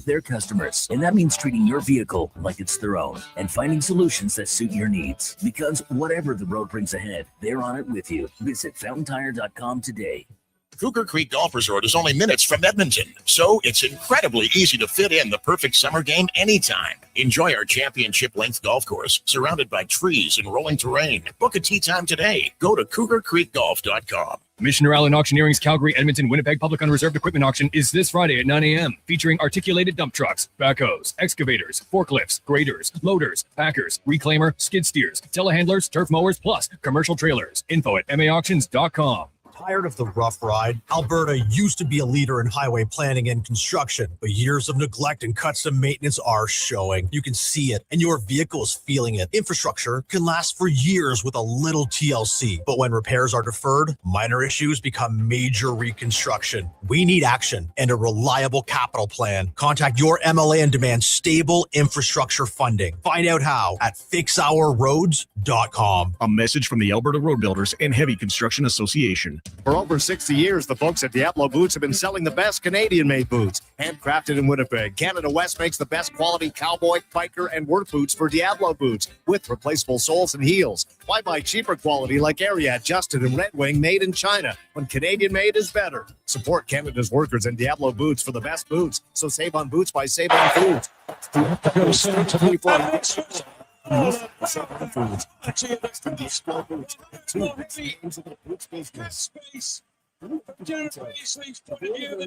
with their customers. And that means treating your vehicle like it's their own and finding solutions that suit your needs. Because whatever the road brings ahead, they're on it with you. Visit fountaintire.com today. Cougar Creek Golf Resort is only minutes from Edmonton, so it's incredibly easy to fit in the perfect summer game anytime. Enjoy our championship-length golf course, surrounded by trees and rolling terrain. Book a tee time today. Go to cougarcreekgolf.com. Missioner Allen Auctioneering's Calgary, Edmonton, Winnipeg Public Unreserved Equipment Auction is this Friday at 9 a.m., featuring articulated dump trucks, backhoes, excavators, forklifts, graders, loaders, packers, reclaimer, skid steers, telehandlers, turf mowers, plus commercial trailers. Info at maauctions.com. Tired of the rough ride? Alberta used to be a leader in highway planning and construction, but years of neglect and cuts to maintenance are showing. You can see it, and your vehicle is feeling it. Infrastructure can last for years with a little TLC, but when repairs are deferred, minor issues become major reconstruction. We need action and a reliable capital plan. Contact your MLA and demand stable infrastructure funding. Find out how at fixourroads.com. A message from the Alberta Road Builders and Heavy Construction Association. For over 60 years, the folks at Diablo Boots have been selling the best Canadian-made boots. Handcrafted in Winnipeg, Canada West makes the best quality cowboy, biker, and work boots for Diablo Boots with replaceable soles and heels. Why buy cheaper quality like Ariat, Justin, and Red Wing made in China when Canadian-made is better? Support Canada's workers and Diablo Boots for the best boots. So save on boots by saving on foods. Every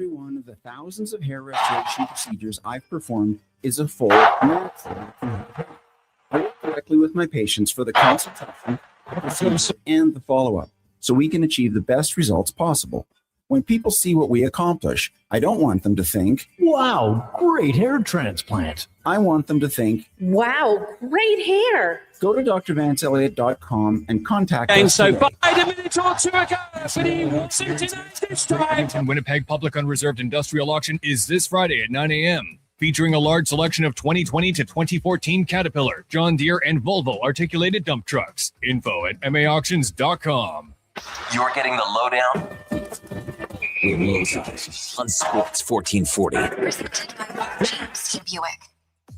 one of the thousands of hair restoration procedures I've performed is a full marathon. I work directly with my patients for the consultation, the procedure, and the follow-up, so we can achieve the best results possible. When people see what we accomplish, I don't want them to think, Wow, great hair transplant. I want them to think, wow, great hair. go to drvancelliot.com and contact And us so today. 5 minutes or two ago, but he wasn't tonight this time. Edmonton Winnipeg Public Unreserved Industrial Auction is this Friday at 9 a.m., featuring a large selection of 2020 to 2014 Caterpillar, John Deere, and Volvo articulated dump trucks. Info at maauctions.com. You're getting the lowdown on Sports 1440. Presented by James Buick.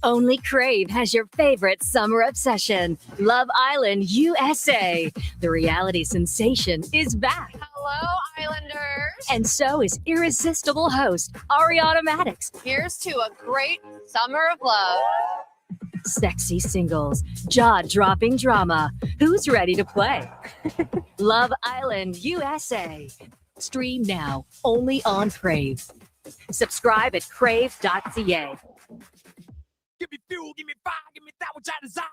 Only Crave has your favorite summer obsession, Love Island, USA. The reality sensation is back. Hello, Islanders. And so is irresistible host, Ariana Maddox. Here's to a great summer of love. Sexy singles, jaw-dropping drama. Who's ready to play? Love Island, USA. Stream now, only on Crave. Subscribe at crave.ca. Give me fuel, give me fire, give me that which I desire.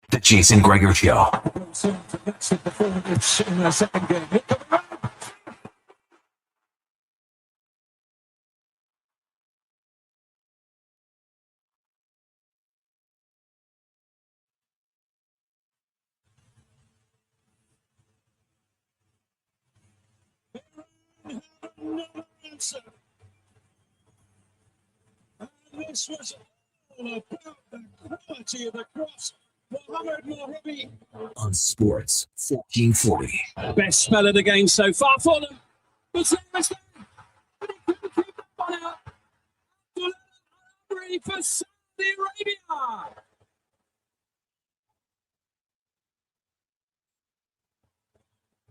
The Jason Gregor Show. And this was all about the quality of the cross. Mohamed Mohabi On Sports 1440. best spell of the game so far for them. But but he couldn't keep the one out. Ready for Saudi Arabia.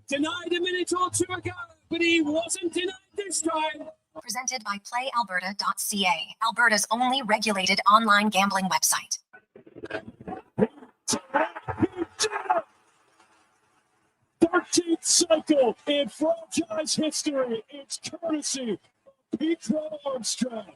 Denied a minute or two ago, but he wasn't denied this time. Presented by PlayAlberta.ca, Alberta's only regulated online gambling website. 13th cycle in franchise history. It's courtesy of Petro Armstrong.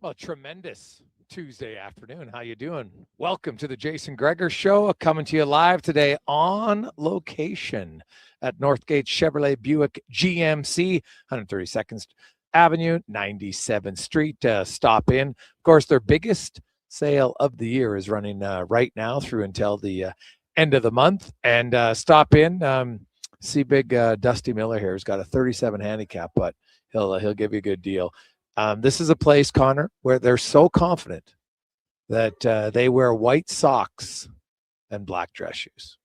Well, tremendous Tuesday afternoon. How you doing? Welcome to the Jason Gregor Show, coming to you live today on location at Northgate Chevrolet Buick GMC, 132nd Avenue, 97th Street. Stop in. Of course, their biggest sale of the year is running right now through until the end of the month. And stop in. See big Dusty Miller here. He's got a 37 handicap, but he'll give you a good deal. This is a place, Connor, where they're so confident that they wear white socks and black dress shoes.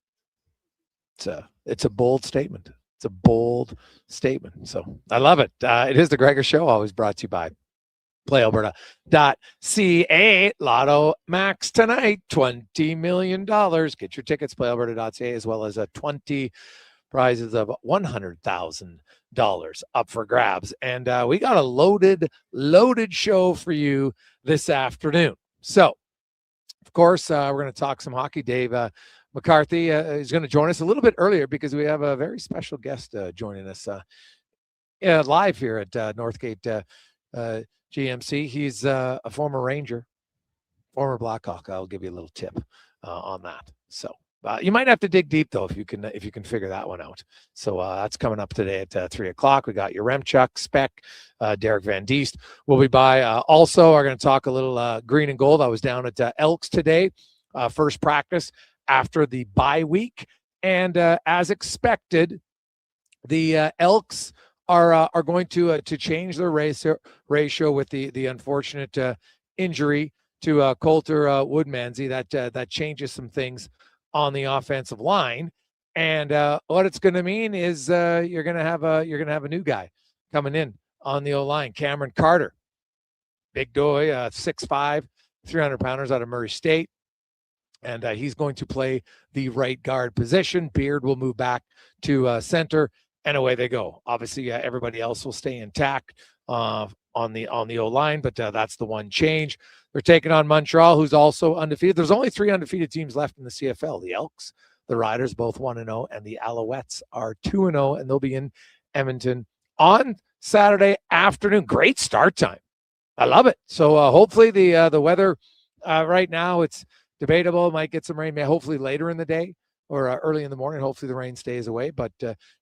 It's a bold statement. It's a bold statement. So I love it. It is the Gregor Show, always brought to you by PlayAlberta.ca. Lotto Max tonight, $20 million. Get your tickets, PlayAlberta.ca, as well as 20 prizes of $100,000 up for grabs. And we got a loaded show for you this afternoon. So, of course, we're going to talk some hockey. Dave McCarthy is going to join us a little bit earlier because we have a very special guest joining us live here at Northgate GMC. He's a former Ranger, former Blackhawk. I'll give you a little tip on that. So you might have to dig deep though if you can figure that one out. So that's coming up today at 3:00. We got Yaremchuk, Speck, Derek Van Diest will be by. Also, we're going to talk a little green and gold. I was down at Elks today, first practice after the bye week, and as expected, the Elks are going to change their ratio with the unfortunate injury to Coulter Woodmansey. That changes some things on the offensive line, and what it's going to mean is you're going to have a new guy coming in on the O-line, Cameron Carter, big boy, 6'5", 300-pounders out of Murray State. And he's going to play the right guard position. Beard will move back to center, and away they go. Obviously, everybody else will stay intact on the O-line, but that's the one change. They're taking on Montreal, who's also undefeated. There's only 3 undefeated teams left in the CFL. The Elks, the Riders, both 1-0, and the Alouettes are 2-0, and they'll be in Edmonton on Saturday afternoon. Great start time. I love it. So hopefully the weather right now, it's debatable. Might get some rain, hopefully later in the day or early in the morning. Hopefully the rain stays away, but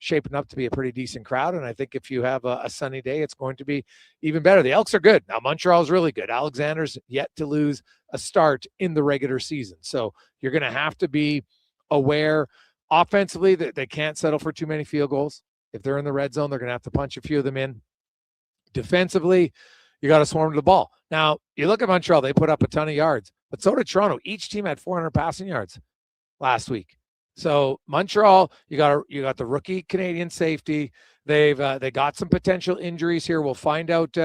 shaping up to be a pretty decent crowd. And I think if you have a sunny day, it's going to be even better. The Elks are good. Now Montreal's really good. Alexander's yet to lose a start in the regular season. So you're going to have to be aware offensively that they can't settle for too many field goals. If they're in the red zone, they're going to have to punch a few of them in. Defensively, you got to swarm to the ball. Now, you look at Montreal, they put up a ton of yards, but so did Toronto. Each team had 400 passing yards last week. So Montreal, you got the rookie Canadian safety. They got some potential injuries here. We'll find out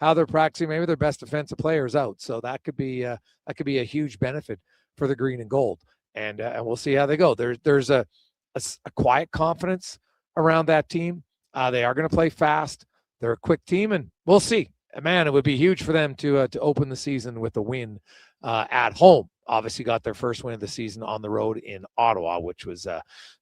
how they're practicing. Maybe their best defensive players out. So that could be a huge benefit for the green and gold. And we'll see how they go. There's a quiet confidence around that team. They are going to play fast. They're a quick team, and we'll see. Man, it would be huge for them to open the season with a win at home. Obviously got their first win of the season on the road in Ottawa, which was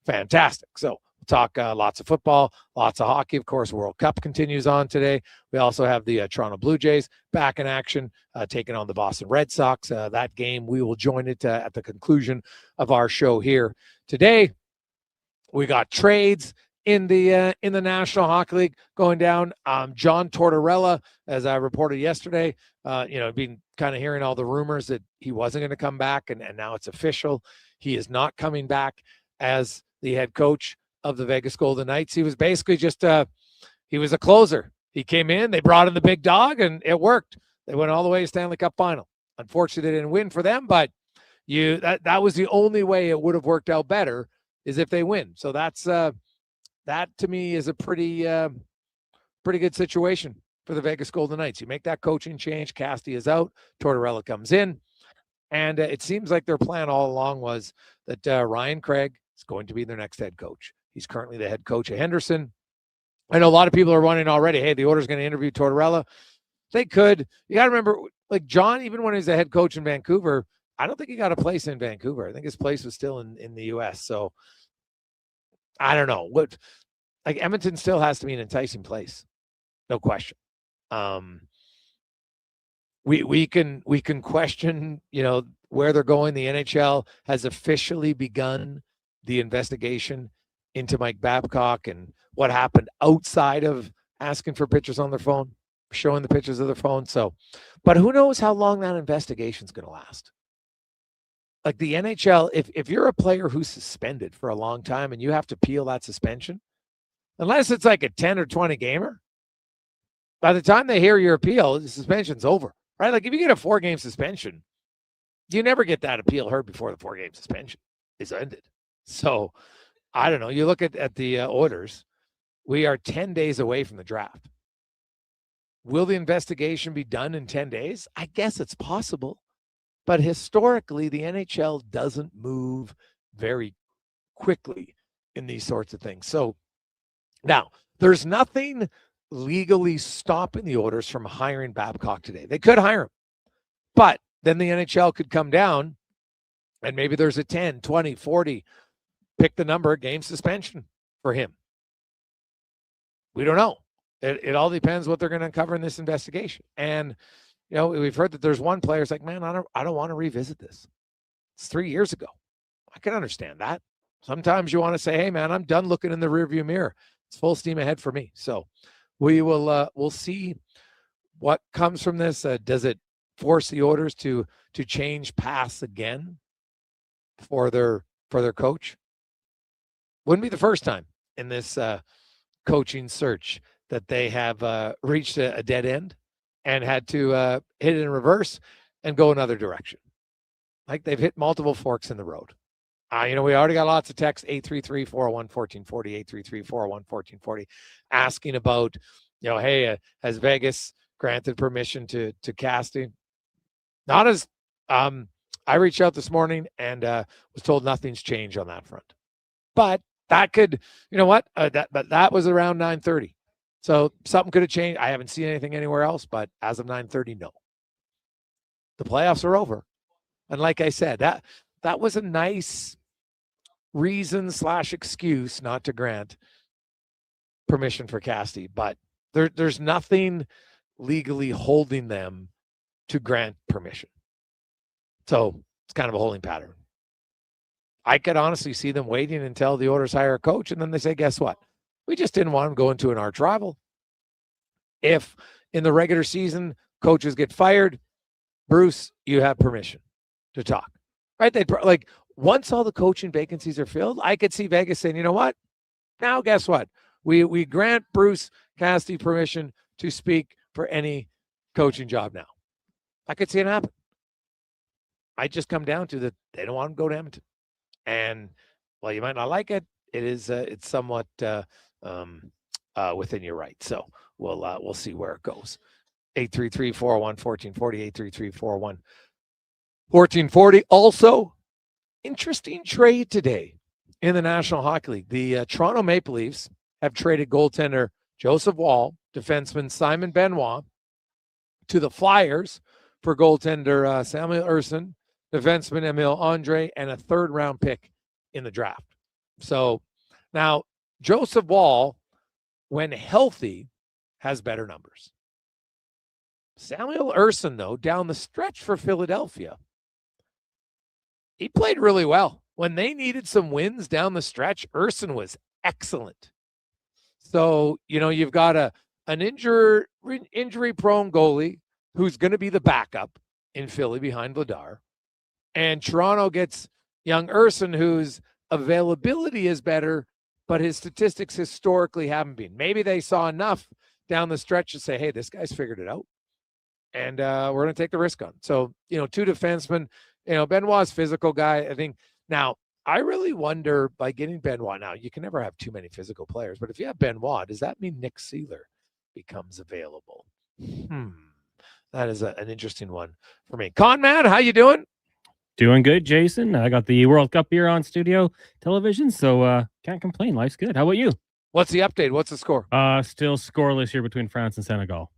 fantastic. So we'll talk lots of football, lots of hockey. Of course, World Cup continues on today. We also have the Toronto Blue Jays back in action, taking on the Boston Red Sox. That game, we will join it at the conclusion of our show here today. We got trades in the National Hockey League going down. John Tortorella, as I reported yesterday, been kind of hearing all the rumors that he wasn't going to come back, and now it's official. He is not coming back as the head coach of the Vegas Golden Knights. He was basically just he was a closer. He came in, they brought in the big dog, and it worked. They went all the way to Stanley Cup final. Unfortunately, they didn't win for them, but that was the only way it would have worked out better, is if they win. So that's that to me is a pretty good situation for the Vegas Golden Knights. You make that coaching change, Cassidy is out, Tortorella comes in, and it seems like their plan all along was that Ryan Craig is going to be their next head coach. He's currently the head coach of Henderson. I know a lot of people are wondering already, hey, the Oilers going to interview Tortorella. They could. You got to remember, like John, even when he was a head coach in Vancouver, I don't think he got a place in Vancouver. I think his place was still in the U.S. So I don't know. Edmonton still has to be an enticing place. No question. We can question, where they're going. The NHL has officially begun the investigation into Mike Babcock and what happened outside of asking for pictures on their phone, showing the pictures of their phone. So, but who knows how long that investigation is going to last? Like the NHL, if you're a player who's suspended for a long time and you have to appeal that suspension, unless it's like a 10 or 20 gamer, by the time they hear your appeal, the suspension's over, right? Like if you get a 4-game suspension, You never get that appeal heard before the 4-game suspension is ended. So I don't know. You look at the Oilers. We are 10 days away from the draft. Will the investigation be done in 10 days? I guess it's possible. But historically, the NHL doesn't move very quickly in these sorts of things. So now, there's nothing legally stopping the Oilers from hiring Babcock today. They could hire him. But then the NHL could come down and maybe there's a 10, 20, 40, pick the number, game suspension for him. We don't know. It all depends what they're going to uncover in this investigation. And, you know, we've heard that there's one player who's like, man, I don't want to revisit this. It's 3 years ago. I can understand that. Sometimes you want to say, hey, man, I'm done looking in the rearview mirror. It's full steam ahead for me. So we'll see what comes from this. Does it force the Oilers to change paths again for their coach? Wouldn't be the first time in this coaching search that they have reached a dead end and had to hit it in reverse and go another direction. Like they've hit multiple forks in the road. We already got lots of texts, 833-401-1440, 833-401-1440, asking about, hey, has Vegas granted permission to casting? Not as I reached out this morning and was told nothing's changed on that front. But that could, that was around 9:30. So something could have changed. I haven't seen anything anywhere else, but as of 9:30, no. The playoffs are over. And like I said, that was a nice reason/excuse not to grant permission for Casty, but there's nothing legally holding them to grant permission. So it's kind of a holding pattern. I could honestly see them waiting until the Oilers hire a coach, and then they say, guess what? We just didn't want him going to an arch rival. If in the regular season coaches get fired, Bruce, you have permission to talk. Right? They'd like once all the coaching vacancies are filled, I could see Vegas saying, you know what? Now guess what? We grant Bruce Cassidy permission to speak for any coaching job now. I could see it happen. I just come down to that they don't want him to go to Edmonton. And while you might not like it, it's somewhat within your right. So we'll see where it goes. 833-401-1440, 833-401-1440. Also, interesting trade today in the National Hockey League. The Toronto Maple Leafs have traded goaltender Joseph Woll, defenseman Simon Benoit, to the Flyers for goaltender Samuel Ersson, defenseman Emile Andre, and a third-round pick in the draft. So now Joseph Woll, when healthy, has better numbers. Samuel Ersson, though, down the stretch for Philadelphia, he played really well. When they needed some wins down the stretch, Ersson was excellent. So, you've got an injury-prone goalie who's going to be the backup in Philly behind Vladar. And Toronto gets young Ersson, whose availability is better, but his statistics historically haven't been. Maybe they saw enough down the stretch to say, hey, this guy's figured it out. And we're going to take the risk on. So, two defensemen, Benoit's physical guy. I think now I really wonder by getting Benoit. Now you can never have too many physical players, but if you have Benoit, does that mean Nick Seeler becomes available? That is an interesting one for me. Conman, how you doing? Doing good, Jason. I got the World Cup here on studio television, so can't complain. Life's good. How about you? What's the update? What's the score? Still scoreless here between France and Senegal.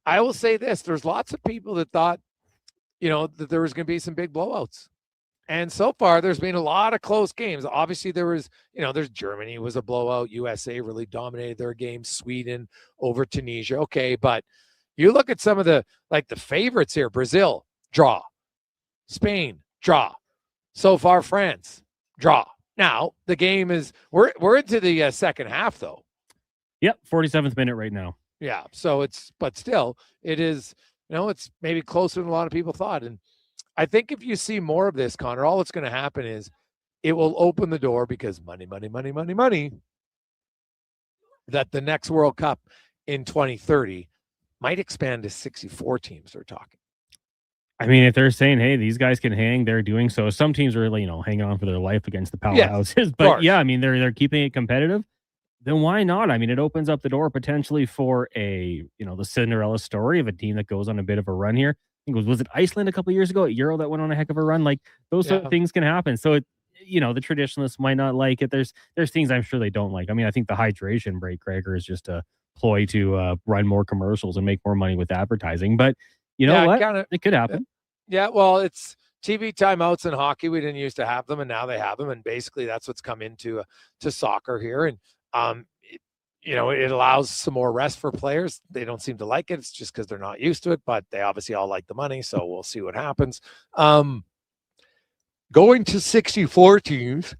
I will say this. There's lots of people that thought, that there was going to be some big blowouts. And so far, there's been a lot of close games. Obviously, there was, there's Germany was a blowout. USA really dominated their game. Sweden over Tunisia. Okay, but you look at some of the favorites here. Brazil, draw. Spain, draw. So far, France, draw. Now, the game is, we're into the second half, though. Yep, 47th minute right now. Yeah, so but still, it is, it's maybe closer than a lot of people thought. And I think if you see more of this, Connor, all that's going to happen is it will open the door because money, that the next World Cup in 2030 might expand to 64 teams they're talking. I mean, if they're saying, hey, these guys can hang, they're doing so. Some teams are really, hanging on for their life against the powerhouses. But yeah, I mean, they're keeping it competitive. Then why not? I mean, it opens up the door potentially for the Cinderella story of a team that goes on a bit of a run here. I think was it Iceland a couple of years ago at Euro that went on a heck of a run? Like those sort of things can happen. So the traditionalists might not like it. There's things I'm sure they don't like. I mean, I think the hydration break, Gregor, is just a ploy to run more commercials and make more money with advertising. But you know what? It could happen. Yeah, well, it's TV timeouts in hockey. We didn't used to have them, and now they have them. And basically, that's what's come into to soccer here. And it allows some more rest for players. They don't seem to like it. It's just because they're not used to it, but they obviously all like the money. So we'll see what happens. Going to 64 teams,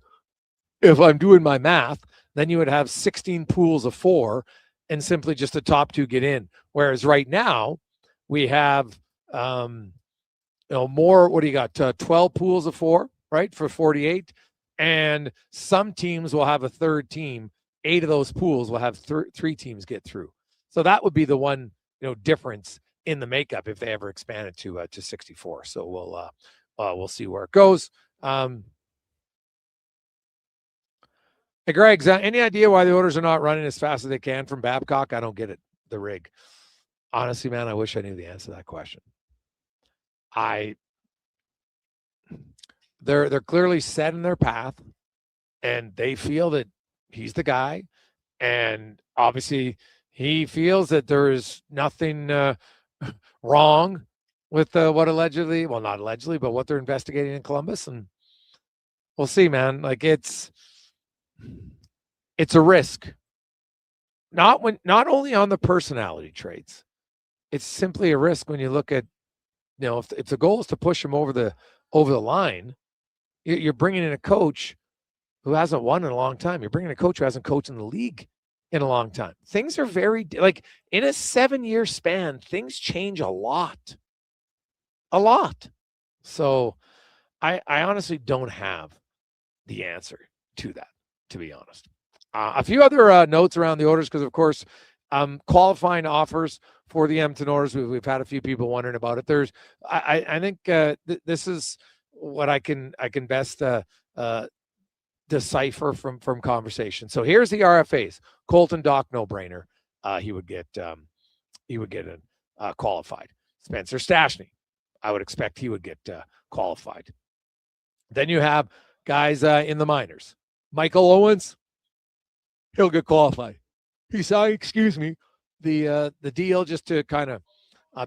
if I'm doing my math, then you would have 16 pools of 4, and simply just the top 2 get in. Whereas right now we have more. What do you got? 12 pools of 4, right, for 48, and some teams will have a third team. 8 of those pools will have 3 teams get through. So that would be the one difference in the makeup if they ever expand it to 64. So we'll see where it goes. Hey, Greg, any idea why the Oilers are not running as fast as they can from Babcock? I don't get it. The rig. Honestly, man, I wish I knew the answer to that question. They're clearly set in their path, and they feel that he's the guy, and obviously he feels that there is nothing wrong with what allegedly, well, not allegedly, but what they're investigating in Columbus, and we'll see, man. Like it's a risk. Not only on the personality traits, it's simply a risk when you look at, if the goal is to push him over the line, you're bringing in a coach who hasn't won in a long time. You're bringing a coach who hasn't coached in the league in a long time. Things are very, like in a 7-year span, things change a lot. A lot. So I honestly don't have the answer to that, to be honest. A few other notes around the Oilers, because of course, qualifying offers for the Edmonton Oilers. We've had a few people wondering about it. There's, I think this is what I can best decipher from conversation. So here's the RFAs. Colton Dock, no brainer. He would get qualified. Spencer Stastny, I would expect he would get qualified. Then you have guys in the minors. Michael Owens, he'll get qualified. He signed, the deal just to kind of,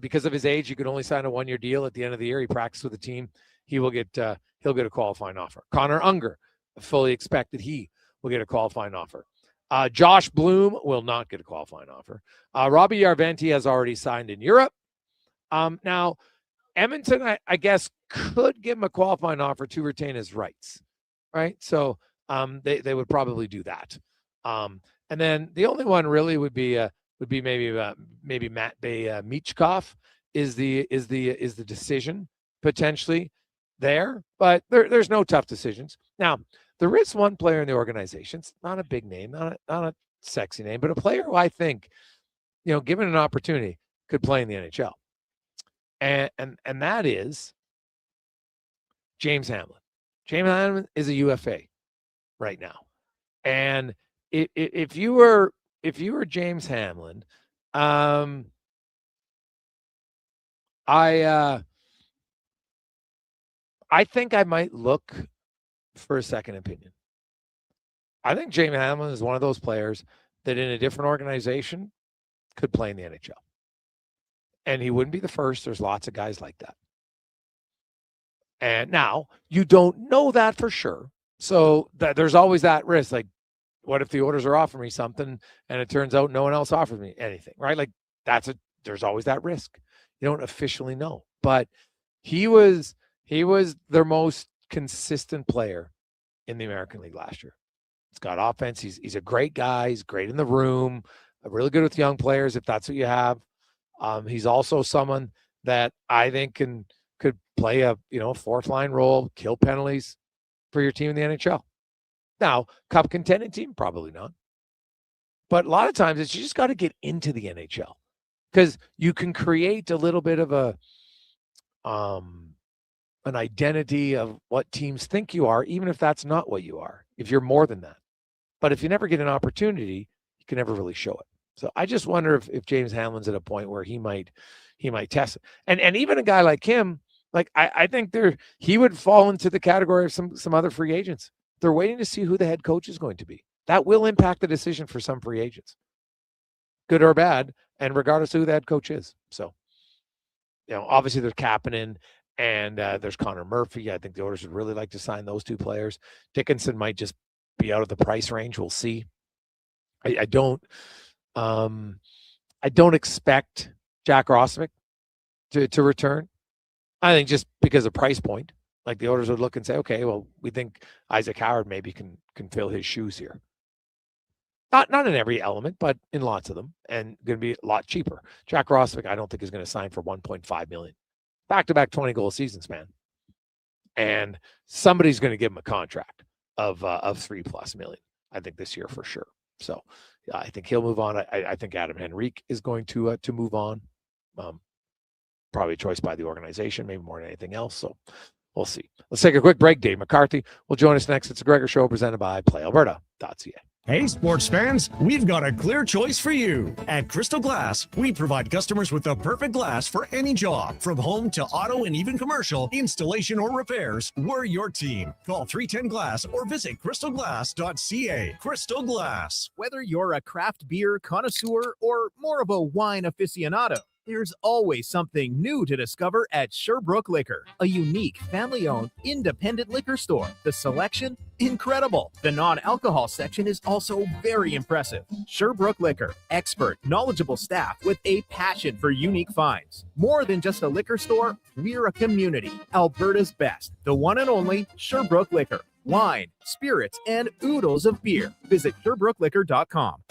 because of his age, you could only sign a 1-year deal at the end of the year. He practiced with the team. He'll get a qualifying offer. Connor Unger, fully expect that he will get a qualifying offer. Josh Bloom will not get a qualifying offer. Robbie Yarventi has already signed in Europe. Now, Edmonton, I guess, could give him a qualifying offer to retain his rights, right? So they would probably do that. And then the only one really would be maybe Matt Bay Michkov is the decision potentially there, but there's no tough decisions. Now, there is one player in the organization. It's not a big name, not a sexy name, but a player who I think, given an opportunity, could play in the NHL. And that is James Hamlin. James Hamlin is a UFA right now. And if you were James Hamlin, I think I might look for a second opinion. I think James Hamlin is one of those players that in a different organization could play in the NHL. And he wouldn't be the first. There's lots of guys like that. And now you don't know that for sure. So there's always that risk. Like, what if the Oilers are offering me something and it turns out no one else offers me anything, right? Like there's always that risk. You don't officially know, but he was their most consistent player in the American League last year. He's got offense. He's a great guy. He's great in the room, really good with young players, if that's what you have. He's also someone that I think could play a fourth line role, kill penalties for your team in the NHL. Now, cup contending team, probably not. But a lot of times it's you just got to get into the NHL because you can create a little bit of a an identity of what teams think you are, even if that's not what you are, if you're more than that. But if you never get an opportunity, you can never really show it. So I just wonder if James Hamlin's at a point where he might test it. And even a guy like him, like I think he would fall into the category of some other free agents. They're waiting to see who the head coach is going to be. That will impact the decision for some free agents, good or bad, and regardless of who the head coach is. So, obviously there's Kapanen and there's Connor Murphy. I think the Oilers would really like to sign those two players. Dickinson might just be out of the price range. We'll see. I don't expect Jack Rosmick to return. I think just because of price point, like the Oilers would look and say, okay, well, we think Isaac Howard maybe can fill his shoes here. Not in every element, but in lots of them, and going to be a lot cheaper. Jack Rosmick, I don't think is going to sign for $1.5 million. Back-to-back 20-goal seasons, man. And somebody's going to give him a contract of $3+ million, I think, this year for sure. So I think he'll move on. I think Adam Henrique is going to move on. Probably a choice by the organization, maybe more than anything else. So we'll see. Let's take a quick break. Dave McCarthy will join us next. It's the Gregor Show presented by PlayAlberta.ca. Hey, sports fans, we've got a clear choice for you. At Crystal Glass, we provide customers with the perfect glass for any job. From home to auto and even commercial, installation or repairs, we're your team. Call 310-GLASS or visit crystalglass.ca. Crystal Glass. Whether you're a craft beer connoisseur or more of a wine aficionado, there's always something new to discover at Sherbrooke Liquor, a unique family-owned independent liquor store. The selection, incredible. The non-alcohol section is also very impressive. Sherbrooke Liquor, expert, knowledgeable staff with a passion for unique finds. More than just a liquor store, we're a community. Alberta's best, the one and only Sherbrooke Liquor. Wine, spirits, and oodles of beer. Visit SherbrookeLiquor.com.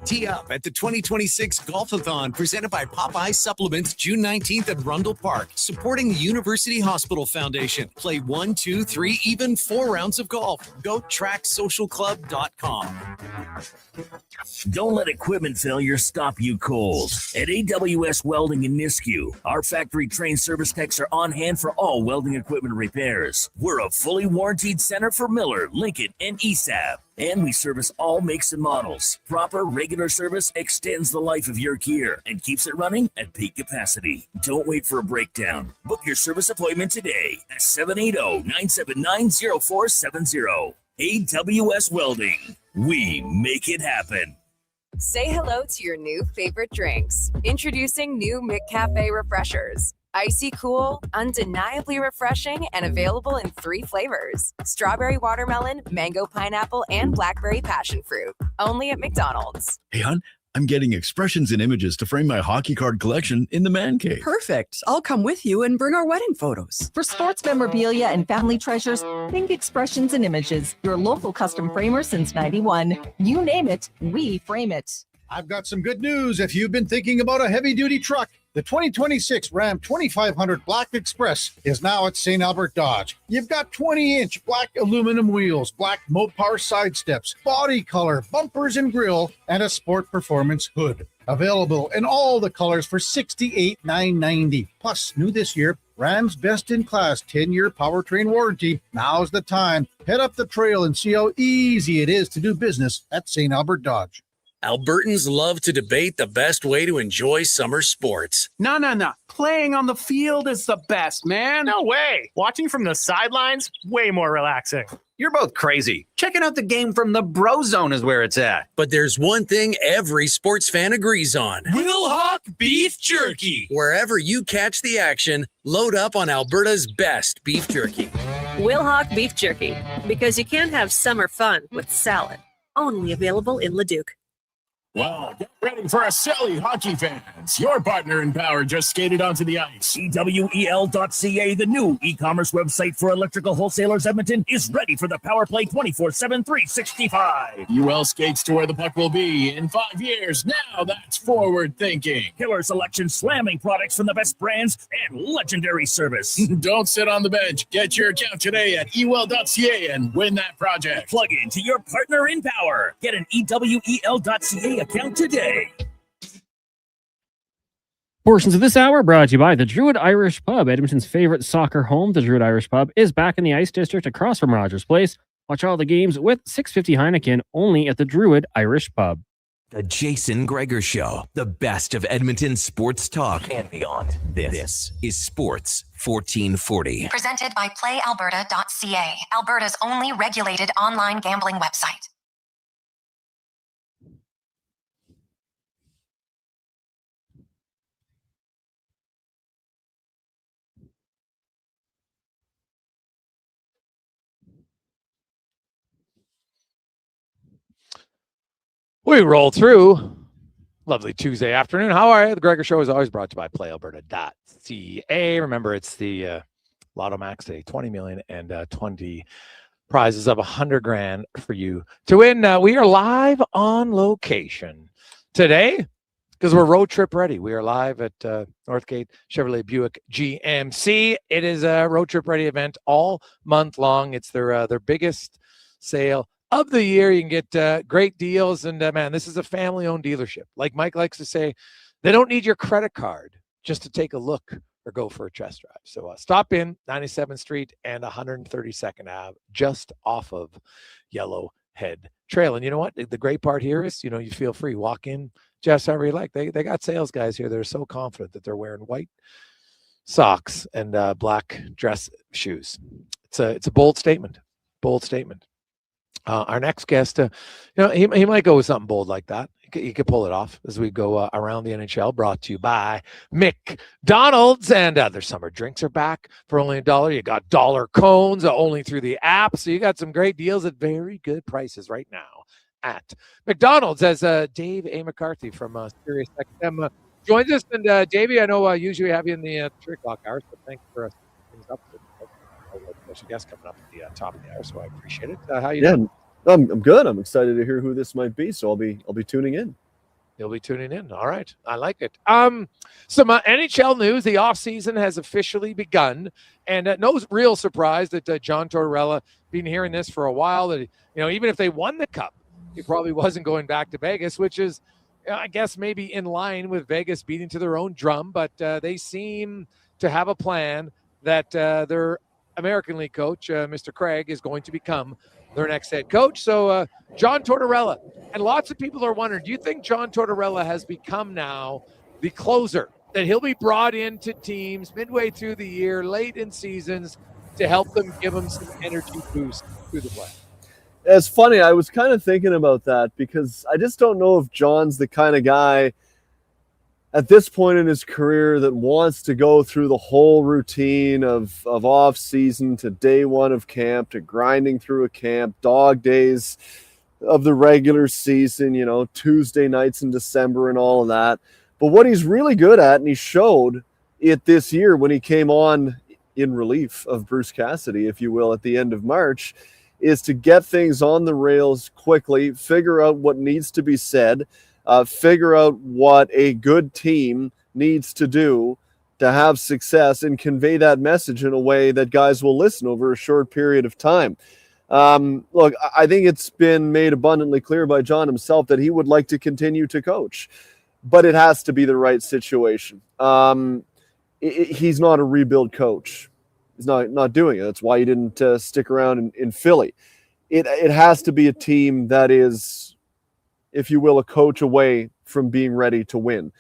Tee up at the 2026 Golf-a-thon presented by Popeye Supplements June 19th at Rundle Park, supporting the University Hospital Foundation. Play 1, 2, 3, even 4 rounds of golf. Go tracksocialclub.com. Don't let equipment failure stop you cold. At AWS Welding in Nisku, our factory-trained service techs are on hand for all welding equipment repairs. We're a fully warranted center for Miller, Lincoln, and ESAB. And we service all makes and models. Proper, regular service extends the life of your gear and keeps it running at peak capacity. Don't wait for a breakdown. Book your service appointment today at 780-979-0470. AWS Welding. We make it happen. Say hello to your new favorite drinks. Introducing new McCafe Refreshers. Icy cool, undeniably refreshing, and available in 3 flavors. Strawberry watermelon, mango pineapple, and blackberry passion fruit. Only at McDonald's. Hey, hon, I'm getting expressions and images to frame my hockey card collection in the man cave. Perfect. I'll come with you and bring our wedding photos. For sports memorabilia and family treasures, think Expressions and Images, your local custom framer since 91. You name it, we frame it. I've got some good news if you've been thinking about a heavy-duty truck. The 2026 Ram 2500 Black Express is now at St. Albert Dodge. You've got 20-inch black aluminum wheels, black Mopar side steps, body color, bumpers and grille, and a sport performance hood. Available in all the colors for $68,990. Plus, new this year, Ram's best-in-class 10-year powertrain warranty. Now's the time. Head up the trail and see how easy it is to do business at St. Albert Dodge. Albertans love to debate the best way to enjoy summer sports. No. Playing on the field is the best, man. No way. Watching from the sidelines, way more relaxing. You're both crazy. Checking out the game from the Bro Zone is where it's at. But there's one thing every sports fan agrees on. Wilhauk Beef Jerky. Wherever you catch the action, load up on Alberta's best beef jerky. Wilhauk Beef Jerky. Because you can't have summer fun with salad. Only available in Leduc. Well, get ready for a silly hockey fans. Your partner in power just skated onto the ice. EWEL.ca, the new e-commerce website for electrical wholesalers Edmonton, is ready for the Power Play 24/7 365. UL skates to where the puck will be in 5 years. Now that's forward thinking. Killer selection, slamming products from the best brands, and legendary service. Don't sit on the bench. Get your account today at EWEL.ca and win that project. Plug into your partner in power. Get an EWEL.ca account today. Portions of this hour brought to you by the Druid Irish Pub, Edmonton's favorite soccer home. The Druid Irish Pub is back in the Ice District across from Rogers Place. Watch all the games with 650 Heineken only at the Druid Irish Pub. The Jason Gregor Show, the best of Edmonton sports talk and beyond. This is Sports 1440. Presented by PlayAlberta.ca, Alberta's only regulated online gambling website. We roll through. Lovely Tuesday afternoon. How are you? The Gregor Show is always brought to you by PlayAlberta.ca. Remember, it's the Lotto Max Day, 20 million and 20 prizes of 100 grand for you to win. We are live on location today because we're road trip ready. We are live at Northgate Chevrolet Buick GMC. It is a road trip ready event all month long. It's their biggest sale of the year. You can get great deals, and man, this is a family-owned dealership. Like Mike likes to say, they don't need your credit card just to take a look or go for a test drive. So stop in 97th Street and 132nd Ave, just off of Yellowhead Trail. And you know what? The great part here is, you feel free. Walk in just however you like. They got sales guys here that are so confident that they're wearing white socks and black dress shoes. It's a bold statement. Bold statement. Our next guest, he might go with something bold like that. He could pull it off as we go around the NHL, brought to you by McDonald's. And their summer drinks are back for only $1. You got dollar cones only through the app. So you got some great deals at very good prices right now at McDonald's. As Dave A. McCarthy from Sirius XM joins us. And Davey, I know usually we have you in the 3 o'clock hour, so thanks for things up. Special guest coming up at the top of the hour, so I appreciate it. How you doing? I'm good. I'm excited to hear who this might be, so I'll be tuning in. You'll be tuning in. All right, I like it. Some NHL news: the off season has officially begun, and no real surprise that John Tortorella, been hearing this for a while, that even if they won the cup, he probably wasn't going back to Vegas, which is, I guess, maybe in line with Vegas beating to their own drum, but they seem to have a plan that their American League coach, Mr. Craig, is going to become their next head coach. So John Tortorella, and lots of people are wondering, do you think John Tortorella has become now the closer, that he'll be brought into teams midway through the year, late in seasons, to help them, give them some energy boost through the play? It's funny. I was kind of thinking about that because I just don't know if John's the kind of guy at this point in his career that wants to go through the whole routine of off season to day one of camp, to grinding through a camp, dog days of the regular season, Tuesday nights in December and all of that. But what he's really good at, and he showed it this year when he came on in relief of Bruce Cassidy, if you will, at the end of March, is to get things on the rails quickly, figure out what needs to be said, figure out what a good team needs to do to have success, and convey that message in a way that guys will listen over a short period of time. Look, I think it's been made abundantly clear by John himself that he would like to continue to coach, but it has to be the right situation. He's not a rebuild coach. He's not doing it. That's why he didn't stick around in Philly. It has to be a team that is, if you will, a coach away from being ready to win.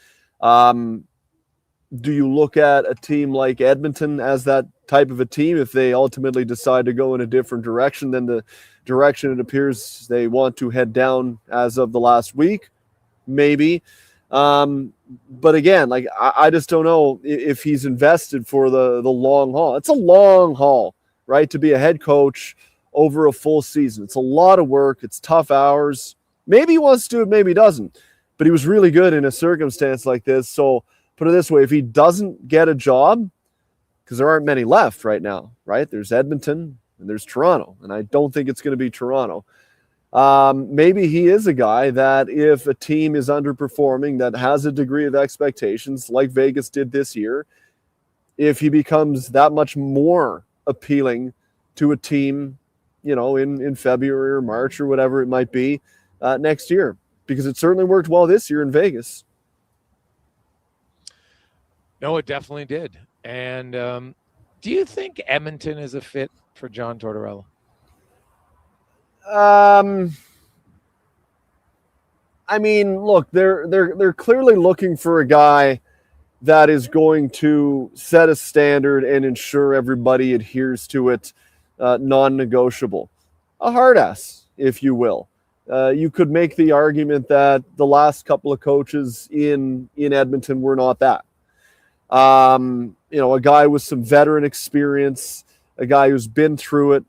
Do you look at a team like Edmonton as that type of a team if they ultimately decide to go in a different direction than the direction it appears they want to head down as of the last week? Maybe. But again, I just don't know if he's invested for the long haul. It's a long haul, right? To be a head coach over a full season. It's a lot of work. It's tough hours. Maybe he wants to do it, maybe he doesn't. But he was really good in a circumstance like this. So put it this way, if he doesn't get a job, because there aren't many left right now, right? There's Edmonton and there's Toronto, and I don't think it's going to be Toronto. Maybe he is a guy that if a team is underperforming, that has a degree of expectations like Vegas did this year, if he becomes that much more appealing to a team, in February or March or whatever it might be next year, because it certainly worked well this year in Vegas. No, it definitely did. And do you think Edmonton is a fit for John Tortorella? I mean, look, they're clearly looking for a guy that is going to set a standard and ensure everybody adheres to it, non-negotiable. A hard ass, if you will. You could make the argument that the last couple of coaches in Edmonton were not that. A guy with some veteran experience, a guy who's been through it,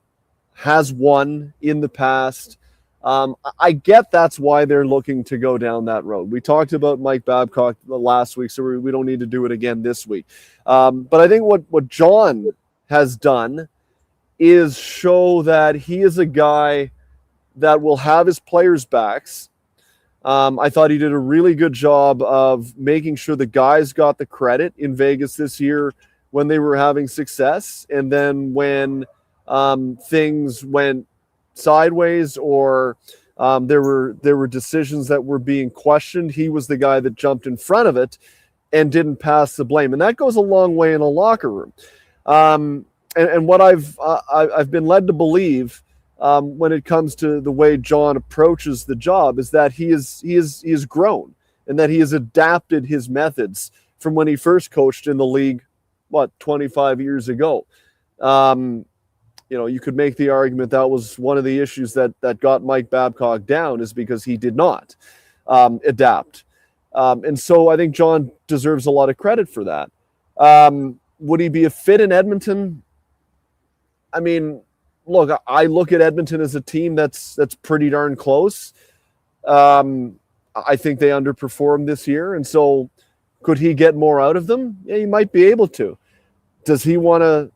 has won in the past. I get that's why they're looking to go down that road. We talked about Mike Babcock last week, so we don't need to do it again this week. But I think what John has done is show that he is a guy that will have his players' backs. I thought he did a really good job of making sure the guys got the credit in Vegas this year when they were having success. And then when things went sideways or there were decisions that were being questioned, he was the guy that jumped in front of it and didn't pass the blame. And that goes a long way in a locker room. And what I've been led to believe when it comes to the way John approaches the job is that he is grown and that he has adapted his methods from when he first coached in the league, 25 years ago. You could make the argument that was one of the issues that got Mike Babcock down, is because he did not adapt. And so I think John deserves a lot of credit for that. Would he be a fit in Edmonton? I mean, look, I look at Edmonton as a team that's pretty darn close. I think they underperformed this year. And so could he get more out of them? Yeah, he might be able to. Does he want to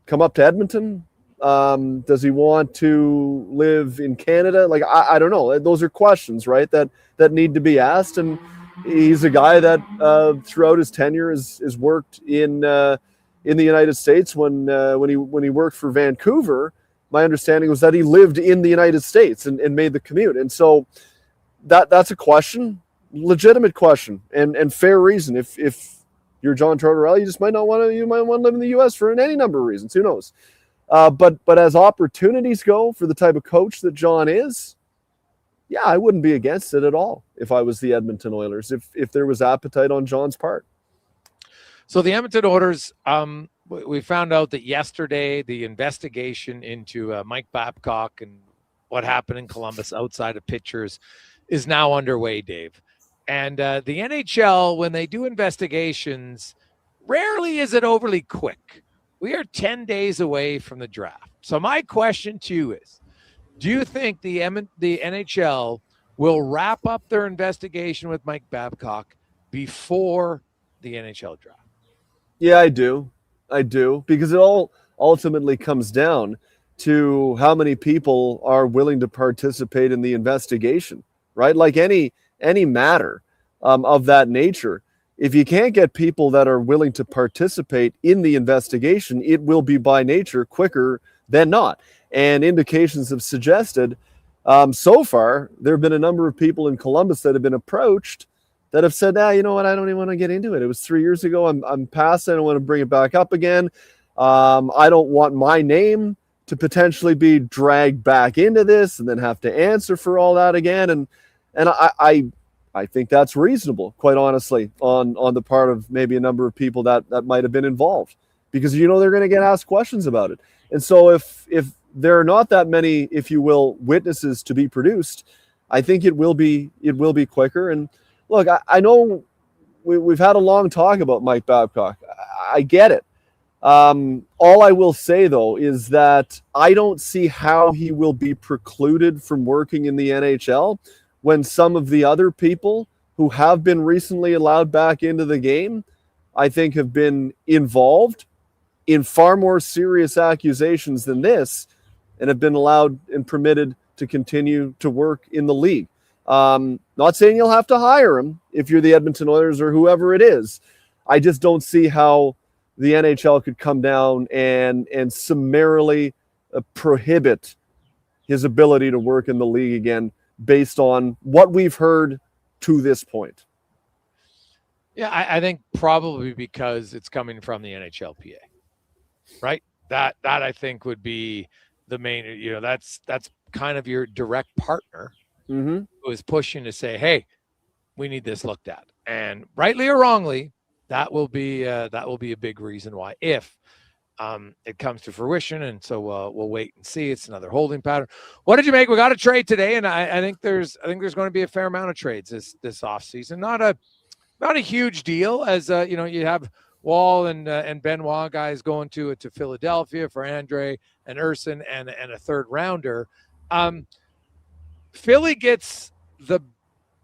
come up to Edmonton? Does he want to live in Canada? Like, I don't know. Those are questions, right, that need to be asked. And he's a guy that throughout his tenure has worked in the United States. When he worked for Vancouver, my understanding was that he lived in the United States and made the commute. And so that's a question, legitimate question, and fair reason. If you're John Tortorella, you might want to live in the U.S. for any number of reasons. Who knows? But as opportunities go for the type of coach that John is, yeah, I wouldn't be against it at all if I was the Edmonton Oilers, if there was appetite on John's part. So the Edmonton Oilers, we found out that yesterday the investigation into Mike Babcock and what happened in Columbus outside of pitchers is now underway, Dave. And the NHL, when they do investigations, rarely is it overly quick. We are 10 days away from the draft. So my question to you is, do you think the NHL will wrap up their investigation with Mike Babcock before the NHL draft? Yeah, I do, because it all ultimately comes down to how many people are willing to participate in the investigation, right? Like any matter of that nature. If you can't get people that are willing to participate in the investigation, it will be by nature quicker than not. And indications have suggested so far, there have been a number of people in Columbus that have been approached that have said, you know what, I don't even want to get into it. It was 3 years ago. I'm past it. I don't want to bring it back up again. I don't want my name to potentially be dragged back into this and then have to answer for all that again. And I think that's reasonable, quite honestly, on the part of maybe a number of people that might have been involved, because they're going to get asked questions about it. And so if there are not that many, if you will, witnesses to be produced, I think it will be quicker. And look, I know we've had a long talk about Mike Babcock. I get it. All I will say, though, is that I don't see how he will be precluded from working in the NHL when some of the other people who have been recently allowed back into the game, I think, have been involved in far more serious accusations than this and have been allowed and permitted to continue to work in the league. Not saying you'll have to hire him if you're the Edmonton Oilers or whoever it is. I just don't see how the NHL could come down and summarily prohibit his ability to work in the league again based on what we've heard to this point. Yeah, I think probably because it's coming from the NHLPA, right? That I think would be the main. That's kind of your direct partner who is pushing to say, "Hey, we need this looked at," and rightly or wrongly, that will be a big reason why if it comes to fruition. And so we'll wait and see. It's another holding pattern. What did you make? We got a trade today, and I think there's going to be a fair amount of trades this offseason. Not a huge deal, as you have Wall and Benoit guys going to Philadelphia for Andre and Urson and a third rounder. Philly gets the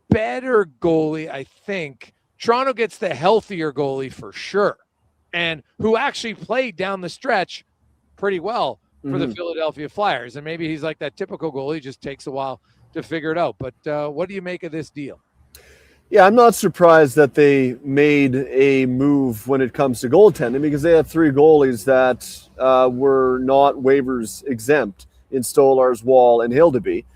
better goalie, I think. Toronto gets the healthier goalie for sure, and who actually played down the stretch pretty well for the Philadelphia Flyers. And maybe he's like that typical goalie, just takes a while to figure it out. But what do you make of this deal? Yeah, I'm not surprised that they made a move when it comes to goaltending, because they have three goalies that were not waivers exempt in Stolarz, Wall, and Hildeby.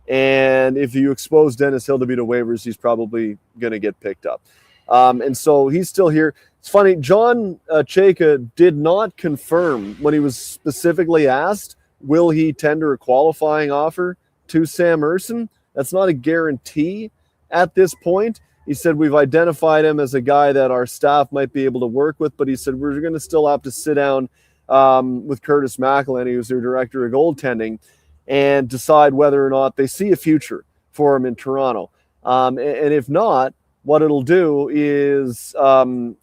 And if you expose Dennis Hildeby to waivers, he's probably going to get picked up. And so he's still here. It's funny, John Chayka did not confirm when he was specifically asked, will he tender a qualifying offer to Sam Ersson? That's not a guarantee at this point. He said, we've identified him as a guy that our staff might be able to work with, but he said, we're going to still have to sit down with Curtis McElhenney, who's their director of goaltending, and decide whether or not they see a future for him in Toronto. And if not, what it'll do is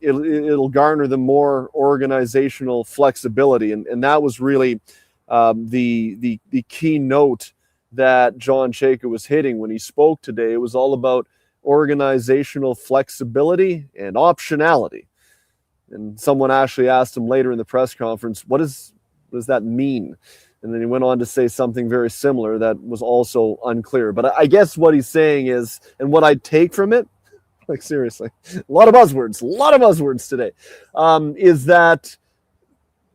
it'll garner them more organizational flexibility. And that was really the key note that John Chayka was hitting when he spoke today. It was all about organizational flexibility and optionality. And someone actually asked him later in the press conference, what does that mean? And then he went on to say something very similar that was also unclear. But I guess what he's saying is, and what I take from it, like seriously, a lot of buzzwords today, is that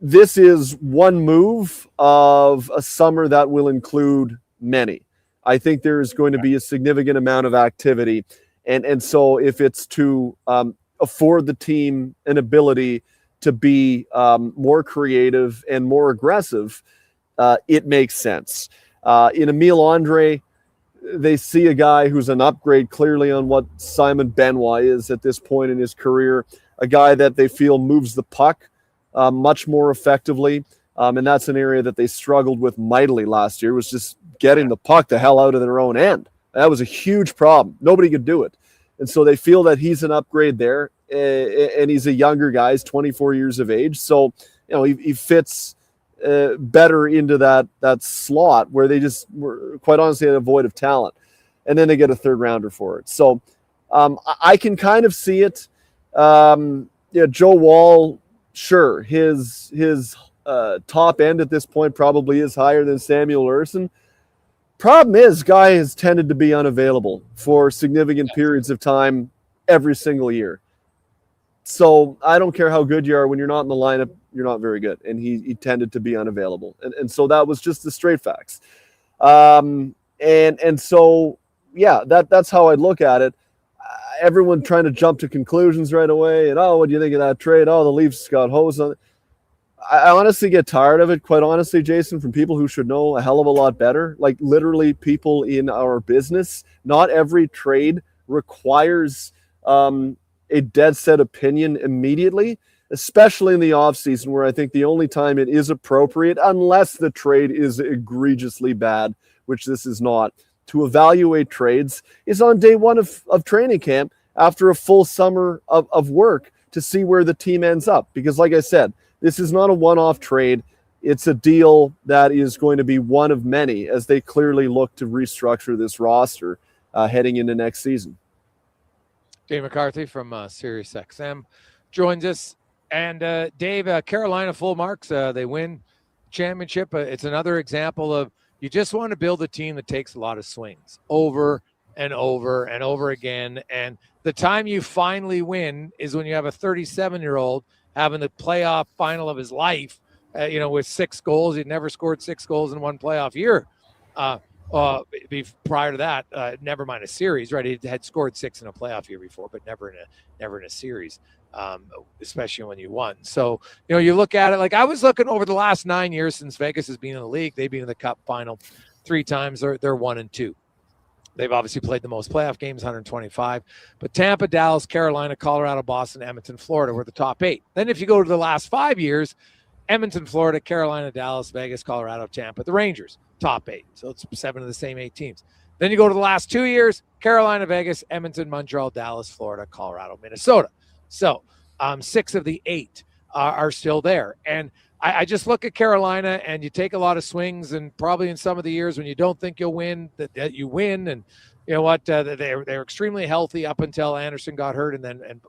this is one move of a summer that will include many. I think there is going to be a significant amount of activity. And so if it's to afford the team an ability to be more creative and more aggressive, it makes sense. In Emile Andre, they see a guy who's an upgrade clearly on what Simon Benoit is at this point in his career, a guy that they feel moves the puck much more effectively. And that's an area that they struggled with mightily last year, was just getting the puck the hell out of their own end. That was a huge problem. Nobody could do it. And so they feel that he's an upgrade there. And he's a younger guy. He's 24 years of age. So, he fits better into that slot where they just were, quite honestly, had a void of talent. And then they get a third rounder for it. So I can kind of see it. Joe Wall, sure, his top end at this point probably is higher than Samuel Ersson. Problem is, guy has tended to be unavailable for significant periods of time every single year. So I don't care how good you are, when you're not in the lineup, you're not very good. And he tended to be unavailable. And so that was just the straight facts. And so, yeah, that's how I'd look at it. Everyone trying to jump to conclusions right away. And, what do you think of that trade? The Leafs got hosed on it. I honestly get tired of it, quite honestly, Jason, from people who should know a hell of a lot better. Like literally people in our business. Not every trade requires a dead set opinion immediately, especially in the offseason, where I think the only time it is appropriate, unless the trade is egregiously bad, which this is not, to evaluate trades is on day one of training camp after a full summer of work to see where the team ends up. Because like I said, this is not a one-off trade. It's a deal that is going to be one of many as they clearly look to restructure this roster heading into next season. Dave McCarthy from SiriusXM joins us. And Dave, Carolina full marks. They win championship. It's another example of you just want to build a team that takes a lot of swings over and over and over again. And the time you finally win is when you have a 37-year-old having the playoff final of his life, with 6 goals. He'd never scored 6 goals in one playoff year Prior to that, never mind a series, right? He had scored 6 in a playoff year before, but never in a series, especially when you won. So, you look at it, like I was looking over the last 9 years since Vegas has been in the league. They've been in the Cup final 3 times. They're 1-2. They've obviously played the most playoff games, 125. But Tampa, Dallas, Carolina, Colorado, Boston, Edmonton, Florida were the top 8. Then if you go to the last 5 years, Edmonton, Florida, Carolina, Dallas, Vegas, Colorado, Tampa, the Rangers, top 8. So it's 7 of the same 8 teams. Then you go to the last 2 years, Carolina, Vegas, Edmonton, Montreal, Dallas, Florida, Colorado, Minnesota. So 6 of the 8 are still there. And I just look at Carolina, and you take a lot of swings, and probably in some of the years when you don't think you'll win, that you win. And you know what? They're extremely healthy up until Anderson got hurt, and then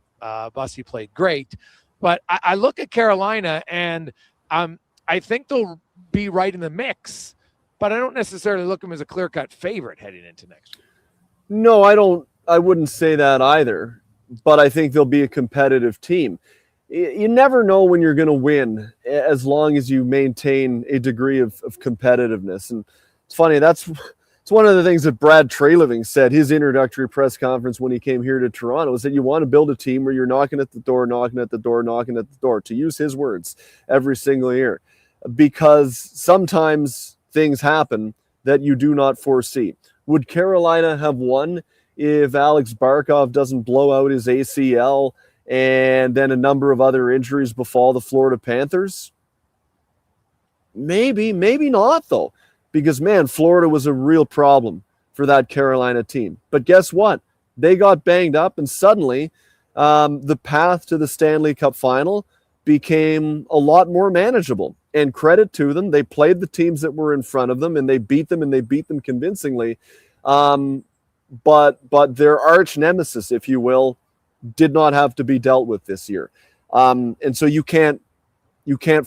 Bussy played great. But I look at Carolina, and I think they'll be right in the mix, but I don't necessarily look at them as a clear-cut favorite heading into next year. No, I don't. I wouldn't say that either, but I think they'll be a competitive team. You never know when you're going to win as long as you maintain a degree of competitiveness. And it's funny, it's one of the things that Brad Treliving said, his introductory press conference when he came here to Toronto, is that you want to build a team where you're knocking at the door, to use his words, every single year. Because sometimes things happen that you do not foresee. Would Carolina have won if Alex Barkov doesn't blow out his ACL and then a number of other injuries befall the Florida Panthers? Maybe not, though. Because, man, Florida was a real problem for that Carolina team. But guess what? They got banged up, and suddenly the path to the Stanley Cup final became a lot more manageable. And credit to them, they played the teams that were in front of them, and they beat them convincingly. But their arch nemesis, if you will, did not have to be dealt with this year. And so you can't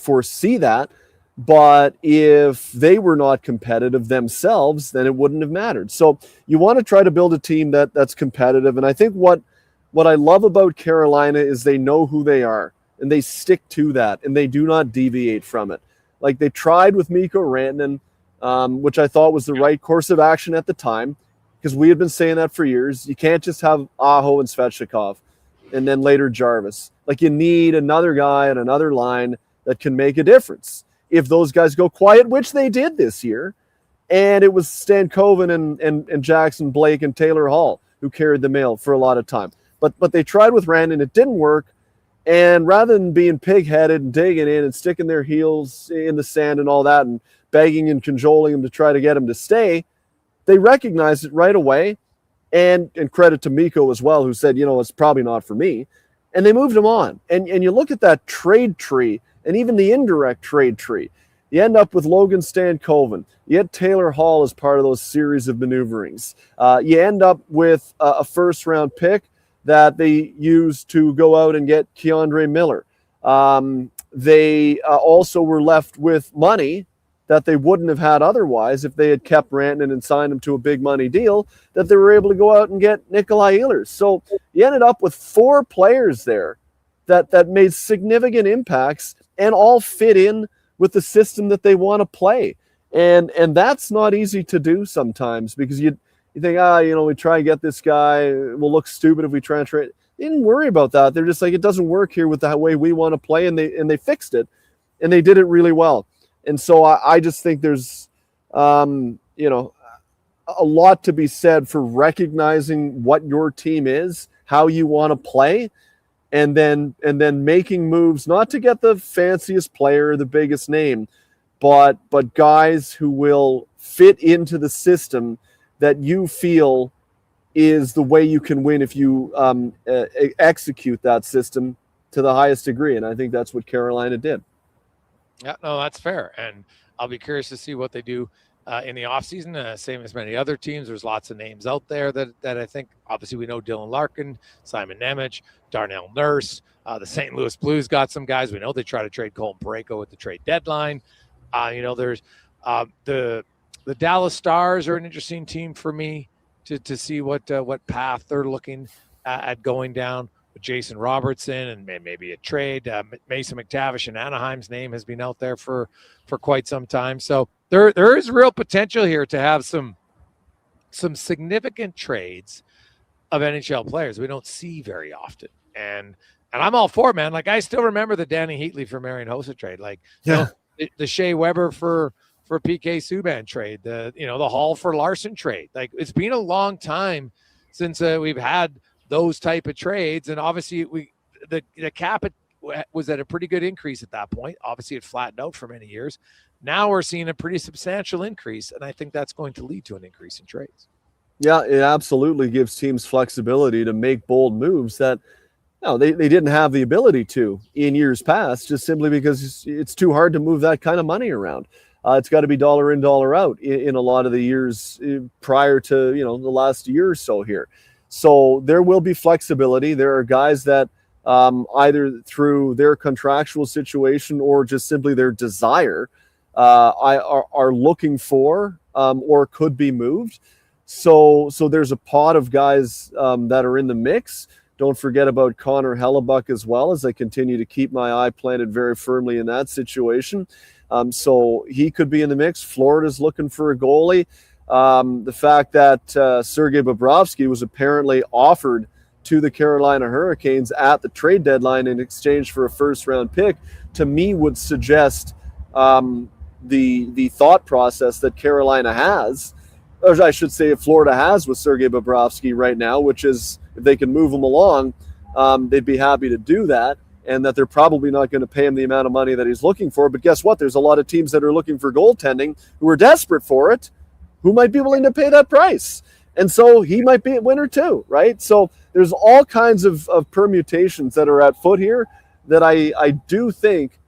foresee that. But if they were not competitive themselves, then it wouldn't have mattered. So you want to try to build a team that's competitive. And I think what I love about Carolina is they know who they are, and they stick to that, and they do not deviate from it. Like they tried with Mikko Rantanen, which I thought was the right course of action at the time, because we had been saying that for years. You can't just have Aho and Svechnikov and then later Jarvis. Like you need another guy on another line that can make a difference. If those guys go quiet, which they did this year, and it was Stankoven and Jackson Blake and Taylor Hall who carried the mail for a lot of time. But they tried with Rantanen, it didn't work. And rather than being pig-headed and digging in and sticking their heels in the sand and all that and begging and cajoling him to try to get him to stay, they recognized it right away. And credit to Mikko as well, who said, it's probably not for me. And they moved him on. And you look at that trade tree, and even the indirect trade tree, you end up with Logan Stankoven. You get Taylor Hall as part of those series of maneuverings. You end up with a first-round pick that they used to go out and get Keandre Miller. They also were left with money that they wouldn't have had otherwise if they had kept Rantanen and signed him to a big money deal, that they were able to go out and get Nikolai Ehlers. So you ended up with 4 players there that made significant impacts and all fit in with the system that they want to play. And that's not easy to do sometimes, because you think, we try and get this guy, we'll look stupid if we try and trade. They didn't worry about that. They're just like, it doesn't work here with the way we want to play, and they fixed it, and they did it really well. And so I just think there's a lot to be said for recognizing what your team is, how you want to play, and then making moves, not to get the fanciest player or the biggest name, but guys who will fit into the system that you feel is the way you can win if you execute that system to the highest degree. And I think that's what Carolina did. Yeah, no, that's fair. And I'll be curious to see what they do in the offseason, same as many other teams. There's lots of names out there that I think, obviously we know Dylan Larkin, Simon Nemec, Darnell Nurse, the St. Louis Blues got some guys. We know they try to trade Colton Parayko at the trade deadline. There's the Dallas Stars are an interesting team for me to see what path they're looking at going down with Jason Robertson and maybe a trade. Mason McTavish in Anaheim's name has been out there for quite some time. So there is real potential here to have some some significant trades of NHL players we don't see very often. And I'm all for it, man. Like, I still remember the Danny Heatley for Marian Hossa trade. Like, the Shea Weber for PK Subban trade, the Hall for Larson trade. Like, it's been a long time since we've had those type of trades. And obviously the cap was at a pretty good increase at that point. Obviously it flattened out for many years. Now we're seeing a pretty substantial increase. And I think that's going to lead to an increase in trades. Yeah, it absolutely gives teams flexibility to make bold moves that they didn't have the ability to in years past, just simply because it's too hard to move that kind of money around. It's got to be dollar in, dollar out in a lot of the years prior to, the last year or so here. So there will be flexibility. There are guys that either through their contractual situation or just simply their desire are looking for or could be moved. So there's a pot of guys that are in the mix. Don't forget about Connor Hellebuck as well, as I continue to keep my eye planted very firmly in that situation. So he could be in the mix. Florida's looking for a goalie. The fact that Sergei Bobrovsky was apparently offered to the Carolina Hurricanes at the trade deadline in exchange for a first-round pick, to me would suggest the thought process that Carolina has, or I should say Florida has with Sergei Bobrovsky right now, which is if they can move him along, they'd be happy to do that, and that they're probably not going to pay him the amount of money that he's looking for. But guess what? There's a lot of teams that are looking for goaltending who are desperate for it, who might be willing to pay that price. And so he might be a winner too, right? So there's all kinds of permutations that are at foot here that I do think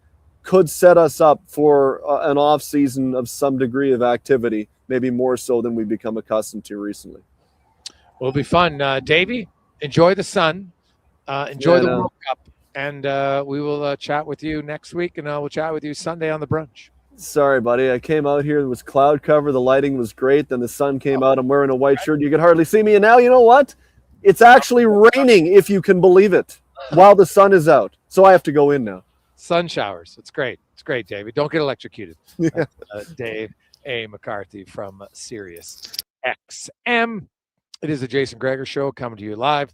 could set us up for an off season of some degree of activity, maybe more so than we've become accustomed to recently. Well, it'll be fun. Davey, enjoy the sun. Enjoy the World Cup. And we will chat with you next week, and we'll chat with you Sunday on the brunch. Sorry, buddy. I came out here. It was cloud cover. The lighting was great. Then the sun came out. I'm wearing a white shirt. You could hardly see me. And now, you know what? It's actually raining, if you can believe it, while the sun is out. So I have to go in now. Sun showers. It's great. It's great, David. Don't get electrocuted. Dave A. McCarthy from Sirius XM. It is the Jason Gregor Show, coming to you live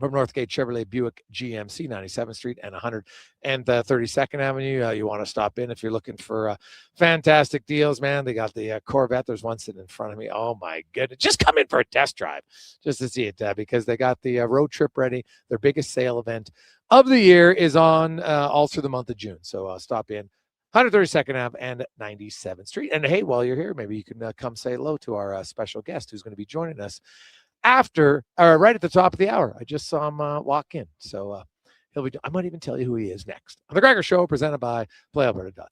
from Northgate Chevrolet Buick GMC, 97th Street and 132nd Avenue. You want to stop in if you're looking for fantastic deals, man. They got the Corvette. There's one sitting in front of me. Oh, my goodness. Just come in for a test drive just to see it, because they got the road trip ready. Their biggest sale event of the year is on all through the month of June. So stop in 132nd Ave and 97th Street. And, hey, while you're here, maybe you can come say hello to our special guest who's going to be joining us right at the top of the hour. I just saw him walk in. So I might even tell you who he is next on the Gregor Show, presented by PlayAlberta.ca.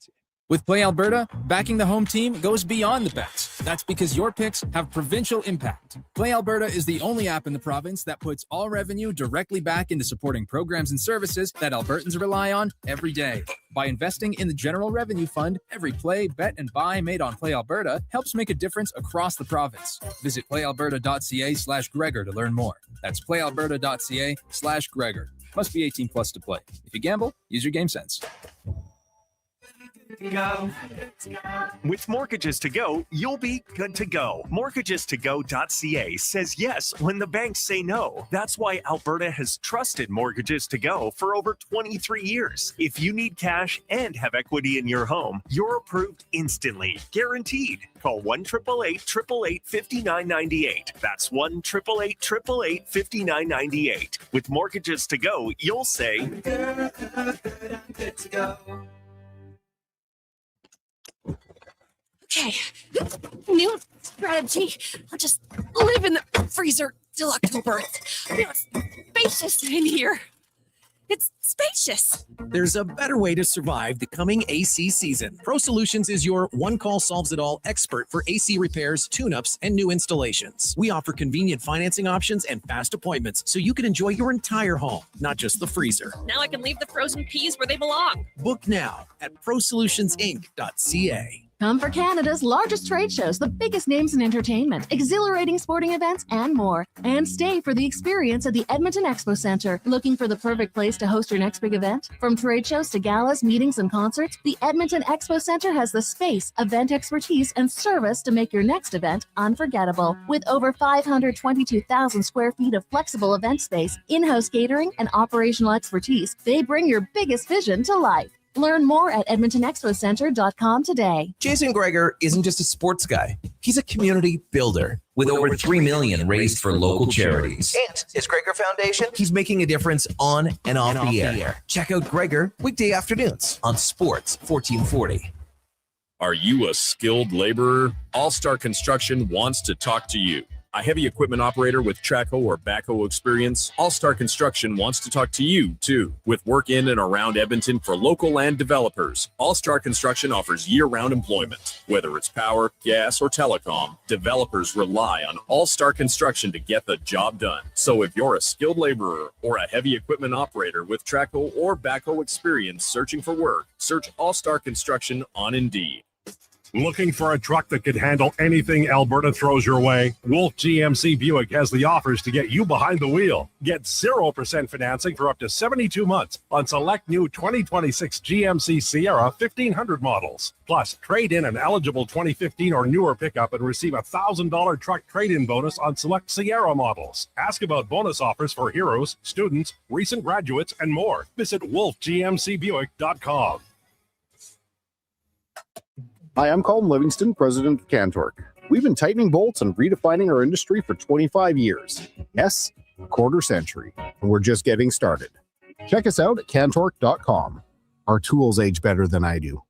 With Play Alberta, backing the home team goes beyond the bets. That's because your picks have provincial impact. Play Alberta is the only app in the province that puts all revenue directly back into supporting programs and services that Albertans rely on every day. By investing in the General Revenue Fund, every play, bet, and buy made on Play Alberta helps make a difference across the province. Visit playalberta.ca/Gregor to learn more. That's playalberta.ca/Gregor. Must be 18 plus to play. If you gamble, use your game sense. With Mortgages to Go, you'll be good to go. MortgagesToGo.ca says yes when the banks say no. That's why Alberta has trusted Mortgages to Go for over 23 years. If you need cash and have equity in your home, you're approved instantly, guaranteed. Call 1-888-888-5998. That's 1-888-888-5998. With Mortgages to Go, you'll say, good to go. Okay, new strategy. I'll just live in the freezer till October. It's spacious in here. It's spacious. There's a better way to survive the coming AC season. Pro Solutions is your one-call-solves-it-all expert for AC repairs, tune-ups, and new installations. We offer convenient financing options and fast appointments so you can enjoy your entire home, not just the freezer. Now I can leave the frozen peas where they belong. Book now at ProSolutionsInc.ca. Come for Canada's largest trade shows, the biggest names in entertainment, exhilarating sporting events, and more. And stay for the experience at the Edmonton Expo Centre. Looking for the perfect place to host your next big event? From trade shows to galas, meetings, and concerts, the Edmonton Expo Centre has the space, event expertise, and service to make your next event unforgettable. With over 522,000 square feet of flexible event space, in-house catering, and operational expertise, they bring your biggest vision to life. Learn more at edmontonexpocenter.com today. Jason Gregor isn't just a sports guy. He's a community builder with over $3 million raised for local charities. And his Gregor Foundation, he's making a difference on and off the air. Check out Gregor weekday afternoons on Sports 1440. Are you a skilled laborer? All-Star Construction wants to talk to you. A heavy equipment operator with Traco or backhoe experience, All-Star Construction wants to talk to you, too. With work in and around Edmonton for local land developers, All-Star Construction offers year-round employment. Whether it's power, gas, or telecom, developers rely on All-Star Construction to get the job done. So if you're a skilled laborer or a heavy equipment operator with Traco or backhoe experience searching for work, search All-Star Construction on Indeed. Looking for a truck that could handle anything Alberta throws your way? Wolf GMC Buick has the offers to get you behind the wheel. Get 0% financing for up to 72 months on select new 2026 GMC Sierra 1500 models. Plus, trade in an eligible 2015 or newer pickup and receive a $1,000 truck trade-in bonus on select Sierra models. Ask about bonus offers for heroes, students, recent graduates, and more. Visit wolfgmcbuick.com. Hi, I'm Colin Livingston, president of CanTorque. We've been tightening bolts and redefining our industry for 25 years. Yes, a quarter century, and we're just getting started. Check us out at CanTorque.com. Our tools age better than I do.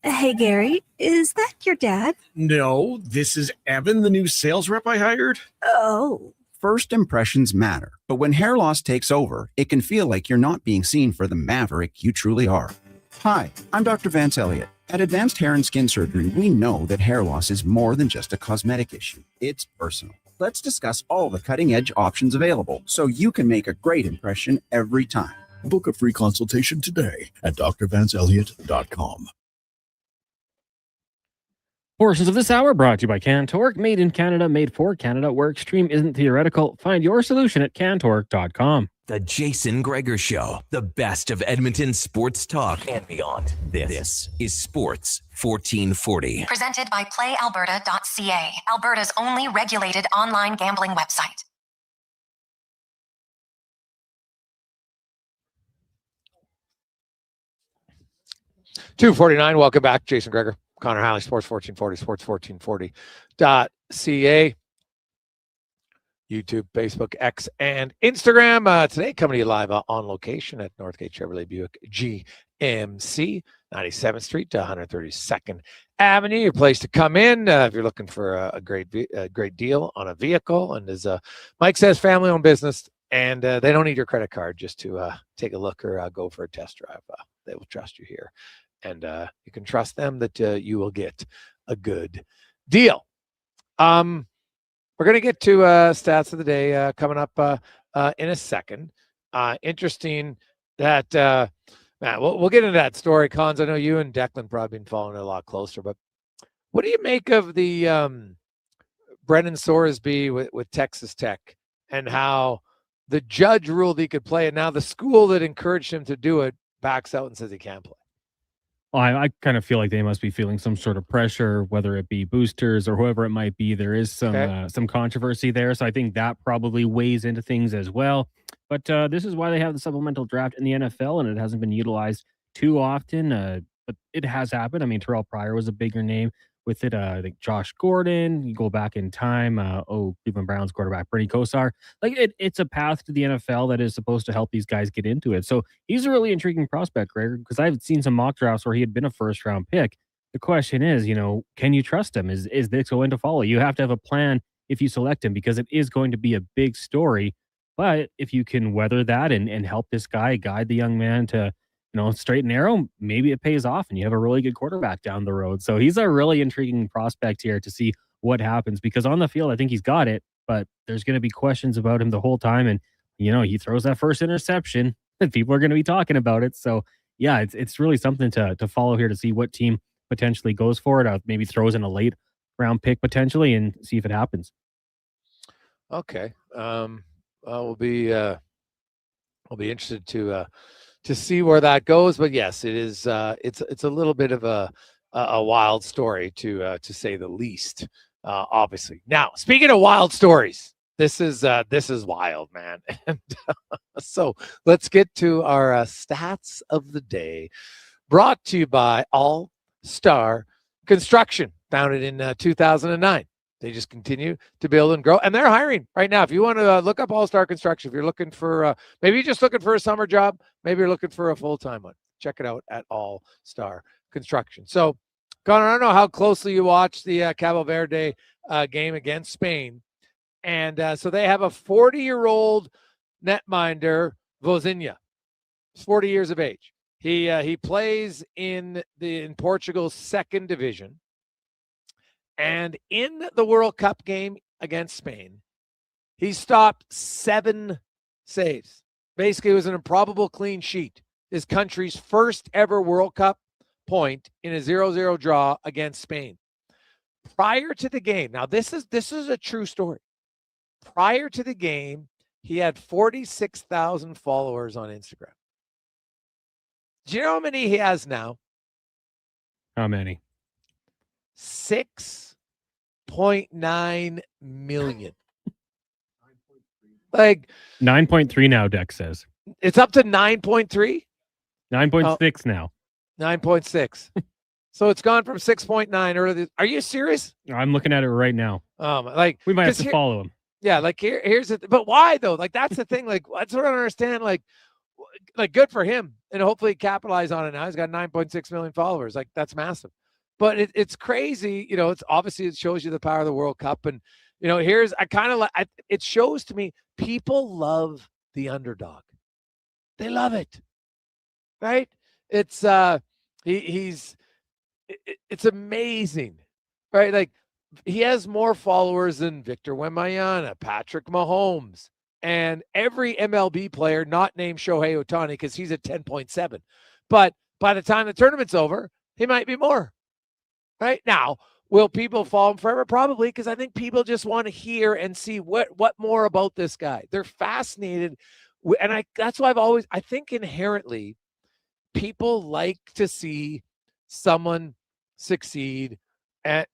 Hey, Gary, is that your dad? No, this is Evan, the new sales rep I hired. Oh. First impressions matter, but when hair loss takes over, it can feel like you're not being seen for the maverick you truly are. Hi, I'm Dr. Vance Elliott. At Advanced Hair and Skin Surgery, we know that hair loss is more than just a cosmetic issue. It's personal. Let's discuss all the cutting-edge options available so you can make a great impression every time. Book a free consultation today at drvanceelliott.com. Portions of this hour brought to you by CanTorque. Made in Canada, made for Canada, where extreme isn't theoretical. Find your solution at CanTorque.com. The Jason Gregor Show, the best of Edmonton sports talk and beyond. This is Sports 1440. Presented by PlayAlberta.ca, Alberta's only regulated online gambling website. $2:49. Welcome back, Jason Gregor, Connor Halley, Sports 1440, sports1440.ca. YouTube, Facebook, X, and Instagram. Today, coming to you live on location at Northgate Chevrolet Buick GMC, 97th Street to 132nd Avenue. Your place to come in if you're looking for a great deal on a vehicle. And as Mike says, family-owned business, and they don't need your credit card just to take a look or go for a test drive. They will trust you here, and you can trust them that you will get a good deal. We're going to get to stats of the day coming up in a second. Interesting that, Matt, we'll get into that story, Cons. I know you and Declan probably been following it a lot closer, but what do you make of the Brendan Sorsby with Texas Tech and how the judge ruled he could play, and now the school that encouraged him to do it backs out and says he can't play? Well, I kind of feel like they must be feeling some sort of pressure, whether it be boosters or whoever it might be. There is some controversy there, so I think that probably weighs into things as well. But this is why they have the supplemental draft in the NFL, and it hasn't been utilized too often. But it has happened. I mean, Terrell Pryor was a bigger name with it. I think Josh Gordon, you go back in time. Cleveland Browns quarterback Brady Kosar. Like it's a path to the NFL that is supposed to help these guys get into it. So he's a really intriguing prospect, Gregor, because I've seen some mock drafts where he had been a first-round pick. The question is, can you trust him? Is this going to follow? You have to have a plan if you select him, because it is going to be a big story. But if you can weather that and help this guy guide the young man to straight and narrow, maybe it pays off and you have a really good quarterback down the road. So he's a really intriguing prospect here to see what happens, because on the field, I think he's got it, but there's going to be questions about him the whole time. And, he throws that first interception and people are going to be talking about it. So yeah, it's really something to follow here to see what team potentially goes for it. Maybe throws in a late round pick potentially and see if it happens. Okay. We'll be interested to see where that goes. But yes, it is. It's a little bit of a wild story to say the least. Obviously. Now, speaking of wild stories, this is wild, man. And so let's get to our stats of the day, brought to you by All Star Construction, founded in 2009. They just continue to build and grow, and they're hiring right now. If you want to look up All Star Construction, if you're looking for maybe you're just looking for a summer job, maybe you're looking for a full-time one, check it out at All Star Construction. So, Connor, I don't know how closely you watched the Cabo Verde game against Spain, and so they have a 40-year-old netminder, Vozinha. He's 40 years of age. He plays in Portugal's second division. And in the World Cup game against Spain, he stopped 7 saves. Basically, it was an improbable clean sheet. His country's first ever World Cup point in a 0-0 draw against Spain. Prior to the game, now this is a true story. Prior to the game, he had 46,000 followers on Instagram. Do you know how many he has now? How many? 6.9 million. Like 9.3 now, Dex says. It's up to 9.3? 9.6 now. 9.6. So it's gone from 6.9 earlier. Are you serious? I'm looking at it right now. Like we might have to follow him. Yeah, like here's it. But why though? Like that's the thing. Like that's what I don't understand. Like good for him, and hopefully capitalize on it now. He's got 9.6 million followers. Like that's massive. But it's crazy. You know, it's obviously it shows you the power of the World Cup. And, you know, it shows to me people love the underdog. They love it. Right? It's it's amazing. Right? Like he has more followers than Victor Wembanyama, Patrick Mahomes, and every MLB player not named Shohei Ohtani, because he's at 10.7. But by the time the tournament's over, he might be more. Right now, will people follow him forever? Probably, because I think people just want to hear and see what more about this guy. They're fascinated, and that's why I think inherently, people like to see someone succeed, and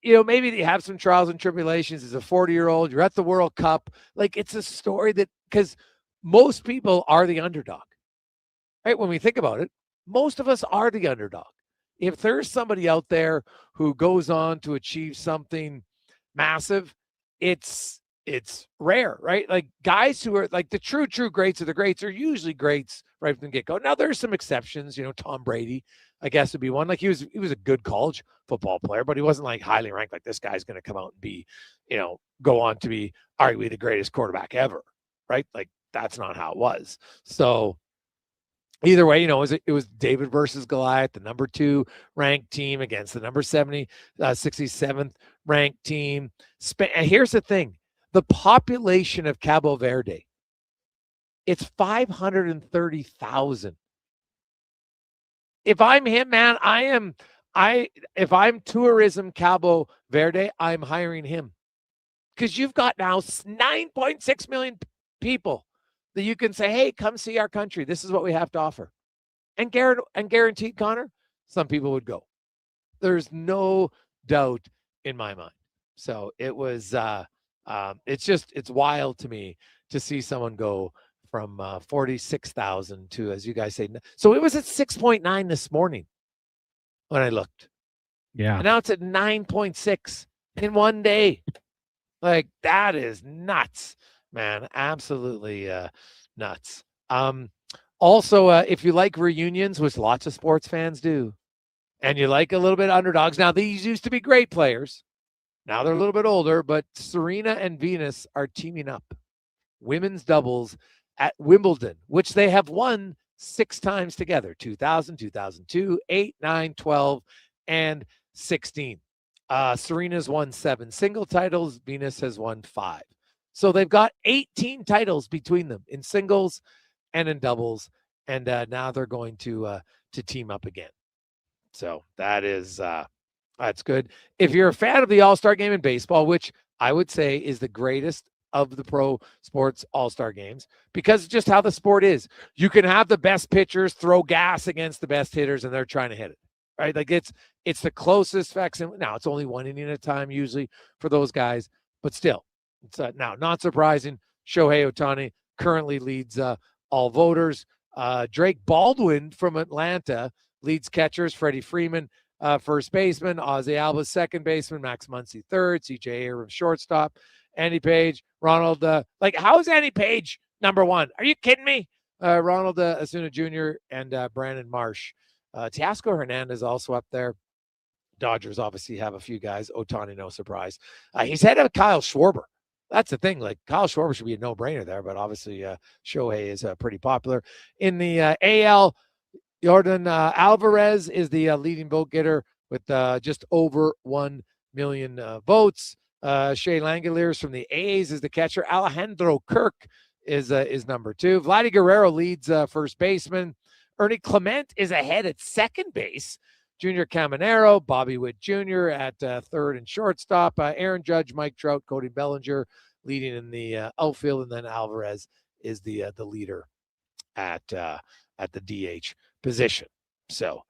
you know maybe they have some trials and tribulations. As a 40-year-old, you're at the World Cup. Like it's a story that because most people are the underdog, right? When we think about it, most of us are the underdog. If there's somebody out there who goes on to achieve something massive, it's rare, right? Like guys who are like the true greats of the greats are usually greats right from the get-go. Now there's some exceptions, you know, Tom Brady, I guess would be one. Like he was a good college football player, but he wasn't like highly ranked. Like this guy's going to come out and be, you know, go on to be arguably the greatest quarterback ever, right? Like that's not how it was. So either way, you know, it was David versus Goliath, the number 2 ranked team against the number 67th ranked team. And here's the thing. The population of Cabo Verde, it's 530,000. If I'm him, man, if I'm Tourism Cabo Verde, I'm hiring him. Because you've got now 9.6 million people that you can say, hey, come see our country. This is what we have to offer. And guaranteed, Connor, some people would go. There's no doubt in my mind. So it was, it's wild to me to see someone go from 46,000 to, as you guys say, so it was at 6.9 this morning when I looked. Yeah. And now it's at 9.6 in one day. Like that is nuts. Man, absolutely nuts. Also, if you like reunions, which lots of sports fans do, and you like a little bit of underdogs. Now, these used to be great players. Now they're a little bit older, but Serena and Venus are teaming up. Women's doubles at Wimbledon, which they have won 6 times together, 2000, 2002, 8, 9, 12, and 16. Serena's won 7 single titles. Venus has won 5. So they've got 18 titles between them in singles and in doubles. And now they're going to team up again. So that is that's good. If you're a fan of the All-Star game in baseball, which I would say is the greatest of the pro sports all-star games, because just how the sport is, you can have the best pitchers throw gas against the best hitters and they're trying to hit it, right? Like it's the closest facsimile. Now it's only one inning at a time usually for those guys, but still, it's now not surprising. Shohei Ohtani currently leads all voters. Drake Baldwin from Atlanta leads catchers. Freddie Freeman, first baseman. Ozzie Alba, second baseman. Max Muncy, third. C.J. Abrams, shortstop. Andy Page, Ronald. How is Andy Page number one? Are you kidding me? Ronald Acuna Jr. and Brandon Marsh. Teoscar Hernandez also up there. Dodgers obviously have a few guys. Ohtani, no surprise. He's ahead of Kyle Schwarber. That's the thing. Like, Kyle Schwarber should be a no-brainer there, but obviously Shohei is pretty popular. In the AL, Jordan Alvarez is the leading vote getter with just over 1 million votes. Shea Langoliers from the A's is the catcher. Alejandro Kirk is number 2. Vladdy Guerrero leads first baseman. Ernie Clement is ahead at second base. Junior Caminero, Bobby Witt Jr. at third and shortstop. Aaron Judge, Mike Trout, Cody Bellinger leading in the outfield, and then Alvarez is the leader at the DH position. So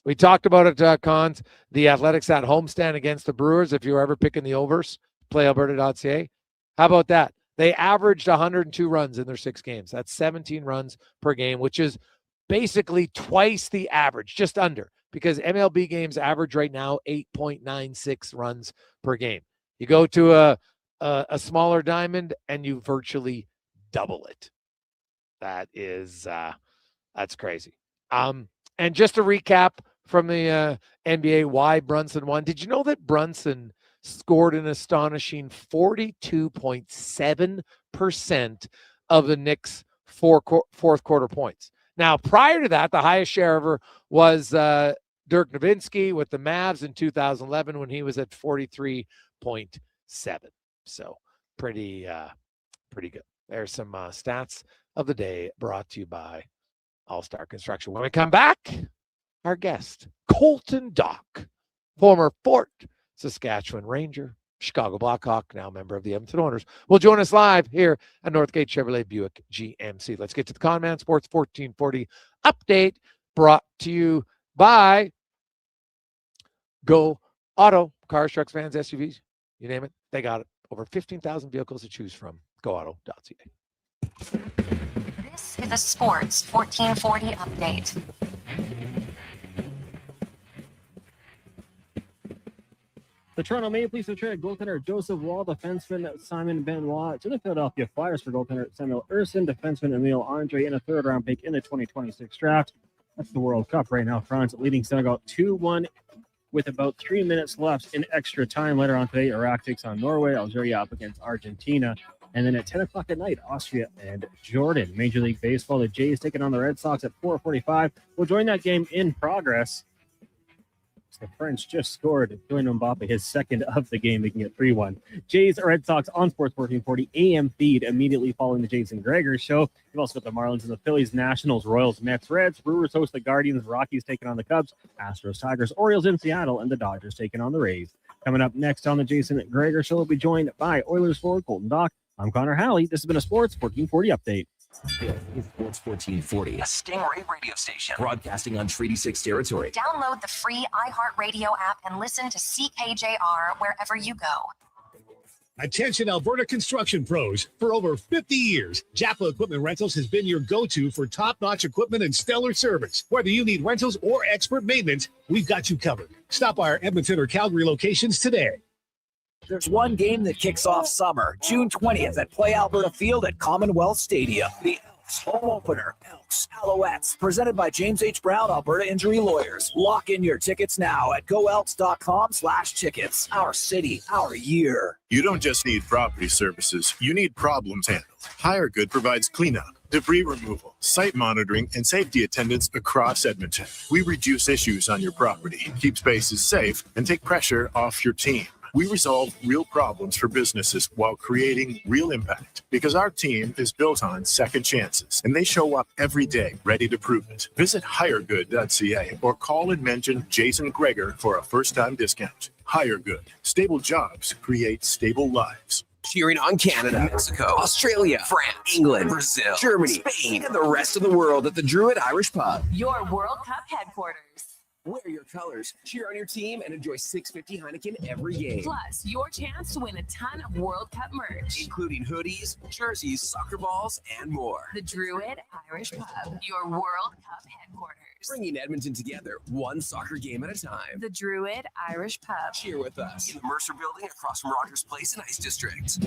we talked about it, Cons. The Athletics at homestand against the Brewers. If you're ever picking the overs, playalberta.ca. How about that? They averaged 102 runs in their 6 games. That's 17 runs per game, which is basically twice the average, just under, because MLB games average right now 8.96 runs per game. You go to a smaller diamond and you virtually double it. That is that's crazy. And just to recap from the NBA, why Brunson won. Did you know that Brunson scored an astonishing 42.7% of the Knicks' fourth quarter points? Now, prior to that, the highest share ever was Dirk Nowitzki with the Mavs in 2011 when he was at 43.7. So pretty good. There's some stats of the day brought to you by All-Star Construction. When we come back, our guest, Colton Dock, former Fort Saskatchewan Ranger, Chicago Blackhawk, now member of the Edmonton Oilers, will join us live here at Northgate Chevrolet Buick GMC. Let's get to the Conman Sports 1440 update, brought to you by Go Auto. Cars, trucks, vans, SUVs, you name it, they got it. Over 15,000 vehicles to choose from. GoAuto.ca. This is a Sports 1440 update. The Toronto Maple Leafs have traded goaltender Joseph Wall, defenseman Simon Benoit to the Philadelphia Flyers for goaltender Samuel Ersson, defenseman Emile Andre, and a third-round pick in the 2026 draft. That's the World Cup right now. France leading Senegal 2-1 with about 3 minutes left in extra time. Later on today, Iraq takes on Norway, Algeria up against Argentina. And then at 10 o'clock at night, Austria and Jordan. Major League Baseball, the Jays taking on the Red Sox at 4:45. We'll join that game in progress. The French just scored. Kylian Mbappe, his second of the game, making it 3-1. Jays Red Sox on Sports 1440 AM feed immediately following the Jason Gregor show. We've also got the Marlins and the Phillies, Nationals, Royals, Mets, Reds, Brewers host the Guardians, Rockies taking on the Cubs, Astros, Tigers, Orioles in Seattle, and the Dodgers taking on the Rays. Coming up next on the Jason Gregor show, we'll be joined by Oilers forward Colton Dock. I'm Connor Halley. This has been a Sports 1440 update. Sports 1440, a Stingray radio station broadcasting on Treaty 6 territory. Download the free iHeartRadio app and listen to CKJR wherever you go. Attention Alberta construction pros. For over 50 years, Jaffa Equipment Rentals has been your go-to for top-notch equipment and stellar service. Whether you need rentals or expert maintenance, we've got you covered. Stop by our Edmonton or Calgary locations today. There's one game that kicks off summer, June 20th at Play Alberta Field at Commonwealth Stadium. The Elks home opener, Elks Alouettes, presented by James H. Brown, Alberta Injury Lawyers. Lock in your tickets now at goelks.com/tickets. Our city, our year. You don't just need property services, you need problems handled. Hire Good provides cleanup, debris removal, site monitoring, and safety attendance across Edmonton. We reduce issues on your property, keep spaces safe, and take pressure off your team. We resolve real problems for businesses while creating real impact because our team is built on second chances and they show up every day ready to prove it. Visit hiregood.ca or call and mention Jason Gregor for a first-time discount. Hire Good. Stable jobs create stable lives. Cheering on Canada, Mexico, Australia, France, England, Brazil, Germany, Spain, and the rest of the world at the Druid Irish Pub. Your World Cup headquarters. Wear your colors, cheer on your team, and enjoy $6.50 Heineken every game. Plus, your chance to win a ton of World Cup merch, including hoodies, jerseys, soccer balls, and more. The Druid Irish Pub, your World Cup headquarters. Bringing Edmonton together, one soccer game at a time. The Druid Irish Pub. Cheer with us in the Mercer Building across from Rogers Place in Ice District.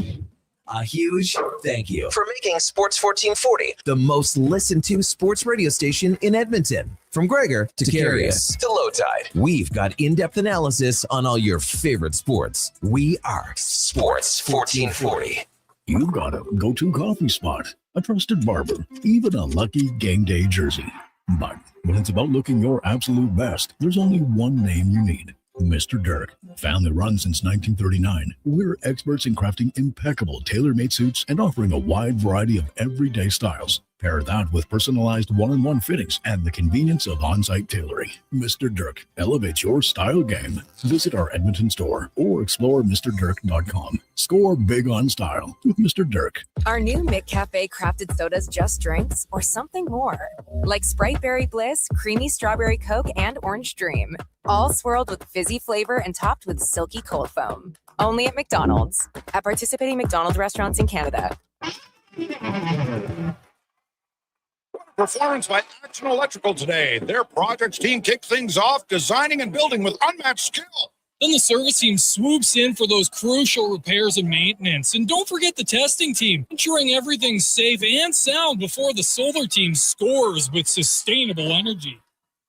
A huge thank you for making Sports 1440 the most listened to sports radio station in Edmonton. From Gregor to Carius to Low Tide, we've got in-depth analysis on all your favorite sports. We are Sports 1440. You've got a go-to coffee spot, a trusted barber, even a lucky game day jersey. But when it's about looking your absolute best, there's only one name you need. Mr. Dirk. Family run since 1939, we're experts in crafting impeccable tailor-made suits and offering a wide variety of everyday styles. Pair that with personalized one-on-one fittings and the convenience of on-site tailoring. Mr. Dirk elevates your style game. Visit our Edmonton store or explore MrDirk.com. Score big on style with Mr. Dirk. Our new McCafe crafted sodas just drinks or something more, like Sprite Berry Bliss, Creamy Strawberry Coke, and Orange Dream. All swirled with fizzy flavor and topped with silky cold foam. Only at McDonald's. At participating McDonald's restaurants in Canada. Performance by Action Electrical today. Their projects team kicked things off, designing and building with unmatched skill. Then the service team swoops in for those crucial repairs and maintenance. And don't forget the testing team, ensuring everything's safe and sound before the solar team scores with sustainable energy.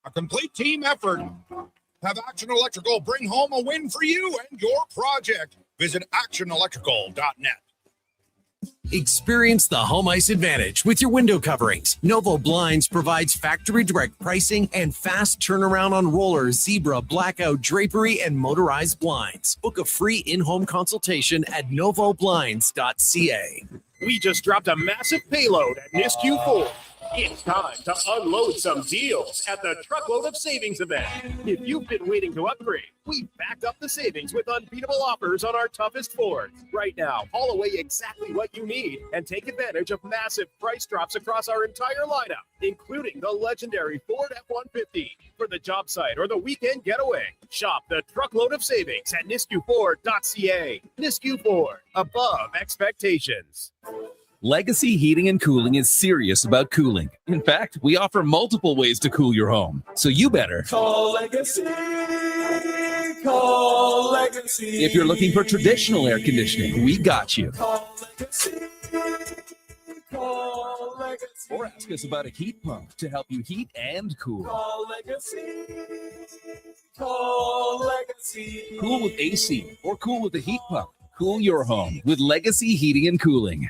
A complete team effort. Have Action Electrical bring home a win for you and your project. Visit actionelectrical.net. Experience the home ice advantage with your window coverings. Novo Blinds provides factory direct pricing and fast turnaround on roller, zebra, blackout, drapery, and motorized blinds. Book a free in-home consultation at novoblinds.ca. We just dropped a massive payload at NISQ 4. It's time to unload some deals at the Truckload of Savings event. If you've been waiting to upgrade, we've backed up the savings with unbeatable offers on our toughest Fords. Right now, haul away exactly what you need and take advantage of massive price drops across our entire lineup, including the legendary Ford F-150 for the job site or the weekend getaway. Shop the Truckload of Savings at nisq4.ca. NISQ 4, above expectations. Legacy Heating and Cooling is serious about cooling. In fact, we offer multiple ways to cool your home. So you better call Legacy. Call Legacy. If you're looking for traditional air conditioning, we got you. Call Legacy. Call Legacy. Or ask us about a heat pump to help you heat and cool. Call Legacy. Call Legacy. Cool with AC or cool with a heat pump. Cool your home with Legacy Heating and Cooling.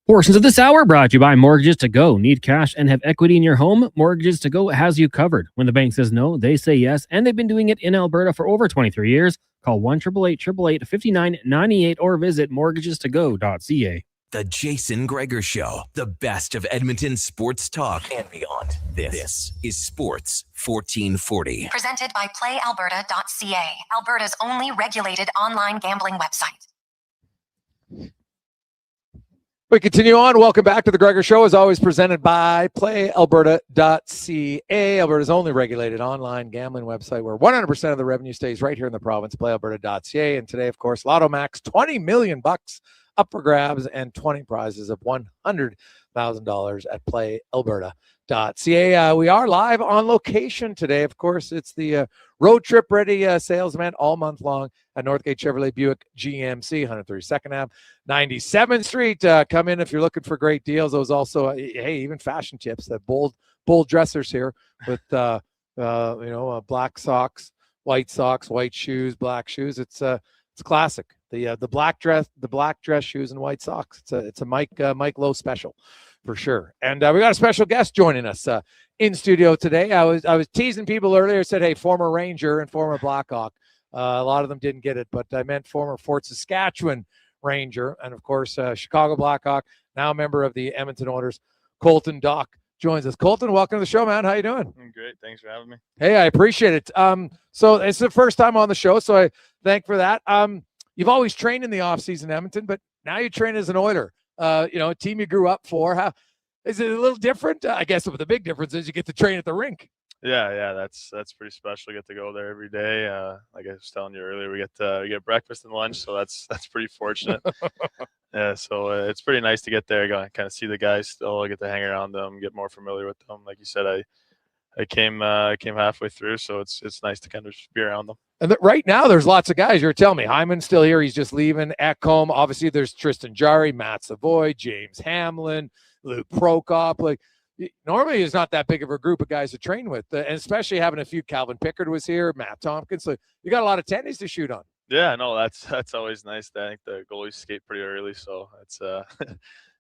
Portions of this hour brought to you by Mortgages to Go. Need cash and have equity in your home? Mortgages to Go has you covered. When the bank says no, they say yes, and they've been doing it in Alberta for over 23 years. Call 1-888-888-5998 or visit mortgagestogo.ca. The Jason Gregor Show, the best of Edmonton sports talk and beyond. This is Sports 1440. Presented by PlayAlberta.ca, Alberta's only regulated online gambling website. We continue on. Welcome back to the Gregor Show, as always presented by PlayAlberta.ca, Alberta's only regulated online gambling website where 100% of the revenue stays right here in the province, PlayAlberta.ca. And today, of course, Lotto Max, $20 million up for grabs and 20 prizes of $100,000 at PlayAlberta.ca. We are live on location today. Of course, it's the road trip ready sales event all month long at Northgate Chevrolet Buick GMC, 132nd Ave, 97th Street. Come in if you're looking for great deals. Those also, hey, even fashion tips, that bold dressers here with, black socks, white shoes, black shoes. It's classic. The black dress shoes and white socks. It's a Mike Lowe special. For sure. And we got a special guest joining us in studio today. I was teasing people earlier. I said, hey, former Ranger and former Blackhawk. A lot of them didn't get it, but I meant former Fort Saskatchewan Ranger and, of course, Chicago Blackhawk, now a member of the Edmonton Oilers. Colton Dock joins us. Colton, welcome to the show, man. How you doing? I'm great. Thanks for having me. Hey, I appreciate it. So it's the first time on the show, so I thank for that. You've always trained in the offseason in Edmonton, but now you train as an Oiler. A team you grew up for. How is it a little different? I guess the big difference is you get to train at the rink. Yeah, that's pretty special. Get to go there every day. Like I was telling you earlier, we get breakfast and lunch, so that's pretty fortunate. Yeah, so it's pretty nice to get there, go kind of see the guys still, get to hang around them, get more familiar with them. Like you said, I came halfway through, so it's nice to kind of be around them. And right now, there's lots of guys. You're telling me Hyman's still here. He's just leaving. Ekholm. Obviously, there's Tristan Jarry, Matt Savoy, James Hamlin, Luke Prokop. Like normally, it's not that big of a group of guys to train with, and especially having a few. Calvin Pickard was here, Matt Tompkins. So you got a lot of tennies to shoot on. Yeah, no, that's always nice. I think the goalies skate pretty early, so it's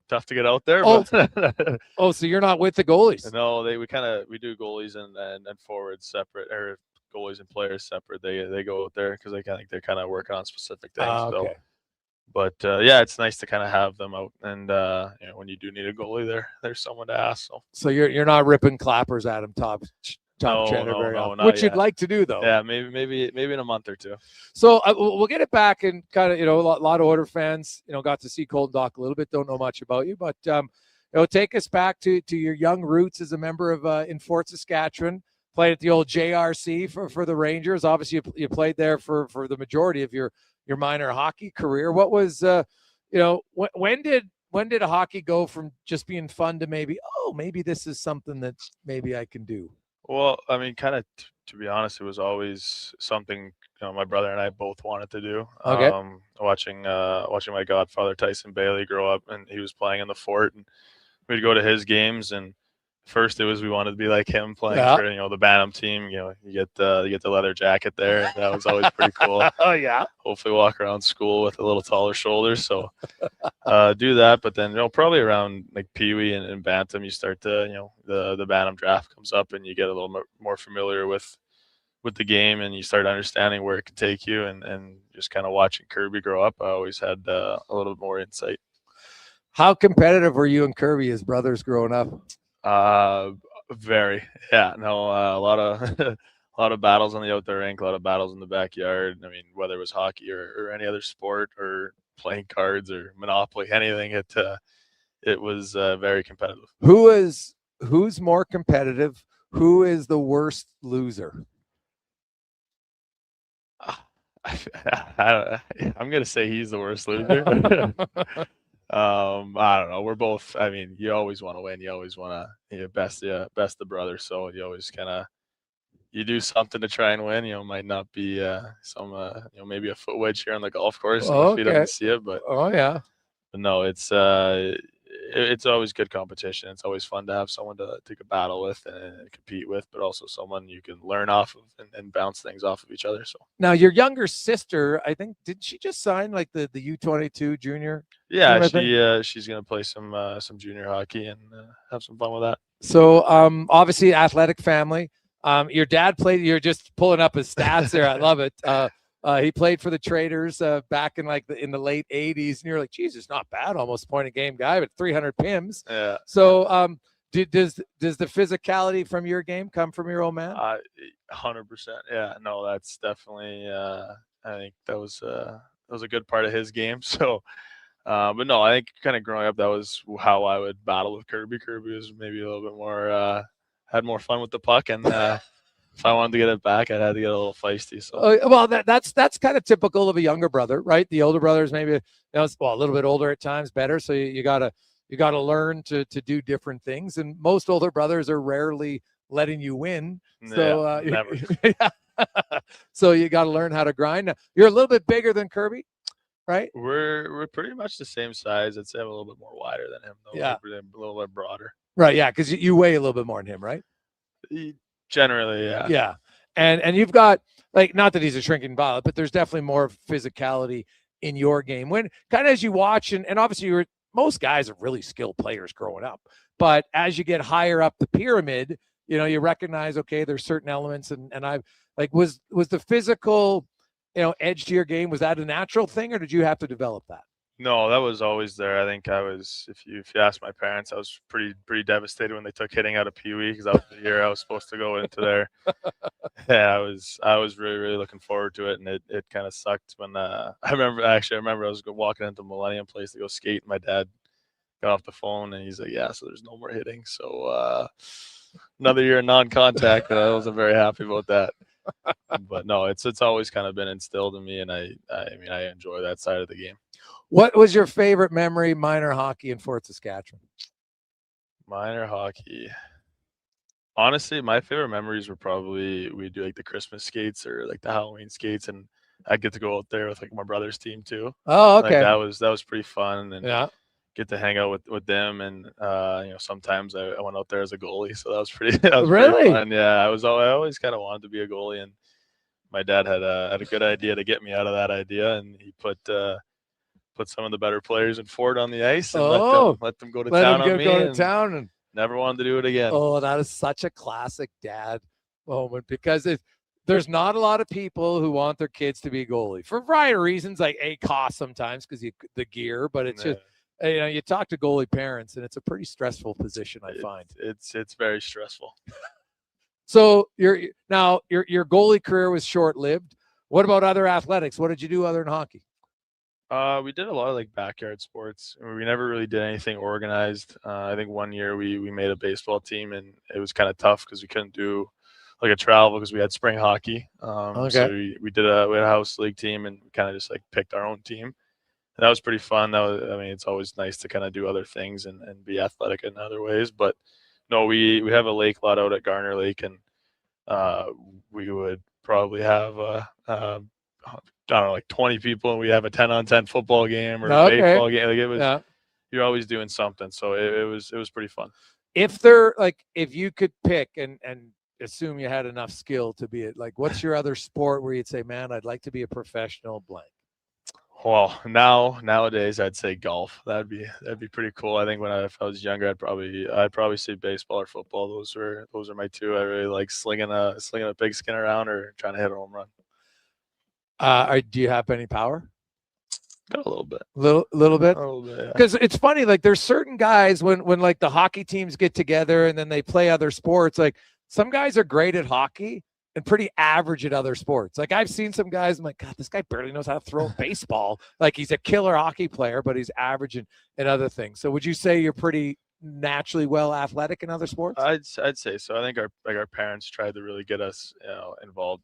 tough to get out there. Oh, so you're not with the goalies? No, we do goalies and forwards separate, or goalies and players separate. They go out there because I think they're kind of working on specific things. Okay. So, but yeah, it's nice to kind of have them out, and when you do need a goalie, there's someone to ask. So you're not ripping clappers at him, top cheddar very often, which you'd like to do though. Yeah, maybe in a month or two. So we'll get it back, and kind of a lot of Oiler fans got to see Colton Dock a little bit, don't know much about you, but take us back to your young roots as a member of in Fort Saskatchewan. Played at the old JRC for the Rangers. Obviously, you played there for the majority of your minor hockey career. What was when did a hockey go from just being fun to maybe this is something that maybe I can do? Well, I mean, kind of to be honest, it was always something my brother and I both wanted to do. Okay. Watching my godfather Tyson Bailey grow up, and he was playing in the Fort, and we'd go to his games, and first it was we wanted to be like him playing for the Bantam team. You get the leather jacket there. That was always pretty cool. Oh yeah. Hopefully walk around school with a little taller shoulders. So do that. But then probably around like Pee Wee and Bantam, you start to the Bantam draft comes up, and you get a little more familiar with the game, and you start understanding where it could take you, and just kind of watching Kirby grow up. I always had a little more insight. How competitive were you and Kirby as brothers growing up? Very. Yeah, no, a lot of battles on the outdoor rink, a lot of battles in the backyard. I mean, whether it was hockey or any other sport or playing cards or Monopoly, anything, it was very competitive. Who's more competitive? Who is the worst loser? I'm gonna say he's the worst loser. I don't know. We're both. I mean, you always want to win. You always want to best the brother. So you always you do something to try and win. Might not be maybe a foot wedge here on the golf course if you don't see it, but but no, it's always good competition. It's always fun to have someone to battle with and compete with, but also someone you can learn off of and bounce things off of each other. So now your younger sister, I think, did she just sign like the U22 junior? Yeah, she's gonna play some junior hockey and have some fun with that. So obviously athletic family. Your dad played. You're just pulling up his stats there. I love it. He played for the Traders back in in the late 80s, and you're like, geez, it's not bad, almost point a game guy, but 300 PIMs. Yeah. So does the physicality from your game come from your old man? 100%. Yeah. No, that's definitely. I think that was a good part of his game. So, but no, I think kind of growing up, that was how I would battle with Kirby. Kirby was maybe a little bit more had more fun with the puck, and if I wanted to get it back, I'd have to get a little feisty. So, well, that's kind of typical of a younger brother, right? The older brother is maybe a little bit older at times, better. So you gotta learn to do different things. And most older brothers are rarely letting you win. So never. So you got to learn how to grind. Now, you're a little bit bigger than Kirby, right? We're pretty much the same size. I'd say I'm a little bit more wider than him, though. Yeah, a little bit broader. Right. Yeah, because you weigh a little bit more than him, right? Generally, yeah. Yeah. And you've got, not that he's a shrinking violet, but there's definitely more physicality in your game. When kind of as you watch, and obviously you were most guys are really skilled players growing up. But as you get higher up the pyramid, you recognize, okay, there's certain elements. And I've was the physical, edge to your game, was that a natural thing, or did you have to develop that? No, that was always there. I think I was, if you ask my parents, I was pretty devastated when they took hitting out of Pee Wee, because that was the year I was supposed to go into there. Yeah, I was really, really looking forward to it, and it kind of sucked when I remember I was walking into Millennium Place to go skate, and my dad got off the phone and he's like, yeah, so there's no more hitting. So another year of non-contact, and I wasn't very happy about that. But no, it's always kind of been instilled in me, and I mean I enjoy that side of the game. What was your favorite memory, minor hockey in Fort Saskatchewan? Minor hockey. Honestly, my favorite memories were probably we do like the Christmas skates or like the Halloween skates, and I get to go out there with like my brother's team too. Oh, okay. Like, that was pretty fun, and get to hang out with them, and sometimes I went out there as a goalie, so that was pretty pretty fun. Yeah, I always kind of wanted to be a goalie, and my dad had a good idea to get me out of that idea, and he put some of the better players in Fort on the ice and let them go to town on me. And never wanted to do it again. Oh, that is such a classic dad moment, because there's not a lot of people who want their kids to be a goalie for a variety of reasons, like cost sometimes because the gear, but it's just, you talk to goalie parents and it's a pretty stressful position, I find. It's very stressful. So your goalie career was short-lived. What about other athletics? What did you do other than hockey? We did a lot of like backyard sports. We never really did anything organized. I think one year we made a baseball team, and it was kind of tough because we couldn't do like a travel because we had spring hockey. So we had a house league team, and we kind of just like picked our own team. And that was pretty fun. It's always nice to kind of do other things and be athletic in other ways. But no, we have a lake lot out at Garner Lake, and we would probably have I don't know, like 20 people, and we have a 10-on-10 football game or a baseball game. Like it was, you're always doing something. So it was pretty fun. If you could pick and assume you had enough skill to be it, like, what's your other sport where you'd say, man, I'd like to be a professional blank? Well, nowadays I'd say golf. That'd be pretty cool. I think if I was younger, I'd probably say baseball or football. Those are my two. I really like slinging a big skin around or trying to hit a home run. Do you have any power? Got a little bit. Little bit? A little bit, yeah. Because it's funny, like there's certain guys when like the hockey teams get together and then they play other sports, like some guys are great at hockey and pretty average at other sports. Like I've seen some guys, I'm like, God, this guy barely knows how to throw a baseball. Like he's a killer hockey player, but he's average in other things. So would you say you're pretty naturally well athletic in other sports? I'd say so. I think our parents tried to really get us involved,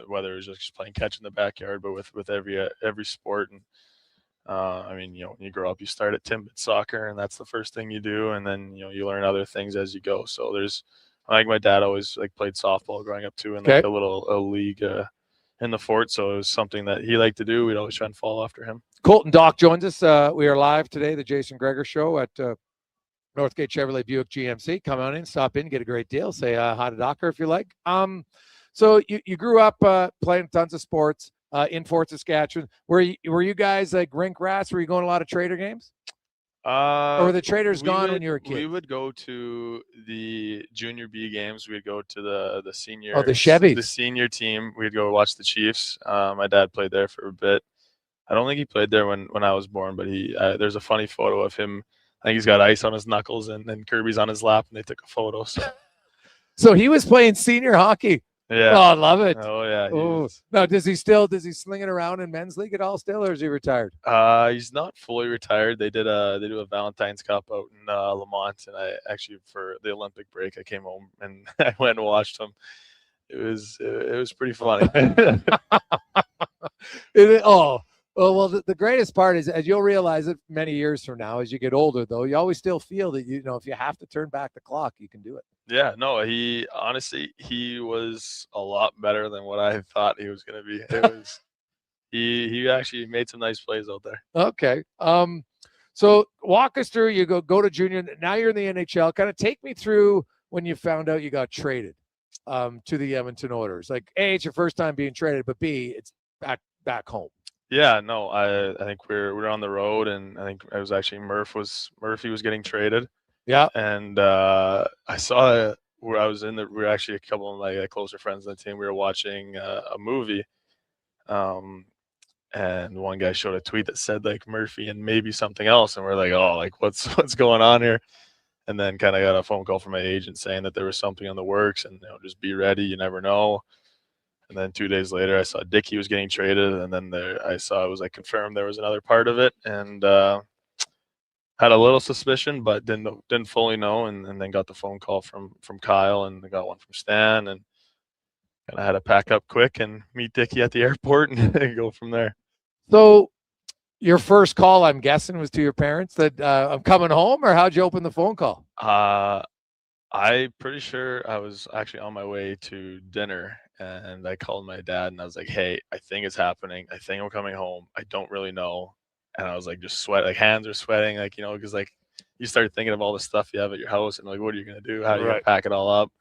whether it was just playing catch in the backyard, but with every sport. And when you grow up, you start at Timbit soccer, and that's the first thing you do, and then you learn other things as you go. So I think my dad always played softball growing up too, in a little league in the Fort. So it was something that he liked to do. We'd always try and follow after him. Colton Doc joins us. We are live today, the Jason Gregor Show at Northgate Chevrolet Buick GMC. Come on in, stop in, get a great deal. Say hi to Docker if you like. So you grew up playing tons of sports in Fort Saskatchewan. Were you guys like rink rats? Were you going to a lot of Trader games? Or were the Traders gone when you were a kid? We would go to the junior B games. We'd go to the senior. Oh, the Chevys. The senior team. We'd go watch the Chiefs. My dad played there for a bit. I don't think he played there when I was born, but there's a funny photo of him. I think he's got ice on his knuckles and Kirby's on his lap, and they took a photo. So he was playing senior hockey. Yeah. Oh, I love it. Oh yeah. Now, does he sling it around in men's league at all still, or is he retired? He's not fully retired. They do a Valentine's Cup out in Lamont, and I actually, for the Olympic break, I came home and I went and watched him. It was pretty funny. Well, the greatest part is, as you'll realize it many years from now, as you get older, though, you always still feel that, if you have to turn back the clock, you can do it. Yeah, no, he was a lot better than what I thought he was going to be. It was, he actually made some nice plays out there. Okay. So walk us through, you go to junior. Now you're in the NHL. Kind of take me through when you found out you got traded to the Edmonton Oilers. Like, A, it's your first time being traded, but B, it's back home. Yeah, no, I think we're on the road, and I think it was actually Murphy was getting traded. Yeah. And I saw where I was we were actually a couple of my closer friends on the team. We were watching a movie, and one guy showed a tweet that said like Murphy and maybe something else, and we're like, oh, like what's going on here? And then kind of got a phone call from my agent saying that there was something in the works, and just be ready, you never know. And then 2 days later, I saw Dickey was getting traded, and then I saw it was like confirmed there was another part of it, and had a little suspicion, but didn't fully know, and then got the phone call from Kyle, and I got one from Stan, and kind of had to pack up quick and meet Dickey at the airport and go from there. So your first call, I'm guessing, was to your parents that I'm coming home, or how'd you open the phone call? I'm pretty sure I was actually on my way to dinner, and I called my dad, and I was like, hey, I think it's happening. I think I'm coming home. I don't really know. And I was like, just sweat, like hands are sweating, like, because like you start thinking of all the stuff you have at your house, and like, what are you going to do? How are you going to pack it all up?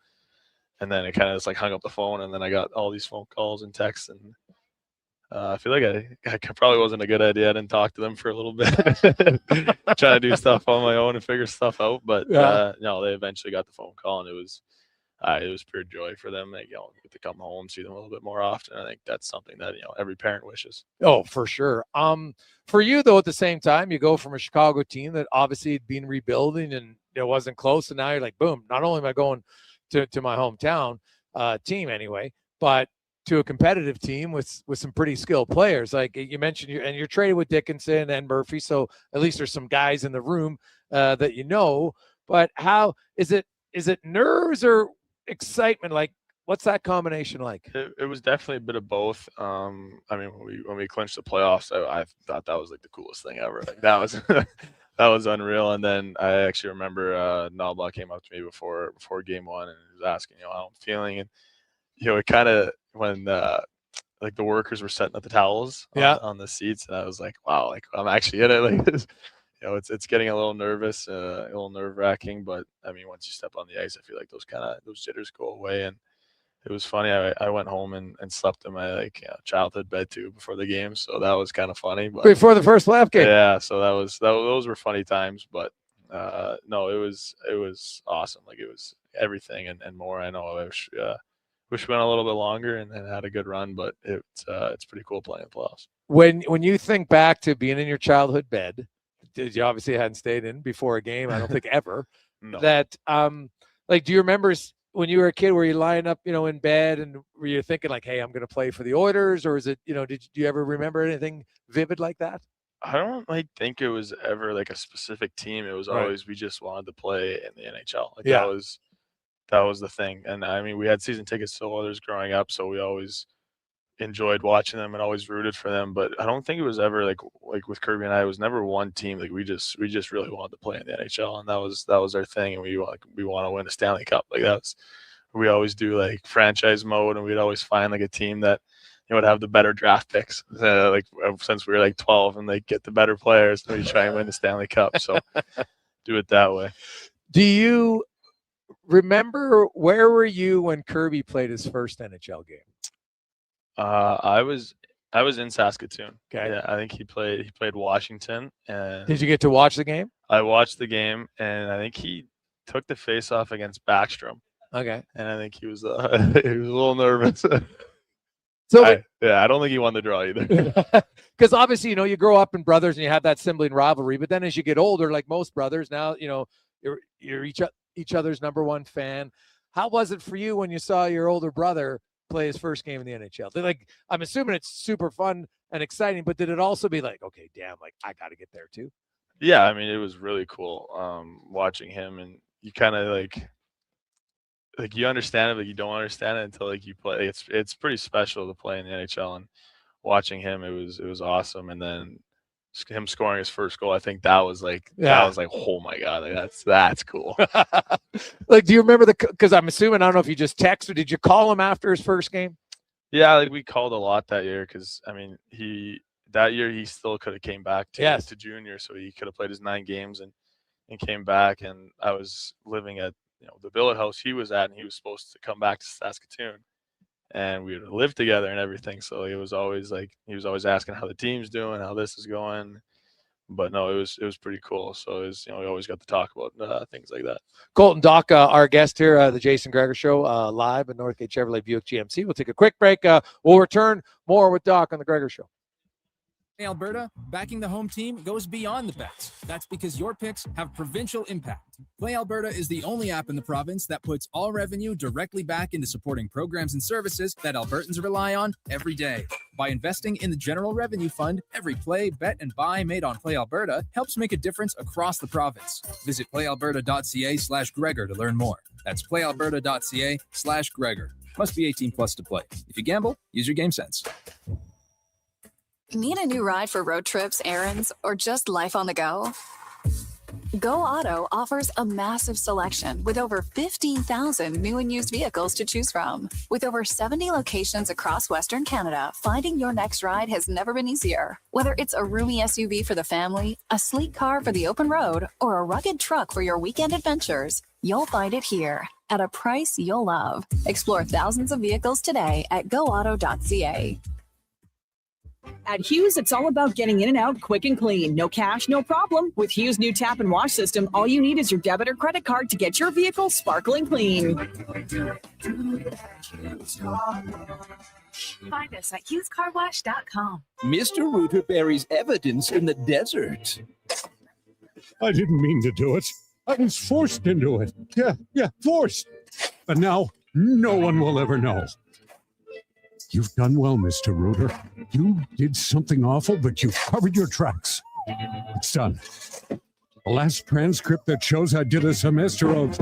And then it kind of just like hung up the phone, and then I got all these phone calls and texts, and I feel like I probably wasn't a good idea. I didn't talk to them for a little bit, trying to do stuff on my own and figure stuff out. But no, they eventually got the phone call, and it was pure joy for them. They get to come home, see them a little bit more often. I think that's something that every parent wishes. Oh, for sure. For you though, at the same time, you go from a Chicago team that obviously had been rebuilding and it wasn't close, and now you're like, boom! Not only am I going to my hometown team anyway, but to a competitive team with some pretty skilled players. Like you mentioned, you're traded with Dickinson and Murphy, so at least there's some guys in the room that you know. But how is it? Is it nerves or excitement? Like, what's that combination like? It was definitely a bit of both. I mean, when we clinched the playoffs, I thought that was like the coolest thing ever. Like that was that was unreal. And then I actually remember Nalba came up to me before game one, and he was asking how I'm feeling, and it kind of when like the workers were setting up the towels on the seats, and I was like, wow, like I'm actually in it. Like this, it's getting a little nervous, a little nerve wracking, but I mean, once you step on the ice, I feel like those jitters go away. And it was funny. I went home and slept in my childhood bed too before the game, so that was kind of funny. But before the first playoff game, yeah. So those were funny times. But no, it was awesome. Like it was everything and more. I know I wish we went a little bit longer and had a good run, but it's pretty cool playing the playoffs. When you think back to being in your childhood bed, you obviously hadn't stayed in before a game, I don't think ever. No. That like, do you remember when you were a kid, were you lying up, in bed, and were you thinking like, hey, I'm going to play for the Oilers, or is it, do you ever remember anything vivid like that? I don't think it was ever like a specific team. It was always we just wanted to play in the NHL. Like that was the thing. And I mean, we had season tickets to Oilers growing up, so we always enjoyed watching them and always rooted for them. But I don't think it was ever like with Kirby and I, it was never one team. Like we just really wanted to play in the NHL, and that was our thing. And we want to win a Stanley Cup. Like we always do like franchise mode, and we'd always find like a team that would have the better draft picks. Like since we were like 12, and they get the better players, and we try and win the Stanley Cup. So do it that way. Do you remember where were you when Kirby played his first NHL game? I was in Saskatoon. Okay. Yeah, I think he played Washington. And did you get to watch the game? I watched the game, and I think he took the face-off against Backstrom. Okay. And I think he was a little nervous. So I don't think he won the draw either. Because obviously, you grow up in brothers and you have that sibling rivalry. But then as you get older, like most brothers, now you're each other's number one fan. How was it for you when you saw your older brother play his first game in the NHL? Like, I'm assuming it's super fun and exciting, but did it also be like, okay, damn, like I got to get there too? Yeah, I mean, it was really cool watching him, and you kind of like you understand it, but you don't understand it until like you play. It's pretty special to play in the NHL, and watching him, it was awesome. And then him scoring his first goal, I think that was like oh my god, like that's cool. Like, do you remember because I'm assuming, I don't know if you just texted, did you call him after his first game? Yeah, like we called a lot that year, because I mean that year he still could have came back to junior, so he could have played his 9 games and came back. And I was living at the billet house he was at, and he was supposed to come back to Saskatoon, and we would live together and everything. So it was always like, he was always asking how the team's doing, how this is going. But no, it was pretty cool. So it was, we always got to talk about things like that. Colton Doc, our guest here, the Jason Gregor Show, live at Northgate Chevrolet Buick GMC. We'll take a quick break. We'll return more with Doc on the Gregor Show. Hey, Alberta, backing the home team goes beyond the bets. That's because your picks have provincial impact. Play Alberta is the only app in the province that puts all revenue directly back into supporting programs and services that Albertans rely on every day. By investing in the General Revenue Fund, every play, bet, and buy made on Play Alberta helps make a difference across the province. Visit playalberta.ca/Gregor to learn more. That's playalberta.ca/Gregor. Must be 18 plus to play. If you gamble, use your game sense. Need a new ride for road trips, errands, or just life on the go? Go Auto offers a massive selection with over 15,000 new and used vehicles to choose from. With over 70 locations across Western Canada, finding your next ride has never been easier. Whether it's a roomy SUV for the family, a sleek car for the open road, or a rugged truck for your weekend adventures, you'll find it here at a price you'll love. Explore thousands of vehicles today at goauto.ca. At Hughes, it's all about getting in and out quick and clean. No cash, no problem. With Hughes' new tap and wash system, all you need is your debit or credit card to get your vehicle sparkling clean. Find us at HughesCarWash.com. Mr. Rooter buries evidence in the desert. I didn't mean to do it. I was forced into it. Yeah, forced. But now, no one will ever know. You've done well, Mr. Rooter. You did something awful, but you covered your tracks. It's done. The last transcript that shows I did a semester of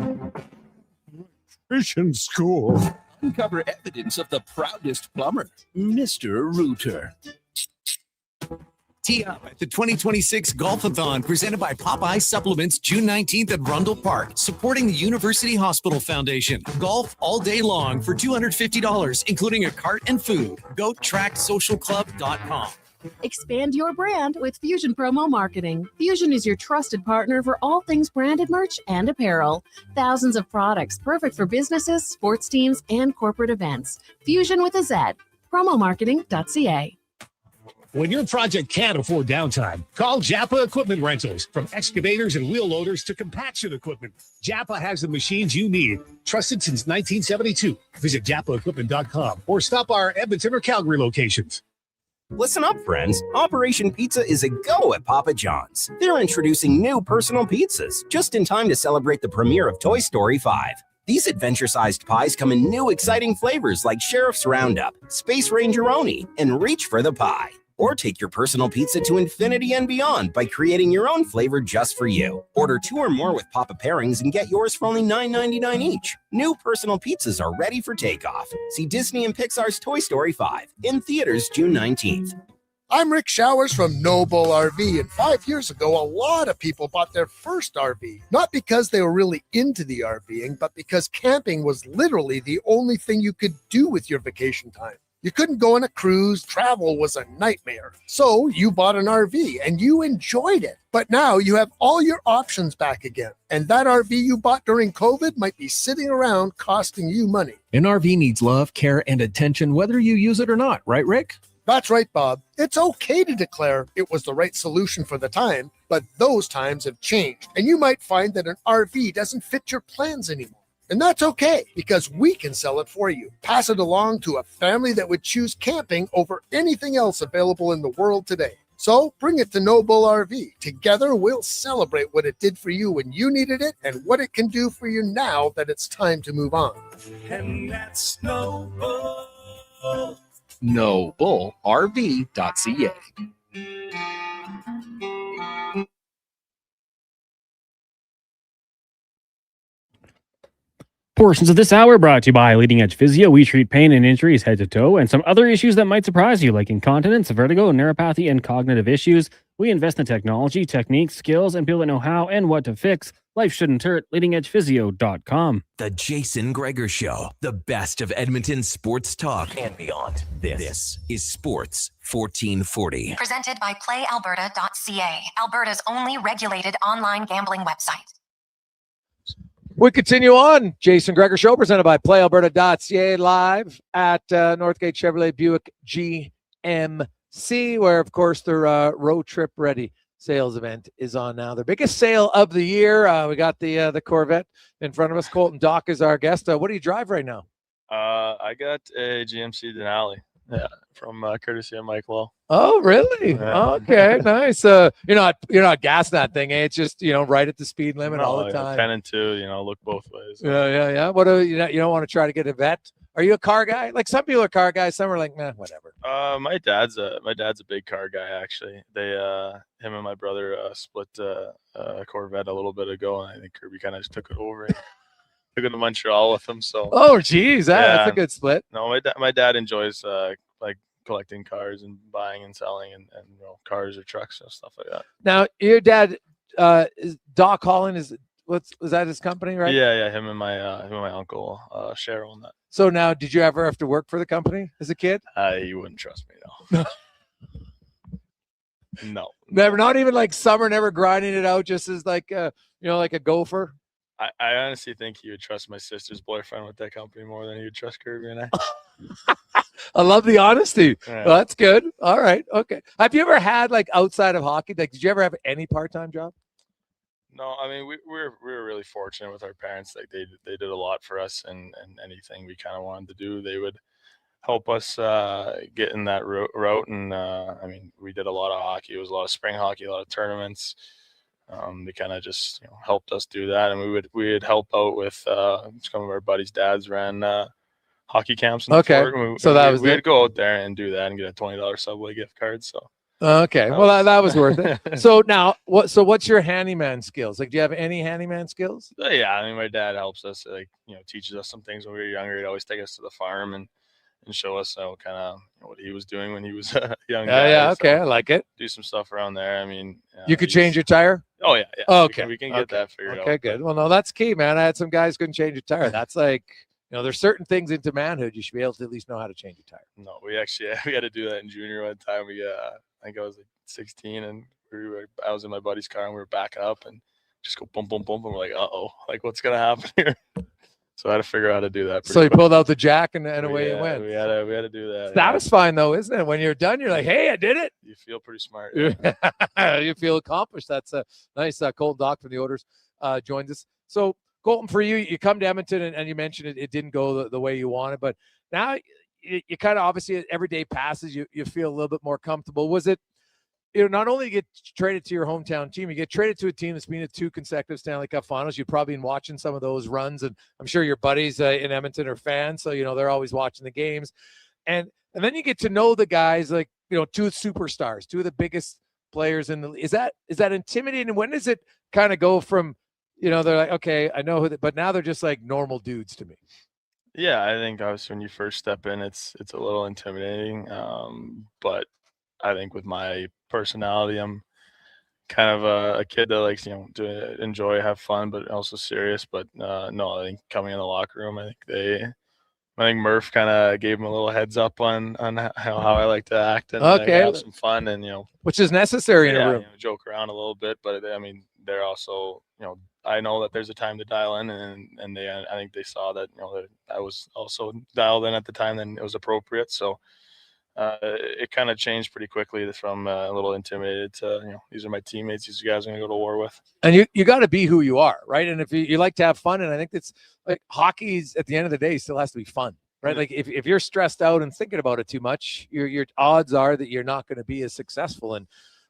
nutrition school. Uncover evidence of the proudest plumber, Mr. Rooter. Tee up at the 2026 Golfathon presented by Popeye Supplements June 19th at Rundle Park, supporting the University Hospital Foundation. Golf all day long for $250, including a cart and food. Go tracksocialclub.com. Expand your brand with Fusion Promo Marketing. Fusion is your trusted partner for all things branded merch and apparel. Thousands of products perfect for businesses, sports teams, and corporate events. Fusion with a Z. Promomarketing.ca. When your project can't afford downtime, call Japa Equipment Rentals. From excavators and wheel loaders to compaction equipment, Japa has the machines you need. Trusted since 1972. Visit japaequipment.com or stop our Edmonton or Calgary locations. Listen up, friends. Operation Pizza is a go at Papa John's. They're introducing new personal pizzas just in time to celebrate the premiere of Toy Story 5. These adventure-sized pies come in new, exciting flavors like Sheriff's Roundup, Space Ranger-oni, and Reach for the Pie. Or take your personal pizza to infinity and beyond by creating your own flavor just for you. Order 2 or more with Papa Pairings and get yours for only $9.99 each. New personal pizzas are ready for takeoff. See Disney and Pixar's Toy Story 5 in theaters June 19th. I'm Rick Showers from Noble RV, and 5 years ago, a lot of people bought their first RV. Not because they were really into the RVing, but because camping was literally the only thing you could do with your vacation time. You couldn't go on a cruise, travel was a nightmare. So you bought an RV and you enjoyed it. But now you have all your options back again. And that RV you bought during COVID might be sitting around costing you money. An RV needs love, care, and attention whether you use it or not, right, Rick? That's right, Bob. It's okay to declare it was the right solution for the time, but those times have changed. And you might find that an RV doesn't fit your plans anymore. And that's okay, because we can sell it for you. Pass it along to a family that would choose camping over anything else available in the world today. So bring it to Noble RV. Together, we'll celebrate what it did for you when you needed it and what it can do for you now that it's time to move on. And that's Noble. NobleRV.ca. Portions of this hour brought to you by Leading Edge Physio. We treat pain and injuries head to toe and some other issues that might surprise you, like incontinence, vertigo, neuropathy, and cognitive issues. We invest in technology, techniques, skills, and people that know how and what to fix. Life shouldn't hurt. LeadingEdgePhysio.com. The Jason Gregor Show, the best of Edmonton sports talk and beyond. This is Sports 1440. Presented by PlayAlberta.ca, Alberta's only regulated online gambling website. We continue on. Jason Gregor Show presented by PlayAlberta.ca live at Northgate Chevrolet Buick GMC, where, of course, their road trip ready sales event is on now. Their biggest sale of the year. We got the Corvette in front of us. Colton Dock is our guest. What do you drive right now? I got a GMC Denali. Yeah, from courtesy of Mike Lowe. Oh, really? Yeah. Okay, nice. You're not gassing that thing, eh? It's just right at the speed limit all the time. 10 and 2, look both ways. Yeah. What do you don't want to try to get a vet? Are you a car guy? Like some people are car guys, some are like, nah, whatever. My dad's a big car guy actually. They him and my brother split a Corvette a little bit ago, and I think Kirby kind of just took it over. And took it to Montreal with him. So. Oh, geez, that's a good split. No, my dad enjoys like collecting cars and buying and selling and cars or trucks and stuff like that. Now, your dad, is Doc Holland, was that his company, right? Yeah. Him and my uncle share on that. So now, did you ever have to work for the company as a kid? You wouldn't trust me, no. No. Never, not even like summer, never grinding it out just as like like a gopher. I honestly think he would trust my sister's boyfriend with that company more than he would trust Kirby and I. I love the honesty. Yeah. Well, that's good. All right. Okay. Have you ever had like outside of hockey? Like, did you ever have any part-time job? No, I mean we were really fortunate with our parents. Like they did a lot for us, and anything we kind of wanted to do, they would help us get in that route. And I mean, we did a lot of hockey. It was a lot of spring hockey, a lot of tournaments. They kind of just helped us do that, and we would help out with some of our buddies' dads ran hockey camps. Okay, so we would go out there and do that and get a $20 Subway gift card. So okay, that was worth it. So now, what's your handyman skills? Like, do you have any handyman skills? Yeah, I mean, my dad helps us, teaches us some things when we were younger. He'd always take us to the farm and show us kind of what he was doing when he was a young guy. Yeah, okay, I like it. Do some stuff around there. I mean, you could change your tire? Oh, yeah. Okay. We can get that figured out. Okay, good. Well, no, that's key, man. I had some guys couldn't change a tire. That's like, there's certain things into manhood you should be able to at least know how to change a tire. No, we had to do that in junior one time. I think I was like 16, and I was in my buddy's car, and we were backing up and just go boom, boom, boom. And we're like, uh-oh, like what's going to happen here? So I had to figure out how to do that. So you pulled out the jack and away you went. We had to do that. Satisfying though, isn't it? When you're done, you're like, hey, I did it. You feel pretty smart. Yeah. You feel accomplished. That's a nice. Colton Dock from the Oilers joins us. So Colton, for you, you come to Edmonton and you mentioned it didn't go the way you wanted, but now you kind of obviously every day passes, you feel a little bit more comfortable. Was it, not only you get traded to your hometown team, you get traded to a team that's been at 2 consecutive Stanley Cup finals. You've probably been watching some of those runs, and I'm sure your buddies in Edmonton are fans, so they're always watching the games. And then you get to know the guys, like 2 superstars, 2 of the biggest players in the league. Is that intimidating? When does it kind of go from, they're like, okay, I know but now they're just like normal dudes to me? Yeah, I think obviously when you first step in, it's a little intimidating. But I think with my personality, I'm kind of a kid that likes, to enjoy, have fun, but also serious. But no, I think coming in the locker room, I think Murph kind of gave him a little heads up on how I like to act and have some fun and which is necessary in a room. Joke around a little bit, but I mean they're also I know that there's a time to dial in, and I think they saw that that I was also dialed in at the time, and it was appropriate. So it kind of changed pretty quickly from a little intimidated to these are my teammates, these guys I'm gonna go to war with. And you got to be who you are, right? And if you like to have fun, and I think it's like hockey's at the end of the day still has to be fun, right? Like if you're stressed out and thinking about it too much, your odds are that you're not going to be as successful. And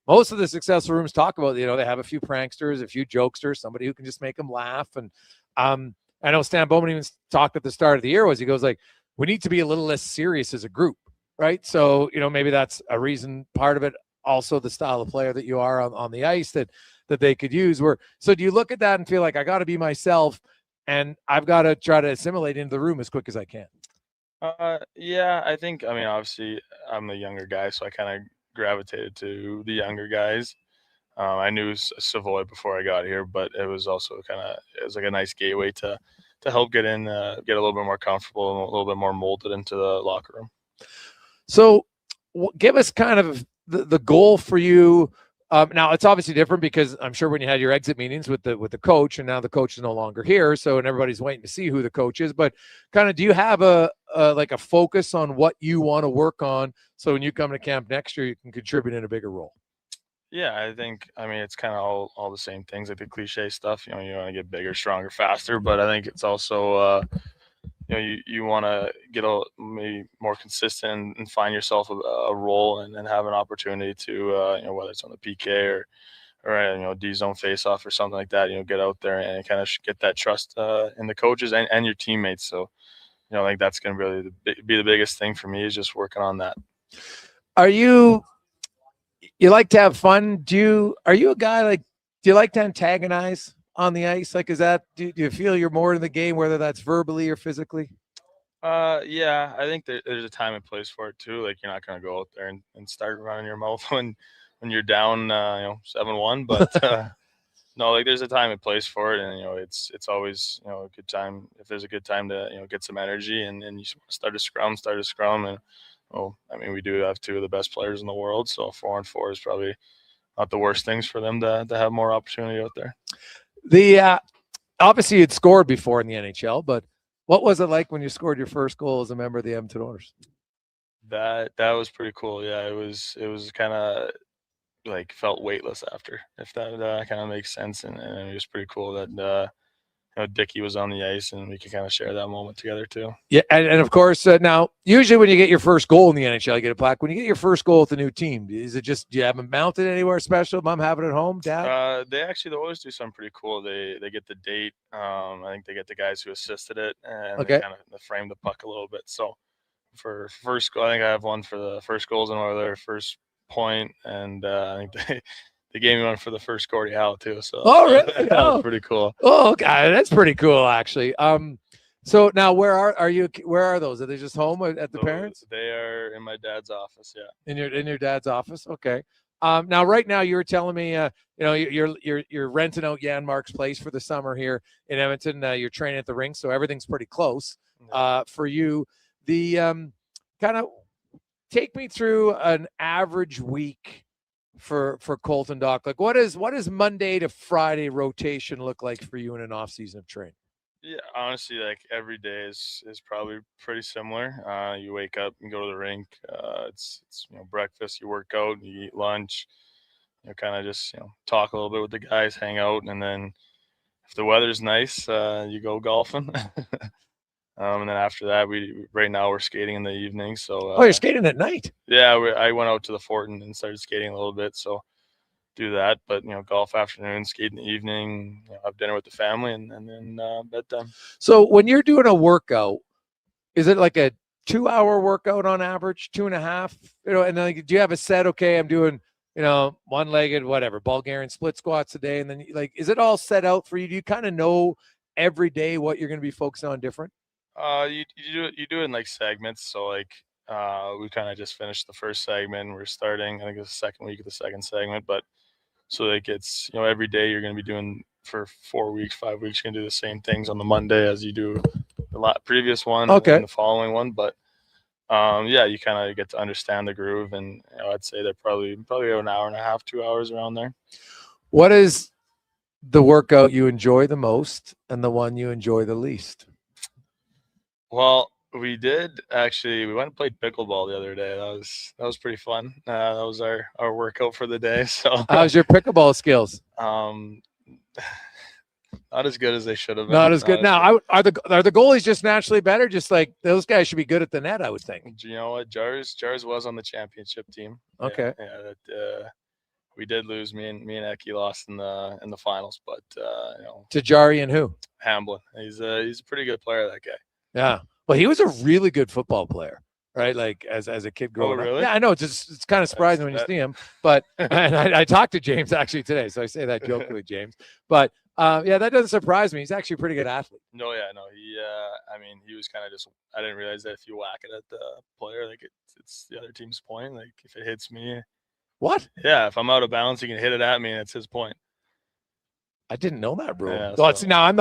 most of the successful rooms talk about, they have a few pranksters, a few jokesters, somebody who can just make them laugh. And I know Stan Bowman even talked at the start of the year he goes like, we need to be a little less serious as a group, right? So, maybe that's a reason, part of it, also the style of player that you are on the ice that they could use. So do you look at that and feel like I got to be myself and I've got to try to assimilate into the room as quick as I can? Yeah, I think, obviously I'm the younger guy, so I kind of gravitated to the younger guys. I knew Savoy before I got here, but it was also it was like a nice gateway to help get in, get a little bit more comfortable and a little bit more molded into the locker room. So give us kind of the goal for you Now it's obviously different because I'm sure when you had your exit meetings with the coach, and now the coach is no longer here, so and everybody's waiting to see who the coach is. But kind of, do you have a focus on what you want to work on, so when you come to camp next year, you can contribute in a bigger role? Yeah, I think, I mean, it's kind of all the same things, like the cliche stuff. You want to get bigger, stronger, faster. But I think it's also, you want to get maybe more consistent and find yourself a role and have an opportunity to, whether it's on the PK or D zone faceoff or something like that. Get out there and kind of get that trust in the coaches and your teammates. So, I think that's going to really be the biggest thing for me, is just working on that. Are you like to have fun? Are you a guy do you like to antagonize on the ice? Like, do you feel you're more in the game, whether that's verbally or physically? Yeah, I think there's a time and place for it too. Like, you're not going to go out there and start running your mouth when you're down, 7-1, but no, like, there's a time and place for it. And, it's always, a good time. If there's a good time to, get some energy and you start a scrum. And, I mean, we do have two of the best players in the world, so 4-on-4 is probably not the worst things for them to have more opportunity out there. Obviously you'd scored before in the NHL, but what was it like when you scored your first goal as a member of the Edmonton Oilers? That was pretty cool. Yeah, it was kind of like felt weightless after, if that kind of makes sense, and it was pretty cool that Dickie was on the ice and we could kind of share that moment together too. Yeah, and of course, now usually when you get your first goal in the NHL, you get a plaque. When you get your first goal with a new team, is it just, do you have it mounted anywhere special? Mom have it at home, Dad? They always do something pretty cool. They get the date. I think they get the guys who assisted it, and okay, they kind of frame the puck a little bit. So for first goal, I think I have one for the first goals in order, first point, and I think they gave me one for the first Gordie Howe too. So really? That was pretty cool. Oh, God, that's pretty cool, actually. So now where are those? Are they just home at the parents? They are in my dad's office. Yeah. In your dad's office. Okay. Now, right now, you were telling me, you're renting out Janmark's place for the summer here in Edmonton. You're training at the rink, so everything's pretty close for you. The kind of take me through an average week for Colton Doc. Like, what is Monday to Friday rotation look like for you in an off season of training? Yeah, honestly, like, every day is probably pretty similar. You wake up and go to the rink. It's breakfast, you work out, you eat lunch, kind of just talk a little bit with the guys, hang out, and then if the weather's nice, you go golfing. And then after that, right now we're skating in the evening. So you're skating at night? Yeah, I went out to the fort and started skating a little bit. So do that, but golf afternoon, skate in the evening, have dinner with the family, and then bedtime. So when you're doing a workout, is it like a 2-hour workout on average, 2.5? And then do you have a set? Okay, I'm doing one-legged, whatever, Bulgarian split squats a day, and then is it all set out for you? Do you kind of know every day what you're going to be focusing on different? You do it in like segments. So we kind of just finished the first segment. We're starting, I think it's the second week of the second segment, but so it's every day you're going to be doing for 4 weeks, 5 weeks, you're going to do the same things on the Monday as you do the previous one, okay, and the following one. But yeah, you kind of get to understand the groove, and I'd say they're probably an hour and a half, 2 hours around there. What is the workout you enjoy the most and the one you enjoy the least? Well, we went and played pickleball the other day. That was pretty fun. That was our workout for the day. So how's your pickleball skills? Not as good as they should have been. Not as good. Now, are the goalies just naturally better? Just like those guys should be good at the net, I would think. You know what? Jars was on the championship team. Okay. Yeah, we did lose. Me and Eki lost in the finals, but to Jari and who? Hamblin. He's a pretty good player, that guy. Yeah. Well, he was a really good football player, right? Like as a kid growing really? up. Yeah, I know. It's kind of surprising when you see him. But and I talked to James actually today, so I say that jokingly, James. But yeah, that doesn't surprise me. He's actually a pretty good athlete. No, yeah, no. He was kind of just. I didn't realize that if you whack it at the player, like it's the other team's point. Like if it hits me. What? Yeah, if I'm out of bounds, he can hit it at me, and it's his point. I didn't know that rule. Yeah, Well, see, now I'm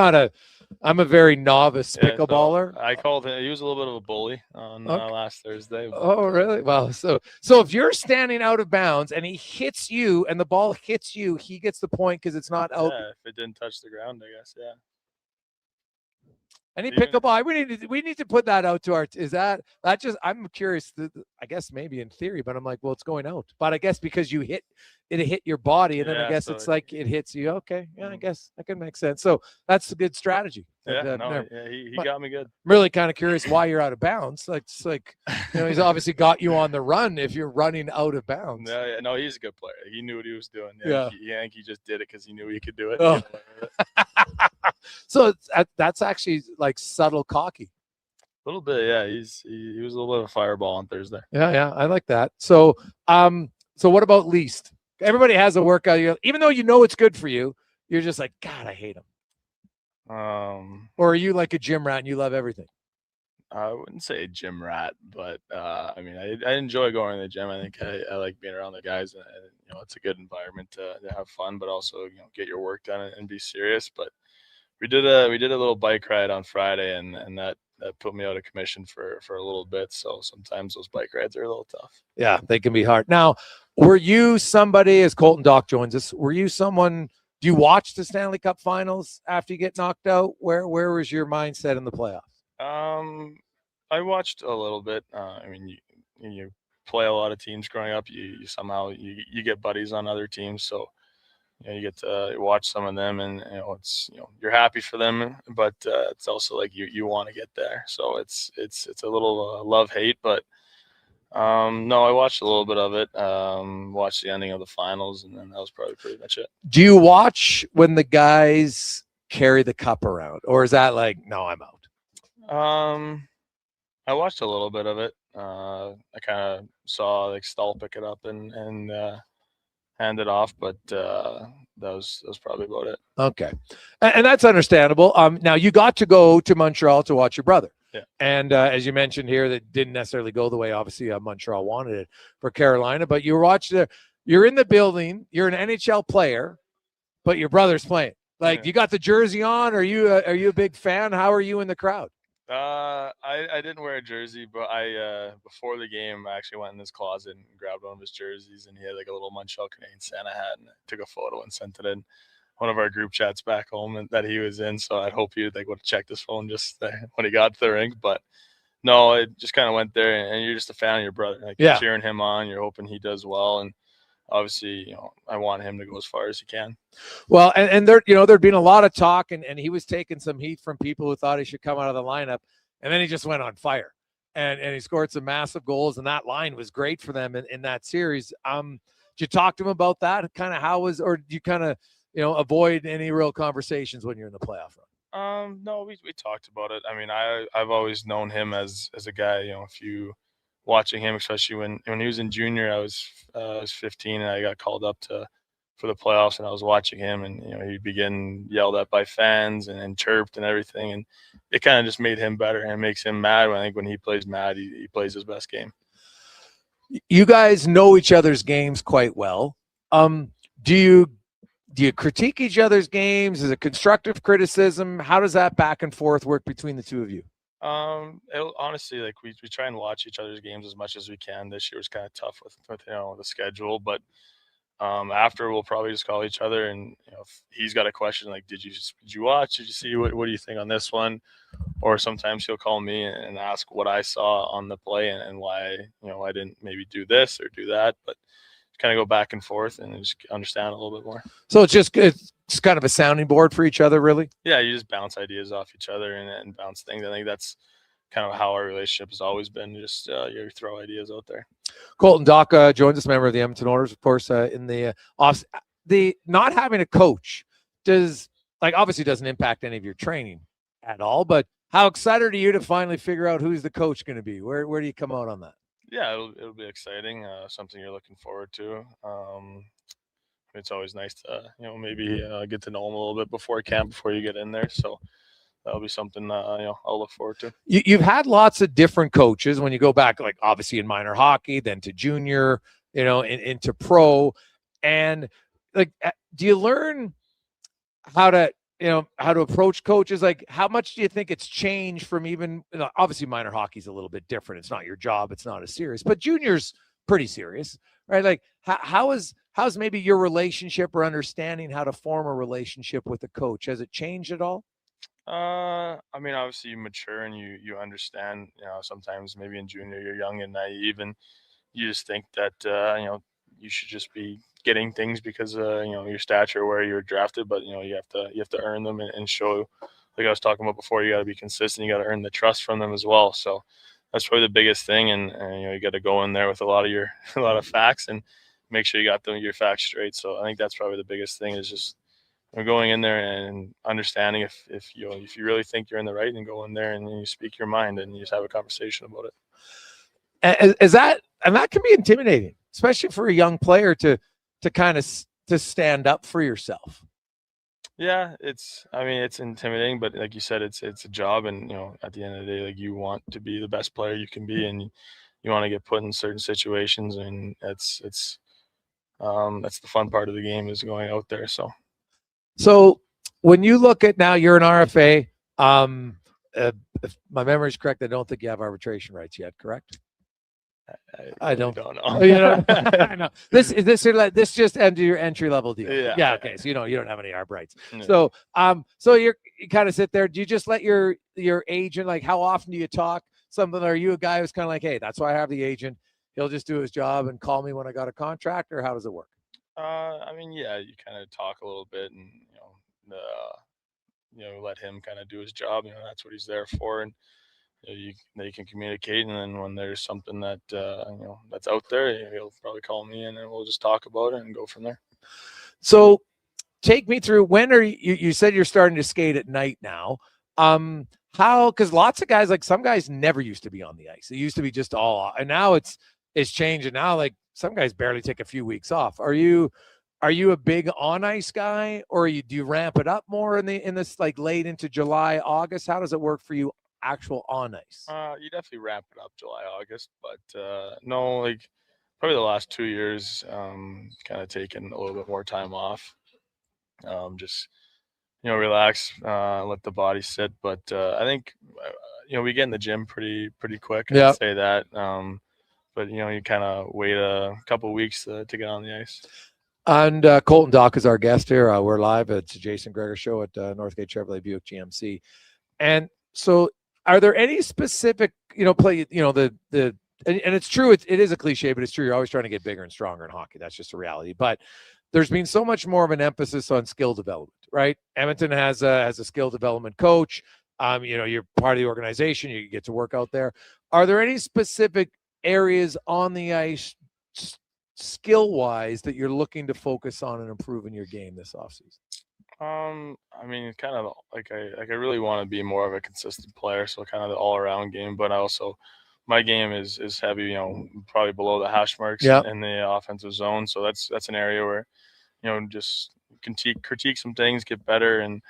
a very novice pickleballer. So I called him. He was a little bit of a bully on last Thursday. But, Oh, really? Well, so if you're standing out of bounds and he hits you and the ball hits you, he gets the point because it's not out. Yeah, if it didn't touch the ground, I guess. Yeah. Any pickleball? We need to put that out to our. Is that just? I'm curious. I guess maybe in theory, but I'm like, well, it's going out. But I guess because you hit your body, and then I guess it's like it hits you. Okay, yeah, I guess that can make sense. So that's a good strategy. Yeah, he got me good. I'm really kind of curious why you're out of bounds. It's like he's obviously got you on the run if you're running out of bounds. No, he's a good player. He knew what he was doing. Yeah. I think he just did it because he knew he could do it. Oh. So that's actually like subtle cocky. A little bit, yeah. He was a little bit of a fireball on Thursday. Yeah, I like that. So what about least? Everybody has a workout. Even though you know it's good for you, you're just like, God, I hate him. Or are you like a gym rat and you love everything? I wouldn't say a gym rat, but I mean, I enjoy going to the gym. I think I like being around the guys, and it's a good environment to have fun, but also get your work done and be serious. But we did a little bike ride on Friday, and that put me out of commission for a little bit. So sometimes those bike rides are a little tough. Yeah, they can be hard. Now, were you somebody, as Colton Dock joins us, were you someone, do you watch the Stanley Cup finals after you get knocked out? Where was your mindset in the playoffs? I watched a little bit. I mean, you play a lot of teams growing up. You somehow you get buddies on other teams, so you get to watch some of them, and it's you're happy for them, but it's also like you want to get there. So it's a little love-hate, but no, I watched a little bit of it. Watched the ending of the finals, and then that was probably pretty much it. Do you watch when the guys carry the cup around, or is that like, no, I'm out? I watched a little bit of it. I kind of saw like Stahl pick it up and hand it off, but that was probably about it. Okay, and that's understandable. Now you got to go to Montreal to watch your brother. Yeah. And as you mentioned here, that didn't necessarily go the way obviously Montreal wanted it for Carolina, but you watched you're in the building, you're an NHL player, but your brother's playing. Like, you got the jersey on. Are you a big fan? How are you in the crowd? I didn't wear a jersey, but I before the game I actually went in his closet and grabbed one of his jerseys, and he had like a little Montreal Canadiens Santa hat, and I took a photo and sent it in one of our group chats back home and that he was in. So I'd hope he'd would have checked his phone just when he got to the rink. But no, I just kind of went there, and you're just a fan of your brother. Like, you're cheering him on. You're hoping he does well, and obviously, I want him to go as far as he can. Well, and there'd been a lot of talk, and he was taking some heat from people who thought he should come out of the lineup, and then he just went on fire, and he scored some massive goals, and that line was great for them in that series. Did you talk to him about that? Kind of or do you kind of avoid any real conversations when you're in the playoff run? No, we talked about it. I mean, I've always known him as a guy. If you watching him, especially when he was in junior, I was 15 and I got called up for the playoffs, and I was watching him, and he'd be getting yelled at by fans and chirped and everything, and it kind of just made him better and makes him mad. I think when he plays mad, he plays his best game. You guys know each other's games quite well. Do you critique each other's games? Is it constructive criticism? How does that back and forth work between the two of you? Honestly, like we try and watch each other's games as much as we can. This year was kind of tough with the schedule, but after we'll probably just call each other, and if he's got a question like, did you watch? Did you see what do you think on this one? Or sometimes he'll call me and ask what I saw on the play and why I didn't maybe do this or do that, but kind of go back and forth and just understand a little bit more. So it's kind of a sounding board for each other, really? Yeah, you just bounce ideas off each other and bounce things. I think that's kind of how our relationship has always been. Just you throw ideas out there. Colton Dock joins us, member of the Edmonton Oilers, of course, in the off. The not having a coach obviously doesn't impact any of your training at all, but how excited are you to finally figure out who's the coach going to be? Where do you come out on that? Yeah, it'll be exciting. Something you're looking forward to. It's always nice to maybe get to know them a little bit before camp, before you get in there. So that'll be something I'll look forward to. You've had lots of different coaches when you go back, like obviously in minor hockey, then to junior, into pro, and like, do you learn how to approach coaches? Like, how much do you think it's changed from even, obviously minor hockey's a little bit different. It's not your job. It's not as serious, but junior's pretty serious, right? Like how's maybe your relationship or understanding how to form a relationship with a coach? Has it changed at all? I mean, obviously you mature and you understand, sometimes maybe in junior you're young and naive and you just think that, you should just be getting things because, your stature, where you're drafted, but, you have to earn them and show, like I was talking about before, you got to be consistent. You got to earn the trust from them as well. So that's probably the biggest thing. And you got to go in there with a lot of facts and make sure you got your facts straight. So I think that's probably the biggest thing, is just going in there and understanding if you really think you're in the right, and go in there and you speak your mind and you just have a conversation about it. And that can be intimidating, especially for a young player to kind of to stand up for yourself. Yeah, it's intimidating, but like you said, it's a job, and at the end of the day, like, you want to be the best player you can be, and you want to get put in certain situations, and that's the fun part of the game, is going out there. So when you look at, now you're an RFA, if my memory is correct, I don't think you have arbitration rights yet, correct? I don't know. I know. This just enter your entry level deal. Yeah. Okay. So you don't have any arb rights. No. So you kind of sit there. Do you just let your agent, like, how often do you talk something? Are you a guy who's kind of like, hey, that's why I have the agent, he'll just do his job and call me when I got a contract, or how does it work? Yeah, you kind of talk a little bit, and let him kind of do his job. That's what he's there for, and they can communicate. And then when there's something that that's out there, he'll probably call me, and then we'll just talk about it and go from there. So take me through, when are you said you're starting to skate at night now. How, because lots of guys, like some guys never used to be on the ice. It used to be just all, and now it's changing. Now, like, some guys barely take a few weeks off. Are you a big on ice guy, or do you ramp it up more in this like late into July, August? How does it work for you, actual on ice? You definitely ramp it up July, August, but no, like probably the last 2 years, kind of taking a little bit more time off, just relax, let the body sit. But I think we get in the gym pretty quick. I'd say that. But you kind of wait a couple weeks to get on the ice. And Colton Dock is our guest here. We're live. It's the Jason Gregor Show at Northgate Chevrolet Buick GMC. And so, are there any specific, play, and it's true, it is a cliche, but it's true. You're always trying to get bigger and stronger in hockey. That's just a reality. But there's been so much more of an emphasis on skill development, right? Edmonton has a skill development coach. You're part of the organization. You get to work out there. Are there any specific areas on the ice, skill-wise, that you're looking to focus on and improve in your game this offseason? Kind of like I really want to be more of a consistent player, so kind of the all-around game. But my game is heavy, probably below the hash marks in the offensive zone. So that's an area where, just critique some things, get better. And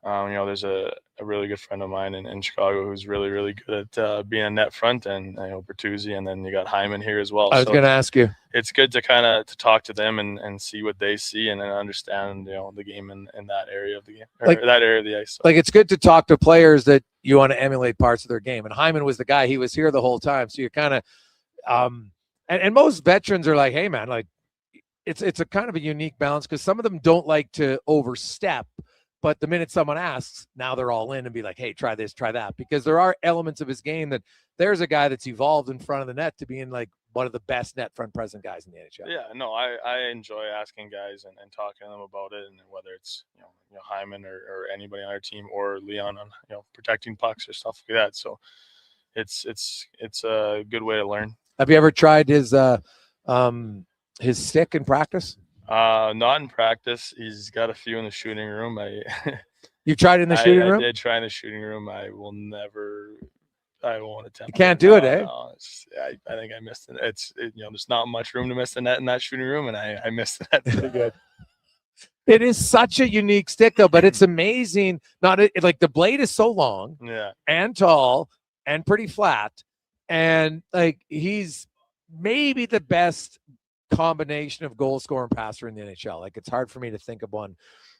there's a really good friend of mine in Chicago who's really, really good at being a net front, and Bertuzzi, and then you got Hyman here as well. I was going to ask you. It's good to kind of talk to them and see what they see, and then understand the game in that area of the game, or that area of the ice. So. Like, it's good to talk to players that you want to emulate parts of their game. And Hyman was the guy. He was here the whole time. So you're kind of and most veterans are like, hey man, like it's a kind of a unique balance, because some of them don't like to overstep. But the minute someone asks, now they're all in and be like, hey, try this, try that. Because there are elements of his game that there's a guy that's evolved in front of the net to being like one of the best net front present guys in the NHL. Yeah, no, I enjoy asking guys and talking to them about it, and whether it's Hyman or anybody on our team, or Leon on protecting pucks or stuff like that. So it's a good way to learn. Have you ever tried his stick in practice? Not in practice. He's got a few in the shooting room. You tried in the shooting room? I did try in the shooting room. I won't attempt. You can't do it, eh? No, I think I missed it. There's not much room to miss the net in that shooting room, and I missed the net pretty good. It is such a unique stick, though, but it's amazing. Like, the blade is so long, and tall, and pretty flat, and like, he's maybe the best combination of goal scorer and passer in the NHL. Like, it's hard for me to think of one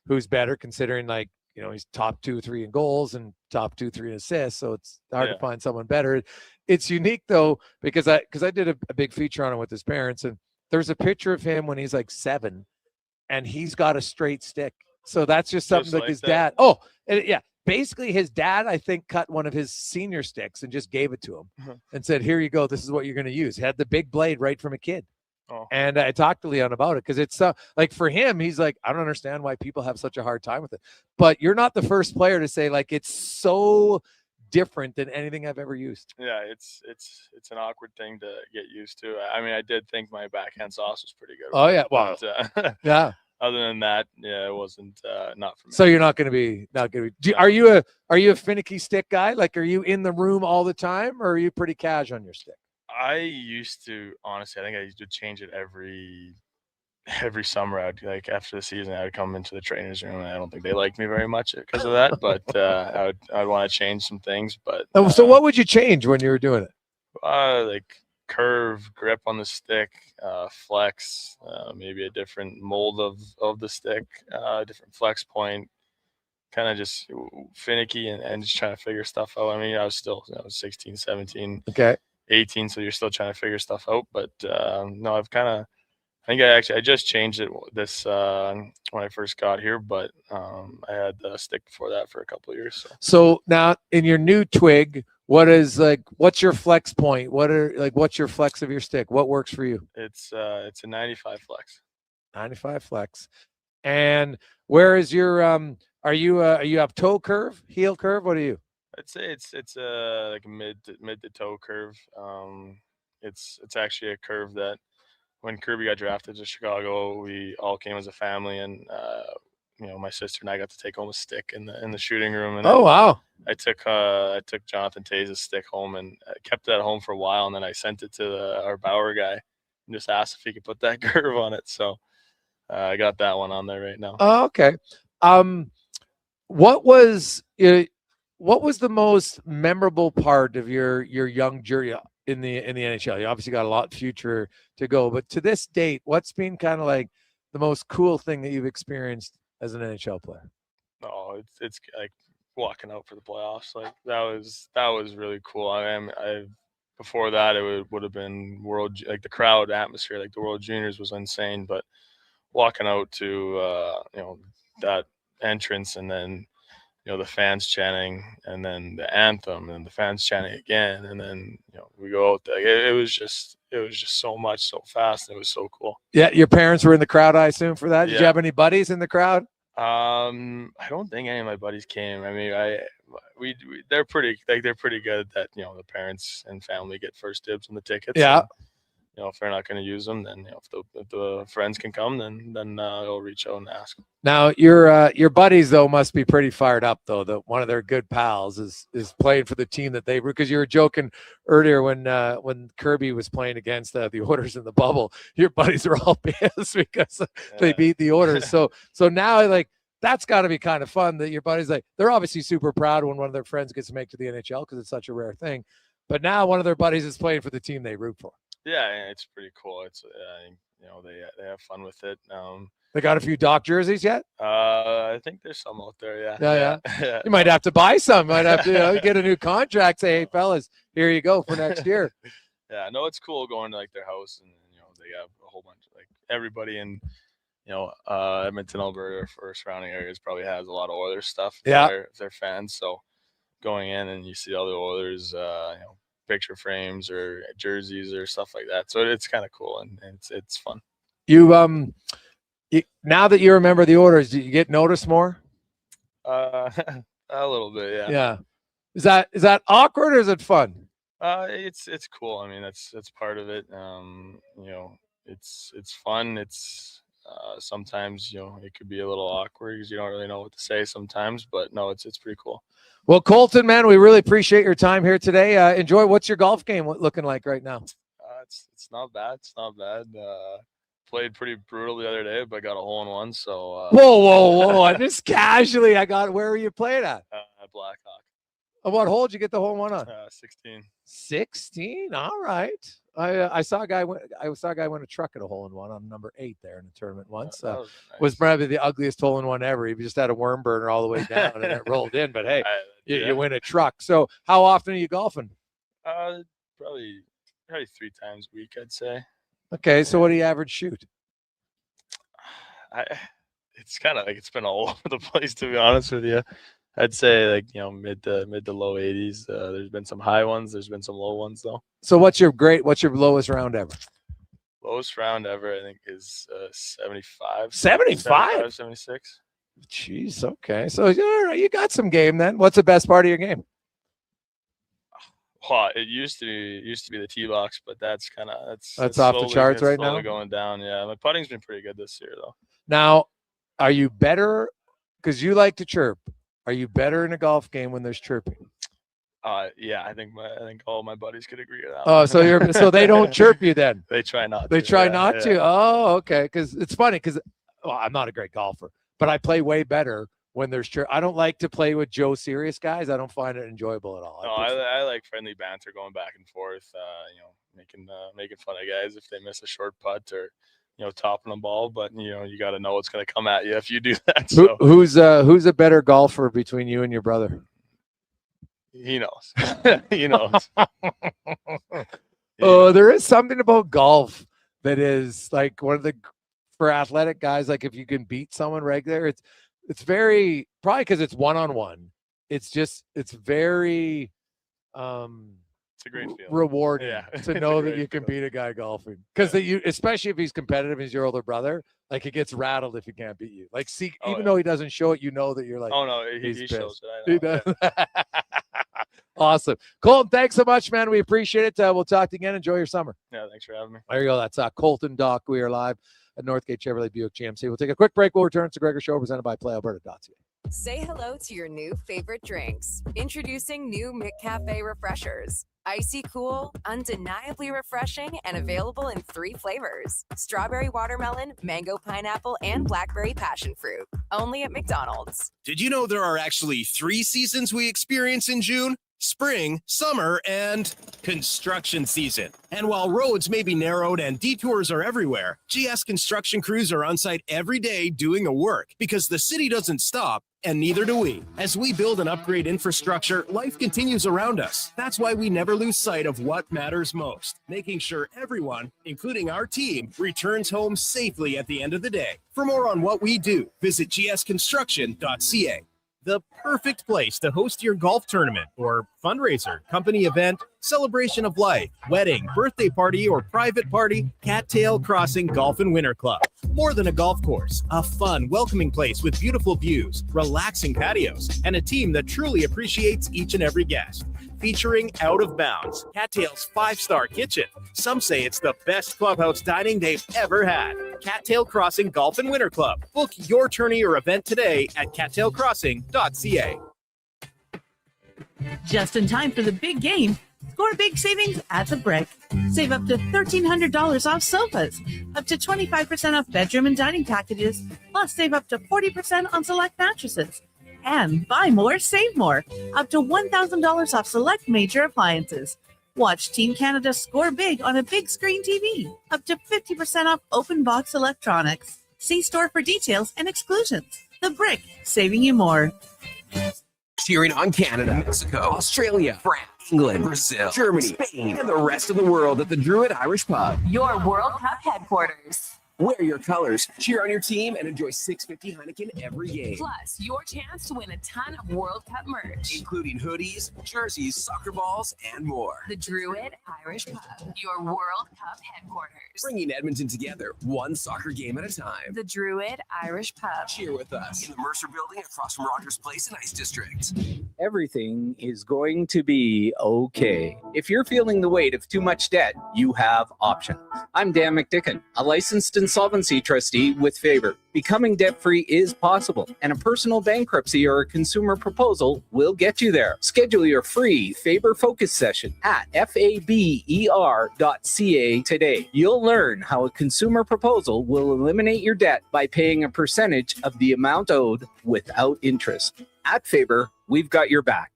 who's better, considering like, he's top 2-3 in goals and top 2-3 in assists. So it's hard to find someone better. It's unique though, because I did a big feature on him with his parents, and there's a picture of him when he's like 7 and he's got a straight stick. So that's just something like his dad. Oh, yeah. Basically his dad, I think, cut one of his senior sticks and just gave it to him and said, here you go. This is what you're going to use. He had the big blade right from a kid. Oh. And I talked to Leon about it because it's like for him, he's like, I don't understand why people have such a hard time with it. But you're not the first player to say like it's so different than anything I've ever used. Yeah, it's an awkward thing to get used to. I mean, I did think my backhand sauce was pretty good. Oh yeah, wow. But, yeah. Other than that, yeah, it wasn't not for me. So you're not going to be Are you a finicky stick guy? Like, are you in the room all the time, or are you pretty cash on your stick? I used to, honestly, I think I used to change it every summer. Like after the season, I would come into the trainers room, and I don't think they liked me very much because of that. But I'd want to change some things. But so what would you change when you were doing it? Like curve, grip on the stick, flex, maybe a different mold of the stick, different flex point. Kind of just finicky and just trying to figure stuff out. I mean, I was still 16, 17. Okay. 18, so you're still trying to figure stuff out. But no, I just changed it this when I first got here, but I had the stick before that for a couple of years. So now in your new twig, what's your flex point? What's your flex of your stick? What works for you? It's a 95 flex. 95 flex. And where is your are you up toe curve, heel curve? What are you? I'd say it's like a mid to toe curve. It's actually a curve that when Kirby got drafted to Chicago, we all came as a family, and my sister and I got to take home a stick in the shooting room. And wow! I took Jonathan Tays' stick home, and I kept it at home for a while, and then I sent it to our Bauer guy and just asked if he could put that curve on it. So I got that one on there right now. Oh, okay. What was the most memorable part of your young journey in the NHL? You obviously got a lot future to go, but to this date, what's been kind of like the most cool thing that you've experienced as an NHL player? Oh, it's like walking out for the playoffs. Like that was really cool. I before that it would have been the crowd atmosphere, like the World Juniors was insane, but walking out to that entrance, and then the fans chanting, and then the anthem, and the fans chanting again, and then we go out there. It was just so much, so fast, and it was so cool. Yeah, your parents were in the crowd, I assume, for that. Did you have any buddies in the crowd? I don't think any of my buddies came. I mean, they're pretty good that the parents and family get first dibs on the tickets. Yeah. And, if they're not going to use them, then if the friends can come, then they'll reach out and ask. Now your buddies though must be pretty fired up though. That one of their good pals is playing for the team that they, because you were joking earlier when Kirby was playing against the Oilers in the bubble. Your buddies are all pissed because they beat the Oilers. So now like that's got to be kind of fun that your buddies they're obviously super proud when one of their friends gets to make to the NHL because it's such a rare thing. But now one of their buddies is playing for the team they root for. Yeah, it's pretty cool. It's they have fun with it. They got a few Doc jerseys yet? I think there's some out there. Yeah. Yeah. You might have to buy some. Might have to get a new contract. Say, hey fellas, here you go for next year. Yeah, no, it's cool going to their house, and they have a whole bunch of everybody in Edmonton, Alberta, or surrounding areas probably has a lot of Oilers stuff. If they're fans, so going in and you see all the Oilers, picture frames or jerseys or stuff like that. So it's kind of cool and it's fun. You now that you remember the Oilers, do you get noticed more? A little bit, yeah. Yeah. Is that awkward or is it fun? It's cool. I mean, that's part of it. It's fun. It's sometimes it could be a little awkward because you don't really know what to say sometimes, but no, it's pretty cool. Well, Colton, man, we really appreciate your time here today. Enjoy. What's your golf game looking like right now? It's not bad. It's not bad. Played pretty brutal the other day, but got a hole-in-one. So whoa! I just casually, where were you playing at? Blackhawk. On what hole did you get the hole in one on? 16. 16. All right. I saw a guy win a truck at a hole in one on number 8 there in the tournament once. Was probably the ugliest hole in one ever. He just had a worm burner all the way down and it rolled in. But hey, you win a truck. So how often are you golfing? Probably 3 times a week, I'd say. Okay, so what do you average shoot? It's kind of like it's been all over the place, to be honest with you. I'd say mid to low 80s. There's been some high ones. There's been some low ones though. So what's your lowest round ever? Lowest round ever, I think, is 75. 75? 76. Jeez. Okay. So you got some game then. What's the best part of your game? Well, it used to be the tee box, but that's off the charts right now. Going down. Yeah, my putting's been pretty good this year though. Now, are you better? Because you like to chirp. Are you better in a golf game when there's chirping? Yeah, I think all my buddies could agree with that. Oh, so they don't chirp you then? They try not. They try not to. Oh, okay. Because it's funny. Because I'm not a great golfer, but I play way better when there's chirp. I don't like to play with Joe serious guys. I don't find it enjoyable at all. No, I like friendly banter going back and forth. Making fun of guys if they miss a short putt or topping a ball, but you got to know what's going to come at you if you do that. So. Who's a better golfer between you and your brother? He knows. He knows. Oh, there is something about golf that is like for athletic guys. Like if you can beat someone regular, it's very probably because it's one-on-one. It's very it's a great feeling. Rewarding to know that you can beat a guy golfing. Because especially if he's competitive, he's your older brother, like he gets rattled if he can't beat you. Like, even though he doesn't show it, that you're like, oh no, he shows it. He does. Awesome. Colton, thanks so much, man. We appreciate it. We'll talk to you again. Enjoy your summer. Yeah, thanks for having me. There you go. That's Colton Dock. We are live at Northgate Chevrolet Buick GMC. We'll take a quick break. We'll return to Gregor Show presented by PlayAlberta.ca. Say hello to your new favorite drinks. Introducing new McCafe Refreshers. Icy cool, undeniably refreshing, and available in 3 flavors. Strawberry watermelon, mango pineapple, and blackberry passion fruit. Only at McDonald's. Did you know there are actually 3 seasons we experience in June? Spring, summer, and construction season. And while roads may be narrowed and detours are everywhere, GS construction crews are on site every day doing the work because the city doesn't stop, and neither do we. As we build and upgrade infrastructure, life continues around us. That's why we never lose sight of what matters most, making sure everyone, including our team, returns home safely at the end of the day. For more on what we do, visit gsconstruction.ca. The perfect place to host your golf tournament or fundraiser, company event, celebration of life, wedding, birthday party, or private party. Cattail Crossing Golf and Winter Club. More than a golf course, a fun, welcoming place with beautiful views, relaxing patios, and a team that truly appreciates each and every guest. Featuring Out of Bounds, Cattail's 5-star kitchen. Some say it's the best clubhouse dining they've ever had. Cattail Crossing Golf and Winter Club. Book your tourney or event today at cattailcrossing.ca. Just in time for the big game. Score big savings at the Brick. Save up to $1,300 off sofas, up to 25% off bedroom and dining packages, plus save up to 40% on select mattresses. And buy more, save more, up to $1,000 off select major appliances. Watch Team Canada score big on a big screen TV, up to 50% off open box electronics. See store for details and exclusions. The Brick, saving you more. Cheering on Canada, Mexico, Australia, France, England, Brazil, Germany, Spain, and the rest of the world at the Druid Irish Pub. Your World Cup headquarters. Wear your colors, cheer on your team, and enjoy $6.50 Heineken every game. Plus, your chance to win a ton of World Cup merch, including hoodies, jerseys, soccer balls, and more. The Druid Irish Pub, your World Cup headquarters. Bringing Edmonton together, one soccer game at a time. The Druid Irish Pub. Cheer with us in the Mercer Building across from Rogers Place in Ice District. Everything is going to be okay. If you're feeling the weight of too much debt, you have options. I'm Dan McDicken, a licensed insolvency trustee with Faber. Becoming debt-free is possible, and a personal bankruptcy or a consumer proposal will get you there. Schedule your free Faber Focus session at faber.ca today. You'll learn how a consumer proposal will eliminate your debt by paying a percentage of the amount owed without interest. At Faber, we've got your back.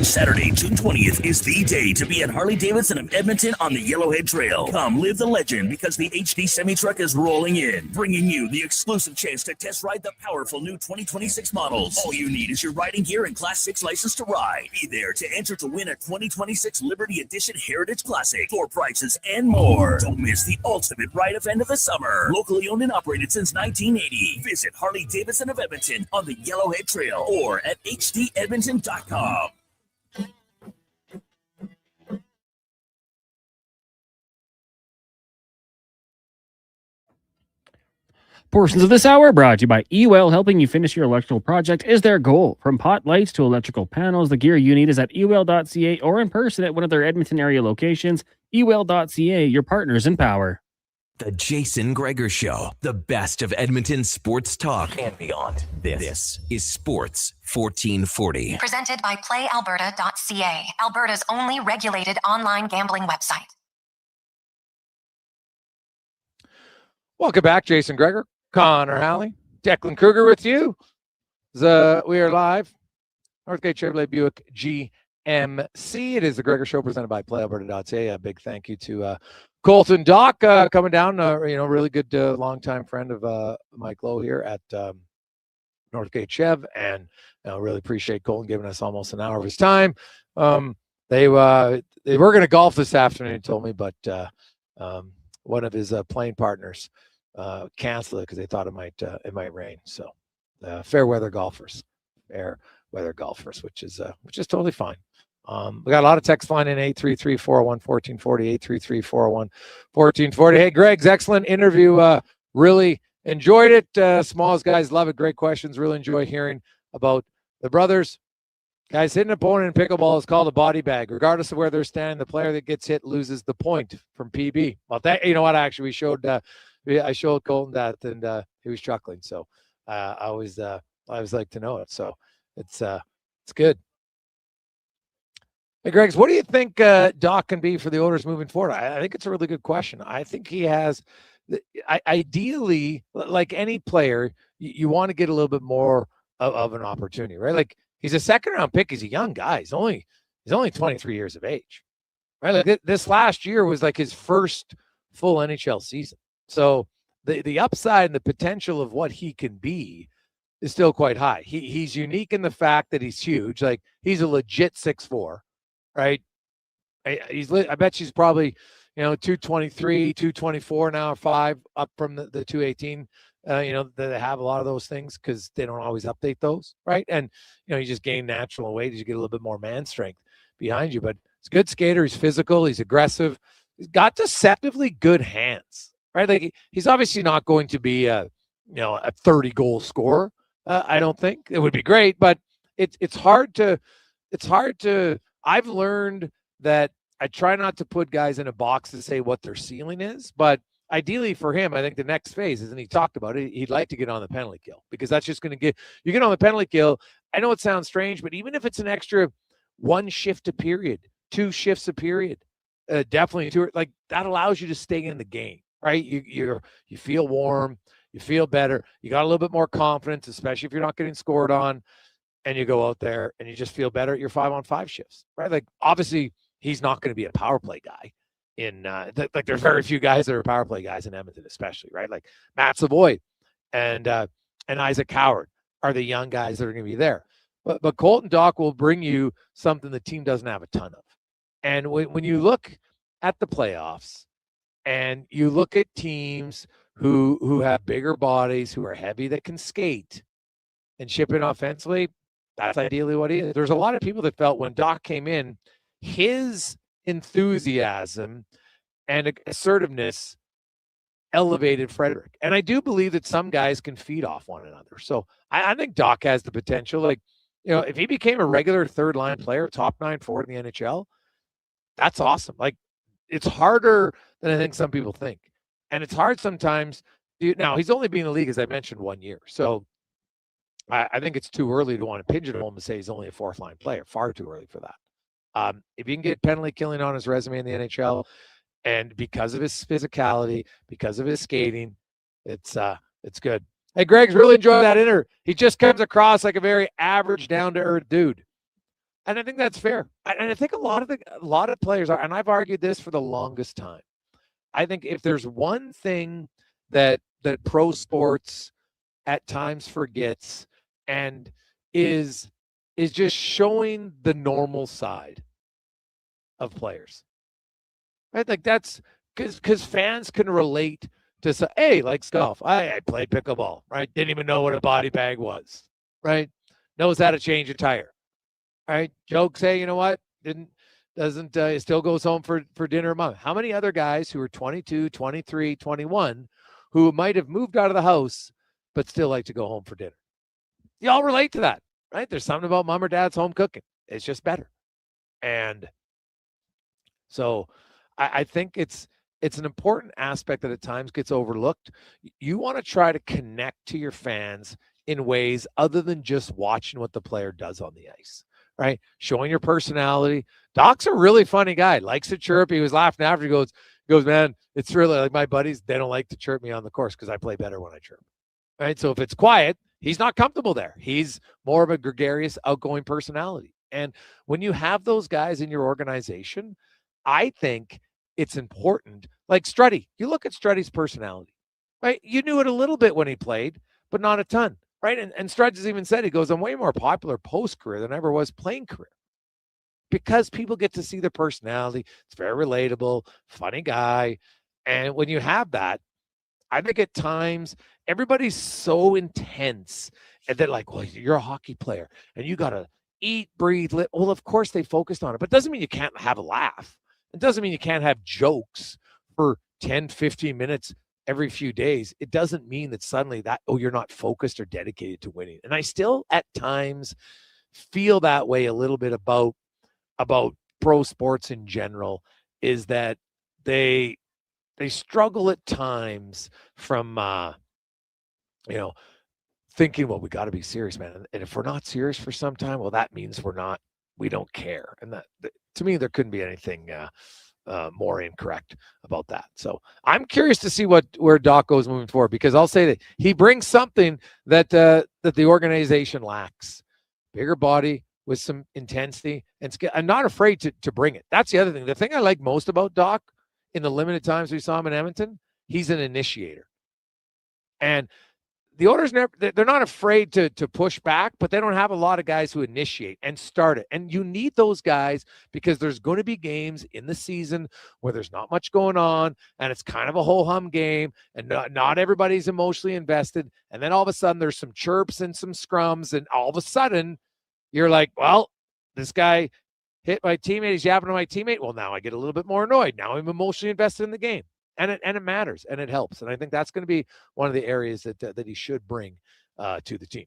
Saturday, June 20th is the day to be at Harley-Davidson of Edmonton on the Yellowhead Trail. Come live the legend because the HD semi-truck is rolling in, bringing you the exclusive chance to test ride the powerful new 2026 models. All you need is your riding gear and Class 6 license to ride. Be there to enter to win a 2026 Liberty Edition Heritage Classic, door prizes, and more. Don't miss the ultimate ride event of the summer. Locally owned and operated since 1980. Visit Harley-Davidson of Edmonton on the Yellowhead Trail or at hdedmonton.com. Portions of this hour are brought to you by eWell. Helping you finish your electrical project is their goal. From pot lights to electrical panels, the gear you need is at ewell.ca or in person at one of their Edmonton area locations. ewell.ca, your partners in power. The Jason Gregor Show, the best of Edmonton sports talk and beyond. This is Sports 1440. Presented by PlayAlberta.ca, Alberta's only regulated online gambling website. Welcome back, Jason Gregor, Connor Halley, Declan Kruger with you. We are live. Northgate Chevrolet Buick GMC. It is the Gregor Show presented by PlayAlberta.ca. A big thank you to Colton Dock coming down. Really good longtime friend of Mike Lowe here at Northgate Chev, and really appreciate Colton giving us almost an hour of his time. They were going to golf this afternoon, he told me, but one of his playing partners canceled it because they thought it might rain. So fair weather golfers, which is totally fine. We got a lot of text line in 833-401-1440, 833-401-1440. Hey, Greg's excellent interview. Really enjoyed it. Smalls guys love it. Great questions. Really enjoy hearing about the brothers. Guys, hitting an opponent in pickleball is called a body bag. Regardless of where they're standing, the player that gets hit loses the point from PB. Well, you know what? Actually, I showed Colton that, and he was chuckling. So I always like to know it. So it's good. Hey, Greggs, what do you think Doc can be for the Oilers moving forward? I think it's a really good question. I think he has, ideally, like any player, you want to get a little bit more of an opportunity, right? Like, he's a second-round pick. He's a young guy. He's only 23 years of age, right? Like this last year was like his first full NHL season. So the upside and the potential of what he can be is still quite high. He's unique in the fact that he's huge. Like, he's a legit 6'4", right? I bet she's probably 223, 224 now, 5 up from the 218. They have a lot of those things because they don't always update those, right? And you just gain natural weight as you get a little bit more man strength behind you. But he's a good skater. He's physical. He's aggressive. He's got deceptively good hands, right? Like, he's obviously not going to be a 30-goal scorer. I don't think it would be great, but it's hard to. I've learned that I try not to put guys in a box to say what their ceiling is, but ideally for him, I think the next phase is, and he talked about it, he'd like to get on the penalty kill, because that's just going to you get on the penalty kill. I know it sounds strange, but even if it's an extra 1 shift a period, 2 shifts a period, definitely 2, like, that allows you to stay in the game, right? You feel warm, you feel better, you got a little bit more confidence, especially if you're not getting scored on, and you go out there and you just feel better at your 5-on-5 shifts, right? Like, obviously he's not going to be a power play guy. There's very few guys that are power play guys in Edmonton, especially, right? Like Matt Savoy and Isaac Howard are the young guys that are going to be there. But Colton Dock will bring you something the team doesn't have a ton of. And when you look at the playoffs and you look at teams who have bigger bodies, who are heavy, that can skate and chip in offensively, that's ideally what he is. There's a lot of people that felt when Doc came in, his enthusiasm and assertiveness elevated Frederick. And I do believe that some guys can feed off one another. So I think Doc has the potential. Like, if he became a regular third-line player, top 9 forward in the NHL, that's awesome. Like, it's harder than I think some people think. And it's hard sometimes. Now, he's only been in the league, as I mentioned, 1 year. So I think it's too early to want to pigeonhole him and say he's only a fourth-line player. Far too early for that. If you can get penalty killing on his resume in the NHL, and because of his physicality, because of his skating, it's good. Hey, Greg's really enjoyed that interview. He just comes across like a very average, down-to-earth dude. And I think that's fair. And I think a lot of players are, and I've argued this for the longest time. I think if there's one thing that pro sports at times forgets and is just showing the normal side of players. Right? Like that's because fans can relate to say, hey, likes golf. I played pickleball, right? Didn't even know what a body bag was, right? Knows how to change a tire. Right? Jokes, hey, you know what? Still goes home for dinner a month. How many other guys who are 22, 23, 21 who might have moved out of the house but still like to go home for dinner? You all relate to that, right? There's something about mom or dad's home cooking. It's just better. And so I think it's an important aspect that at times gets overlooked. You want to try to connect to your fans in ways other than just watching what the player does on the ice, right? Showing your personality. Doc's a really funny guy, likes to chirp. He was laughing after. He goes, man, it's really like my buddies, they don't like to chirp me on the course because I play better when I chirp, right? So if it's quiet, he's not comfortable there. He's more of a gregarious, outgoing personality. And when you have those guys in your organization, I think it's important. Like Struddy, you look at Struddy's personality, right? You knew it a little bit when he played, but not a ton, right? And Strudge has even said, he goes, I'm way more popular post-career than I ever was playing career because people get to see their personality. It's very relatable, funny guy. And when you have that, I think at times everybody's so intense and they're like, well, you're a hockey player and you got to eat, breathe, live. Well, of course they focused on it, but it doesn't mean you can't have a laugh. It doesn't mean you can't have jokes for 10, 15 minutes every few days. It doesn't mean that suddenly you're not focused or dedicated to winning. And I still at times feel that way a little bit about pro sports in general, is that they struggle at times from, thinking, well, we got to be serious, man. And if we're not serious for some time, well, that means we don't care. And that to me, there couldn't be anything more incorrect about that. So I'm curious to see where Doc goes moving forward, because I'll say that he brings something that the organization lacks. Bigger body with some intensity and skill. I'm not afraid to bring it. That's the other thing. The thing I like most about Doc in the limited times we saw him in Edmonton, he's an initiator. And the Oilers, they're not afraid to push back, but they don't have a lot of guys who initiate and start it. And you need those guys because there's going to be games in the season where there's not much going on and it's kind of a ho-hum game and not everybody's emotionally invested. And then all of a sudden there's some chirps and some scrums, and all of a sudden you're like, well, this guy hit my teammate, he's yapping to my teammate. Well, now I get a little bit more annoyed. Now I'm emotionally invested in the game. And it matters and it helps. And I think that's going to be one of the areas that he should bring to the team.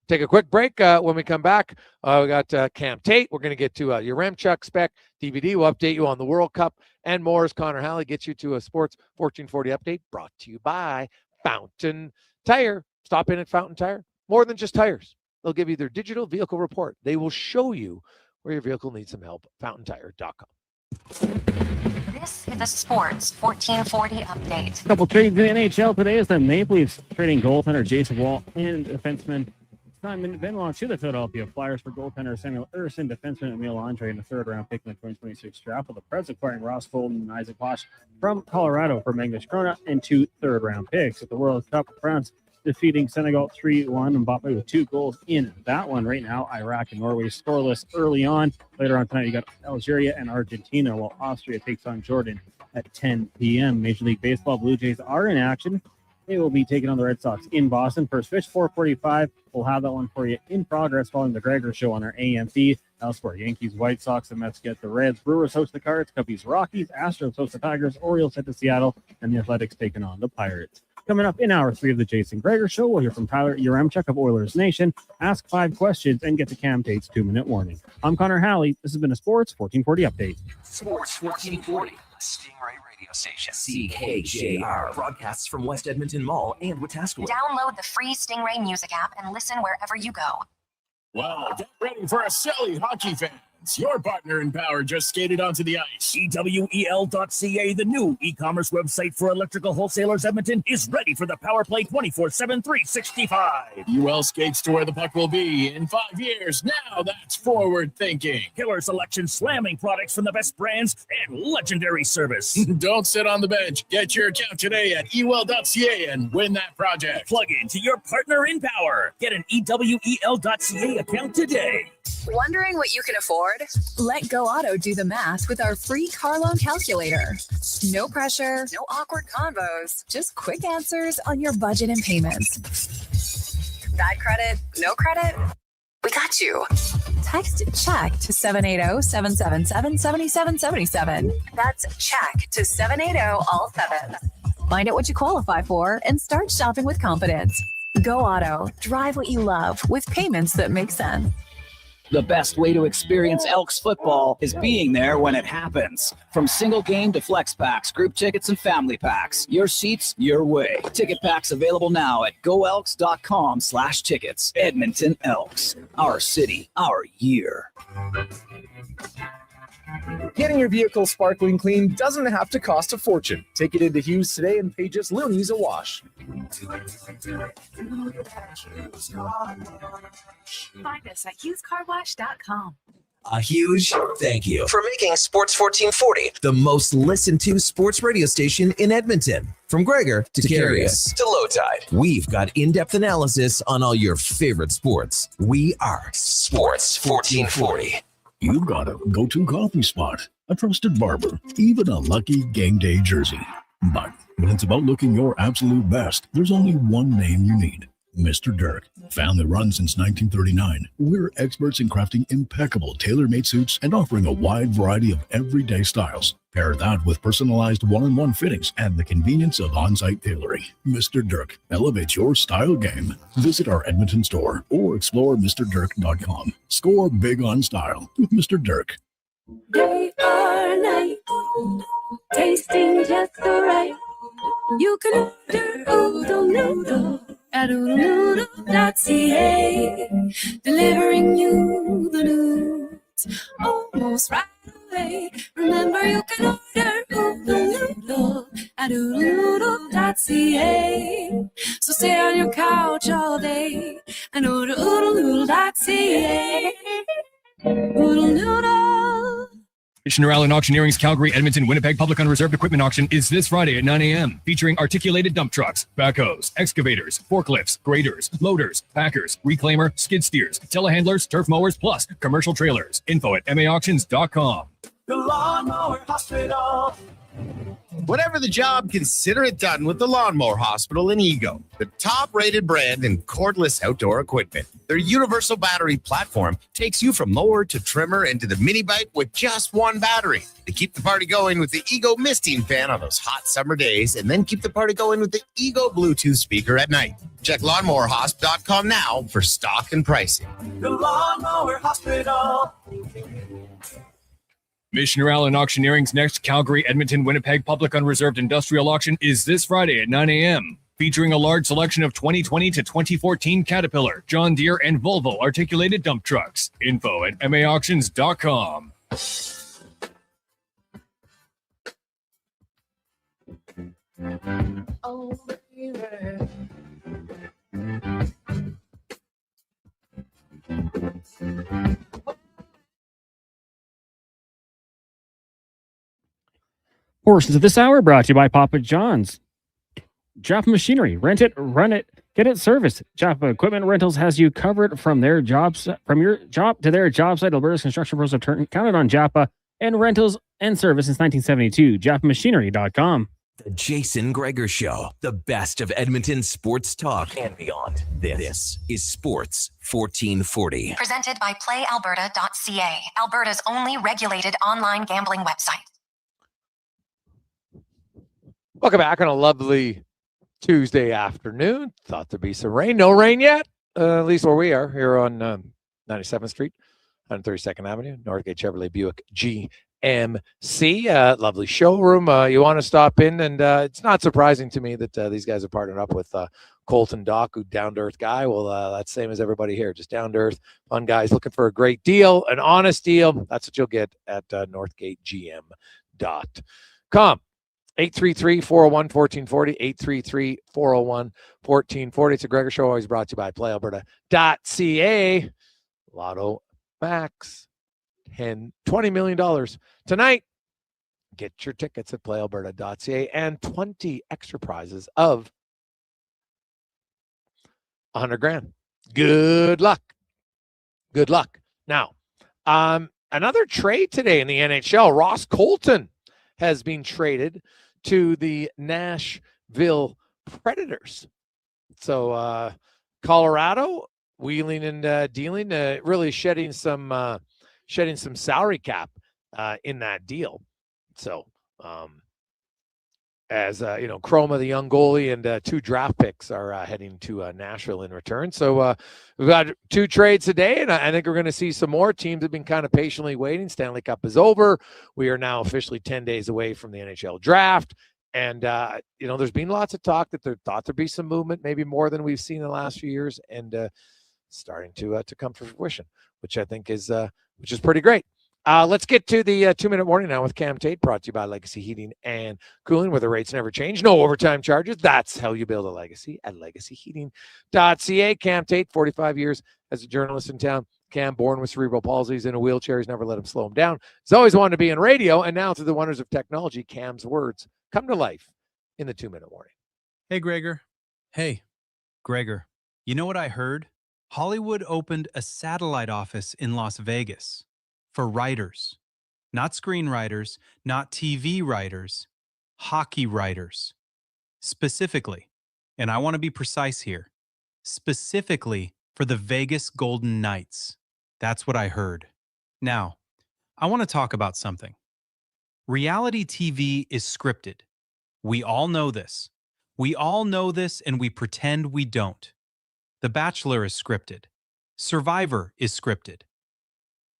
Take a quick break. When we come back, we got Cam Tate. We're going to get to Yaremchuk spec DVD. We'll update you on the World Cup and more as Connor Halley gets you to a Sports 1440 update brought to you by Fountain Tire. Stop in at Fountain Tire. More than just tires. They'll give you their digital vehicle report. They will show you where your vehicle needs some help. FountainTire.com. This is the Sports 1440 update. Couple trades in the NHL today as the Maple Leafs trading goaltender Jason Wall and defenseman Simon Benoit to the Philadelphia Flyers for goaltender Samuel Ersson, defenseman Emil Andre, and a third-round pick in the 2026 draft, with the Preds acquiring Ross Fulton and Isaac Bosch from Colorado for Magnus Krona and 2 third-round picks. At the World Cup, France defeating Senegal 3-1, and Mbappe with 2 goals in that one. Right now, Iraq and Norway scoreless early on. Later on tonight, you got Algeria and Argentina, while Austria takes on Jordan at 10 p.m. Major League Baseball Blue Jays are in action. They will be taking on the Red Sox in Boston. First pitch, 4:45. We'll have that one for you in progress following the Gregor Show on our AM feed. Elsewhere, Yankees, White Sox, the Mets get the Reds. Brewers host the Cards. Cubbies, Rockies. Astros host the Tigers. Orioles head to Seattle. And the Athletics taking on the Pirates. Coming up in hour 3 of the Jason Gregor Show, we'll hear from Tyler Yaremchuk of Oilers Nation, ask 5 questions, and get to Cam Tate's 2-minute warning. I'm Connor Halley. This has been a Sports 1440 update. Sports 1440, Stingray Radio Station. CKJR broadcasts from West Edmonton Mall and Wetaskiwin. Download the free Stingray music app and listen wherever you go. Well, get ready for a silly hockey fan. Your partner in power just skated onto the ice. EWEL.ca, the new e-commerce website for electrical wholesalers Edmonton, is ready for the power play 24/7, 365. UL skates to where the puck will be in 5 years. Now that's forward thinking. Killer selection, slamming products from the best brands, and legendary service. Don't sit on the bench. Get your account today at EWEL.ca and win that project. Plug into your partner in power. Get an EWEL.ca account today. Wondering what you can afford? Let Go Auto do the math with our free car loan calculator. No pressure, no awkward convos, just quick answers on your budget and payments. Bad credit, no credit? We got you. Text CHECK to 780-777-7777. That's CHECK to 780 all 7. Find out what you qualify for and start shopping with confidence. Go Auto. Drive what you love with payments that make sense. The best way to experience Elks football is being there when it happens. From single game to flex packs, group tickets, and family packs. Your seats, your way. Ticket packs available now at goelks.com/tickets. Edmonton Elks. Our city, our year. Getting your vehicle sparkling clean doesn't have to cost a fortune. Take it into Hughes today and pay just loonies a wash. Find us at HughesCarWash.com. A huge thank you for making Sports 1440 the most listened to sports radio station in Edmonton. From Gregor to Carius to Low Tide, we've got in-depth analysis on all your favorite sports. We are Sports 1440. You've got a go-to coffee spot, a trusted barber, even a lucky game day jersey. But when it's about looking your absolute best, there's only one name you need. Mr. Dirk. Family run since 1939. We're experts in crafting impeccable tailor-made suits and offering a wide variety of everyday styles. Pair that with personalized one-on-one fittings and the convenience of on-site tailoring. Mr. Dirk elevates your style game. Visit our Edmonton store or explore MrDirk.com. Score big on style with Mr. Dirk. Day or night, tasting just the right. You can order oodle noodle at oodlenoodle.ca, delivering you the news almost right away. Remember, you can order oodle noodle at oodlenoodle.ca. So stay on your couch all day and order oodlenoodle.ca. Oodle noodle. Missioner Allen Auctioneering's Calgary, Edmonton, Winnipeg Public Unreserved Equipment Auction is this Friday at 9 a.m. featuring articulated dump trucks, backhoes, excavators, forklifts, graders, loaders, packers, reclaimer, skid steers, telehandlers, turf mowers, plus commercial trailers. Info at maauctions.com. The Lawnmower Hospital. Whatever the job, consider it done with the Lawnmower Hospital in Ego, the top-rated brand in cordless outdoor equipment. Their universal battery platform takes you from mower to trimmer and to the mini bike with just one battery. To keep the party going with the Ego misting fan on those hot summer days, and then keep the party going with the Ego Bluetooth speaker at night. Check lawnmowerhosp.com now for stock and pricing. The Lawnmower Hospital. Missioner Allen Auctioneering's next Calgary, Edmonton, Winnipeg Public Unreserved Industrial Auction is this Friday at 9 a.m. featuring a large selection of 2020 to 2014 Caterpillar, John Deere, and Volvo articulated dump trucks. Info at maauctions.com. Oh, baby. Portions of this hour brought to you by Papa John's. Jaffa Machinery. Rent it, run it, get it serviced. Jaffa Equipment Rentals has you covered from your job to their job site. Alberta's construction pros have counted on Jaffa and rentals and service since 1972. JaffaMachinery.com. The Jason Gregor Show, the best of Edmonton sports talk and beyond. This is Sports 1440. Presented by PlayAlberta.ca, Alberta's only regulated online gambling website. Welcome back on a lovely Tuesday afternoon. Thought there'd be some rain. No rain yet, at least where we are here on 97th Street, 132nd Avenue, Northgate Chevrolet Buick Lovely showroom. You want to stop in, and it's not surprising to me that these guys are partnered up with Colton Dock, who down-to-earth guy. Well, that's same as everybody here, just down-to-earth, fun guys looking for a great deal, an honest deal. That's what you'll get at northgategm.com. 833-401-1440, 833-401-1440. It's a Gregor Show, always brought to you by PlayAlberta.ca. Lotto Max, $20 million tonight. Get your tickets at PlayAlberta.ca and 20 extra prizes of $100,000. Good luck. Good luck. Now, another trade today in the NHL. Ross Colton has been traded to the Nashville Predators. So Colorado wheeling and dealing, really shedding some salary cap in that deal. So as Chroma, the young goalie, and 2 draft picks are heading to Nashville in return. So we've got 2 trades today, and I think we're going to see some more. Teams have been kind of patiently waiting. Stanley Cup is over. We are now officially 10 days away from the NHL draft. And, there's been lots of talk that there thought there'd be some movement, maybe more than we've seen in the last few years, and starting to come to fruition, which I think is pretty great. Let's get to the 2-minute warning now with Cam Tate, brought to you by Legacy Heating and Cooling, where the rates never change. No overtime charges. That's how you build a legacy at legacyheating.ca. Cam Tate, 45 years as a journalist in town. Cam, born with cerebral palsy, is in a wheelchair. He's never let him slow him down. He's always wanted to be in radio, and now through the wonders of technology, Cam's words come to life in the 2-minute warning. Hey, Gregor. Hey, Gregor. You know what I heard? Hollywood opened a satellite office in Las Vegas for writers. Not screenwriters, not TV writers, hockey writers. Specifically, and I want to be precise here, specifically for the Vegas Golden Knights. That's what I heard. Now, I want to talk about something. Reality TV is scripted. We all know this. We all know this, and we pretend we don't. The Bachelor is scripted. Survivor is scripted.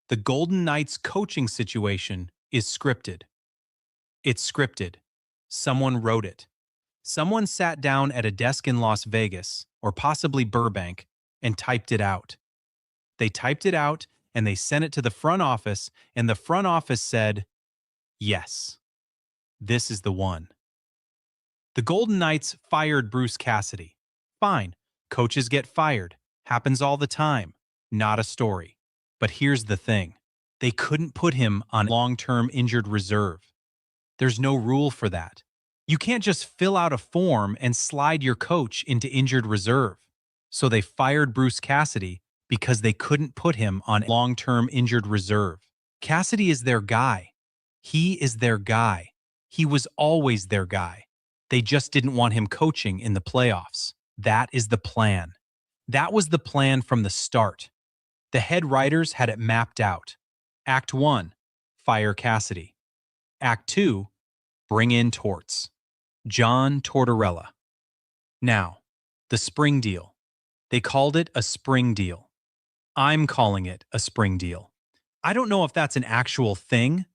The Golden Knights coaching situation is scripted. It's scripted. Someone wrote it. Someone sat down at a desk in Las Vegas, or possibly Burbank, and typed it out. They typed it out, and they sent it to the front office, and the front office said, yes, this is the one. The Golden Knights fired Bruce Cassidy. Fine, coaches get fired. Happens all the time. Not a story. But here's the thing. They couldn't put him on long-term injured reserve. There's no rule for that. You can't just fill out a form and slide your coach into injured reserve. So they fired Bruce Cassidy because they couldn't put him on long-term injured reserve. Cassidy is their guy. He is their guy. He was always their guy. They just didn't want him coaching in the playoffs. That is the plan. That was the plan from the start. The head writers had it mapped out. Act 1, fire Cassidy. Act 2, bring in Torts. John Tortorella. Now, the spring deal. They called it a spring deal. I'm calling it a spring deal. I don't know if that's an actual thing,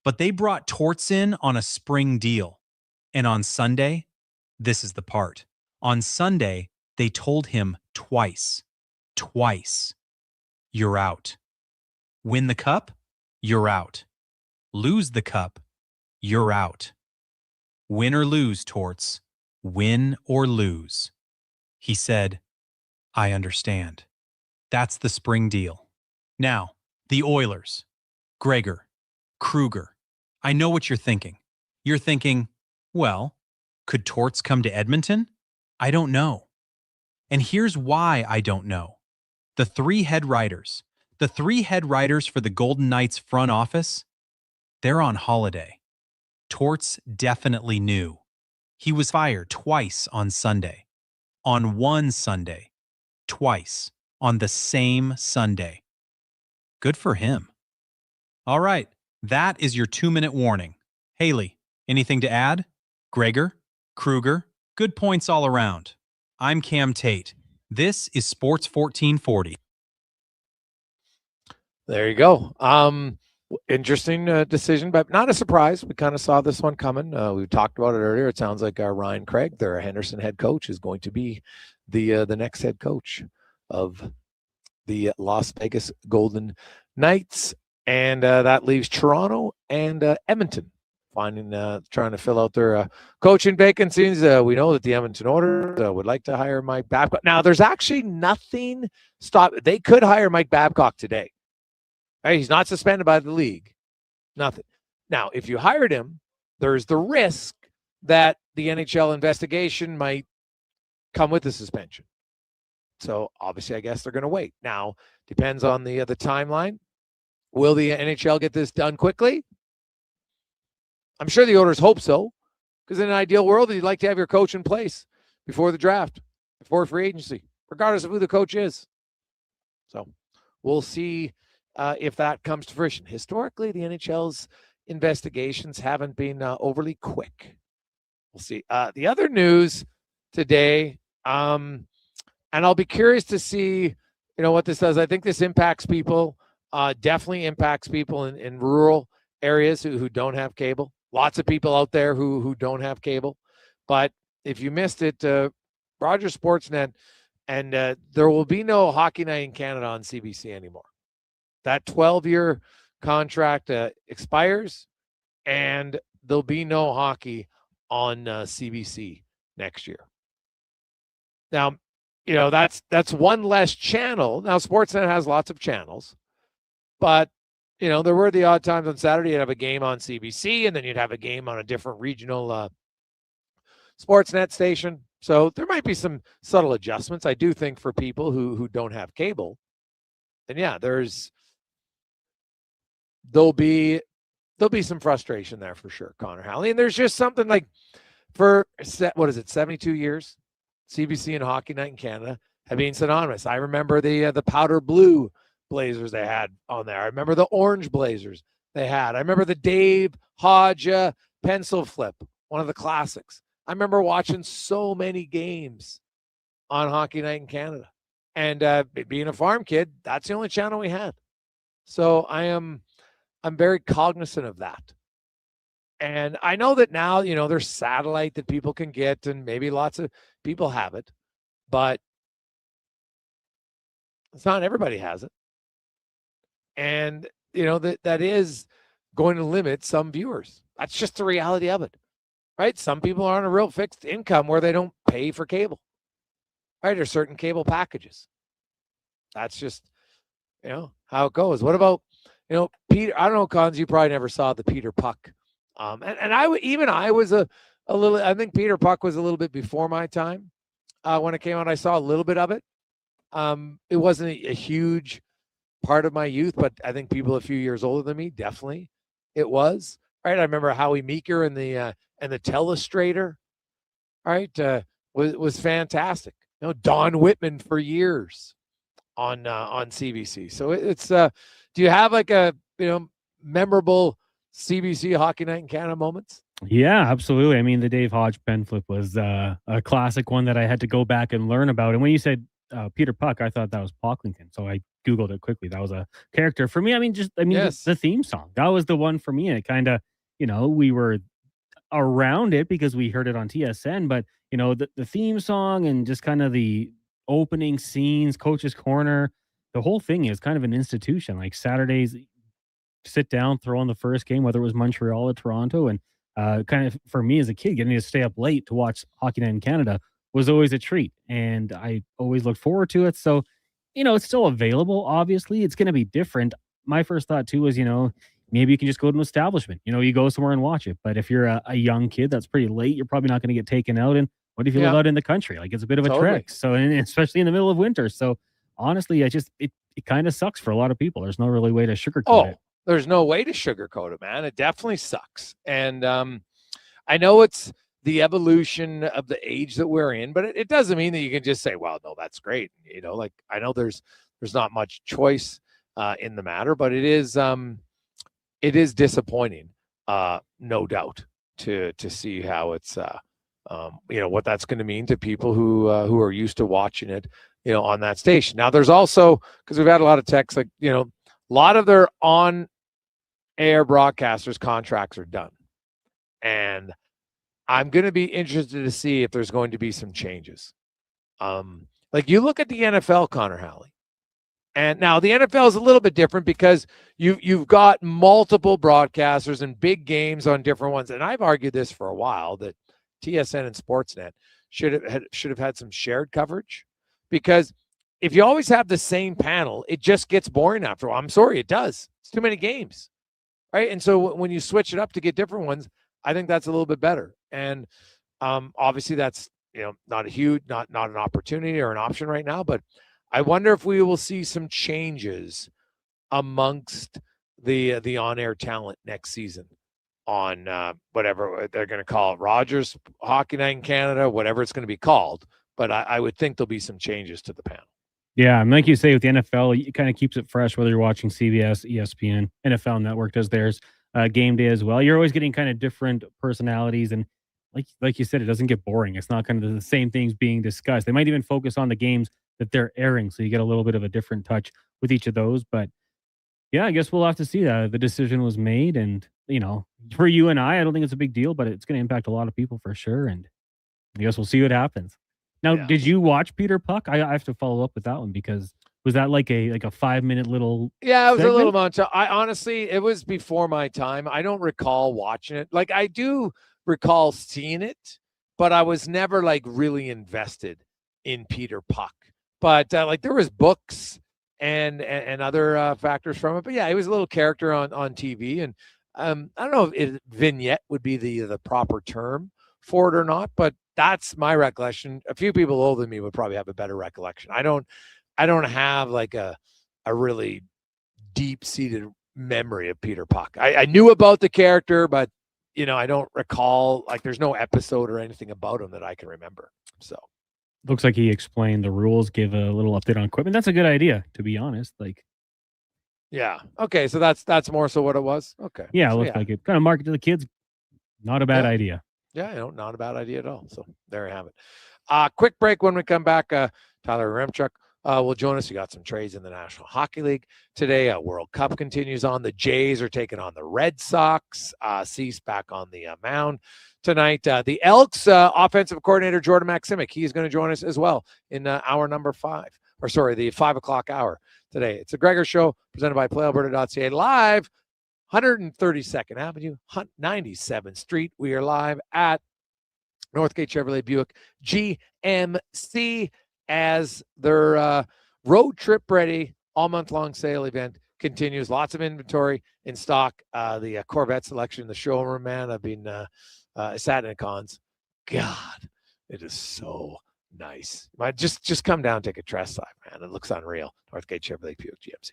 but they brought Torts in on a spring deal. And on Sunday, this is the part. On Sunday, they told him twice. You're out. Win the cup, you're out. Lose the cup, you're out. Win or lose, Torts. Win or lose. He said, I understand. That's the spring deal. Now, the Oilers. Gregor, Kruger. I know what you're thinking. You're thinking, well, could Torts come to Edmonton? I don't know. And here's why I don't know. The three head writers for the Golden Knights front office, they're on holiday. Torts definitely knew. He was fired twice on Sunday. On one Sunday. Twice. On the same Sunday. Good for him. All right, that is your 2-minute warning. Haley, anything to add? Gregor, Kruger, good points all around. I'm Cam Tate. This is Sports 1440. There you go. Interesting decision, but not a surprise. We kind of saw this one coming. We talked about it earlier. It sounds like Ryan Craig, their Henderson head coach, is going to be the next head coach of the Las Vegas Golden Knights, and that leaves Toronto and Edmonton trying to fill out their coaching vacancies. We know that the Edmonton Oilers would like to hire Mike Babcock. Now, there's actually nothing stop. They could hire Mike Babcock today. Right? He's not suspended by the league. Nothing. Now, if you hired him, there's the risk that the NHL investigation might come with the suspension. So obviously, I guess they're going to wait. Now, depends on the timeline. Will the NHL get this done quickly? I'm sure the Oilers hope so, because in an ideal world, you'd like to have your coach in place before the draft, before free agency, regardless of who the coach is. So we'll see if that comes to fruition. Historically, the NHL's investigations haven't been overly quick. We'll see. The other news today, and I'll be curious to see, what this does. I think this impacts people, definitely impacts people in rural areas who don't have cable. Lots of people out there who don't have cable. But if you missed it, Rogers Sportsnet, and there will be no Hockey Night in Canada on CBC anymore. That 12-year contract expires, and there'll be no hockey on CBC next year. Now, that's one less channel. Now, Sportsnet has lots of channels, but there were the odd times on Saturday you'd have a game on CBC, and then you'd have a game on a different regional Sportsnet station. So there might be some subtle adjustments. I do think for people who don't have cable, and yeah, there'll be some frustration there for sure, Connor Halley. And there's just something like, for 72 years, CBC and Hockey Night in Canada have been synonymous. I remember the powder blue Blazers they had on there. I remember the orange Blazers they had. I remember the Dave Hodge pencil flip, one of the classics. I remember watching so many games on Hockey Night in Canada. And being a farm kid, that's the only channel we had. So I'm very cognizant of that. And I know that now, there's satellite that people can get, and maybe lots of people have it, but it's not everybody has it. And, that is going to limit some viewers. That's just the reality of it, right? Some people are on a real fixed income where they don't pay for cable, right? There's certain cable packages. That's just, how it goes. What about, Peter? I don't know, Cons, you probably never saw the Peter Puck. And I was a little, I think Peter Puck was a little bit before my time when it came out. I saw a little bit of it. It wasn't a huge part of my youth, but I think people a few years older than me, definitely it was. Right. I remember Howie Meeker and the Telestrator, right, was fantastic. Don Whitman for years on CBC. So it's do you have like a memorable CBC Hockey Night in Canada moments? Yeah, absolutely. I mean, the Dave Hodge pen flip was a classic one that I had to go back and learn about. And when you said Peter Puck, I thought that was Pocklington. So I Googled it quickly. That was a character for me. Yes. The theme song, that was the one for me. And it kind of, we were around it because we heard it on TSN, but the theme song and just kind of the opening scenes, Coach's Corner, the whole thing is kind of an institution. Like Saturdays, sit down, throw on the first game, whether it was Montreal or Toronto. And kind of for me as a kid, getting to stay up late to watch Hockey Night in Canada was always a treat. And I always looked forward to it. So, it's still available. Obviously, it's going to be different. My first thought too was, maybe you can just go to an establishment. You go somewhere and watch it. But if you're a young kid that's pretty late, you're probably not going to get taken out. And what if you live out in the country? Like, it's a bit of a trek. So, and especially in the middle of winter. So honestly, it kind of sucks for a lot of people. There's no really way to sugarcoat it. There's no way to sugarcoat it, man. It definitely sucks. And I know it's the evolution of the age that we're in, but it doesn't mean that you can just say, well, no, that's great. Like, I know there's not much choice in the matter, but it is disappointing, no doubt, to see how it's what that's going to mean to people who are used to watching it, on that station. Now, there's also, because we've had a lot of texts, like, a lot of their on air broadcasters' contracts are done. And I'm going to be interested to see if there's going to be some changes. Like you look at the NFL, Connor Halley, and now the NFL is a little bit different because you've got multiple broadcasters and big games on different ones. And I've argued this for a while that TSN and Sportsnet should have had some shared coverage, because if you always have the same panel, it just gets boring after a while. I'm sorry, it does. It's too many games, right? And so when you switch it up to get different ones, I think that's a little bit better. And obviously that's, not an opportunity or an option right now, but I wonder if we will see some changes amongst the on-air talent next season on whatever they're going to call it, Rogers Hockey Night in Canada, whatever it's going to be called. But I would think there'll be some changes to the panel. Yeah, and like you say, with the NFL, it kind of keeps it fresh, whether you're watching CBS, ESPN, NFL Network does theirs, Game Day as well. You're always getting kind of different personalities, and like you said, it doesn't get boring. It's not kind of the same things being discussed. They might even focus on the games that they're airing, so you get a little bit of a different touch with each of those. But yeah, I guess we'll have to see that. The decision was made, and for you and I don't think it's a big deal, but it's going to impact a lot of people for sure, and I guess we'll see what happens. Now, Did you watch Peter Puck? I have to follow up with that one, because was that like a 5-minute little Yeah, it was segment? a little much. I honestly, it was before my time. I don't recall watching it. Like, I do recall seeing it, but I was never like really invested in Peter Puck. But like there was books and other factors from it. But yeah, he was a little character on TV, and I don't know if vignette would be the proper term for it or not, but that's my recollection. A few people older than me would probably have a better recollection. I don't have like a really deep-seated memory of Peter Puck. I knew about the character, but I don't recall, like there's no episode or anything about him that I can remember. So looks like he explained the rules, gave a little update on equipment. That's a good idea, to be honest. Like, yeah. Okay. So that's more so what it was. Okay. yeah, it So, looks like it. Kind of market to the kids. Not a bad idea. Yeah, not a bad idea at all. So there you have it. Quick break. When we come back, Tyler Yaremchuk will join us. We got some trades in the National Hockey League today. World Cup continues on. The Jays are taking on the Red Sox. Cease back on the mound tonight. The Elks offensive coordinator Jordan Maximic, he's going to join us as well in hour number 5. Or sorry, the 5 o'clock hour today. It's a Gregor Show presented by PlayAlberta.ca live. 132nd Avenue, 97th Street. We are live at Northgate Chevrolet Buick GMC as their road trip ready all month long sale event continues. Lots of inventory in stock. The Corvette selection in the showroom, man. I've been sat in the cons. God, it is so nice. Just come down, take a test drive, man. It looks unreal. Northgate Chevrolet Buick GMC.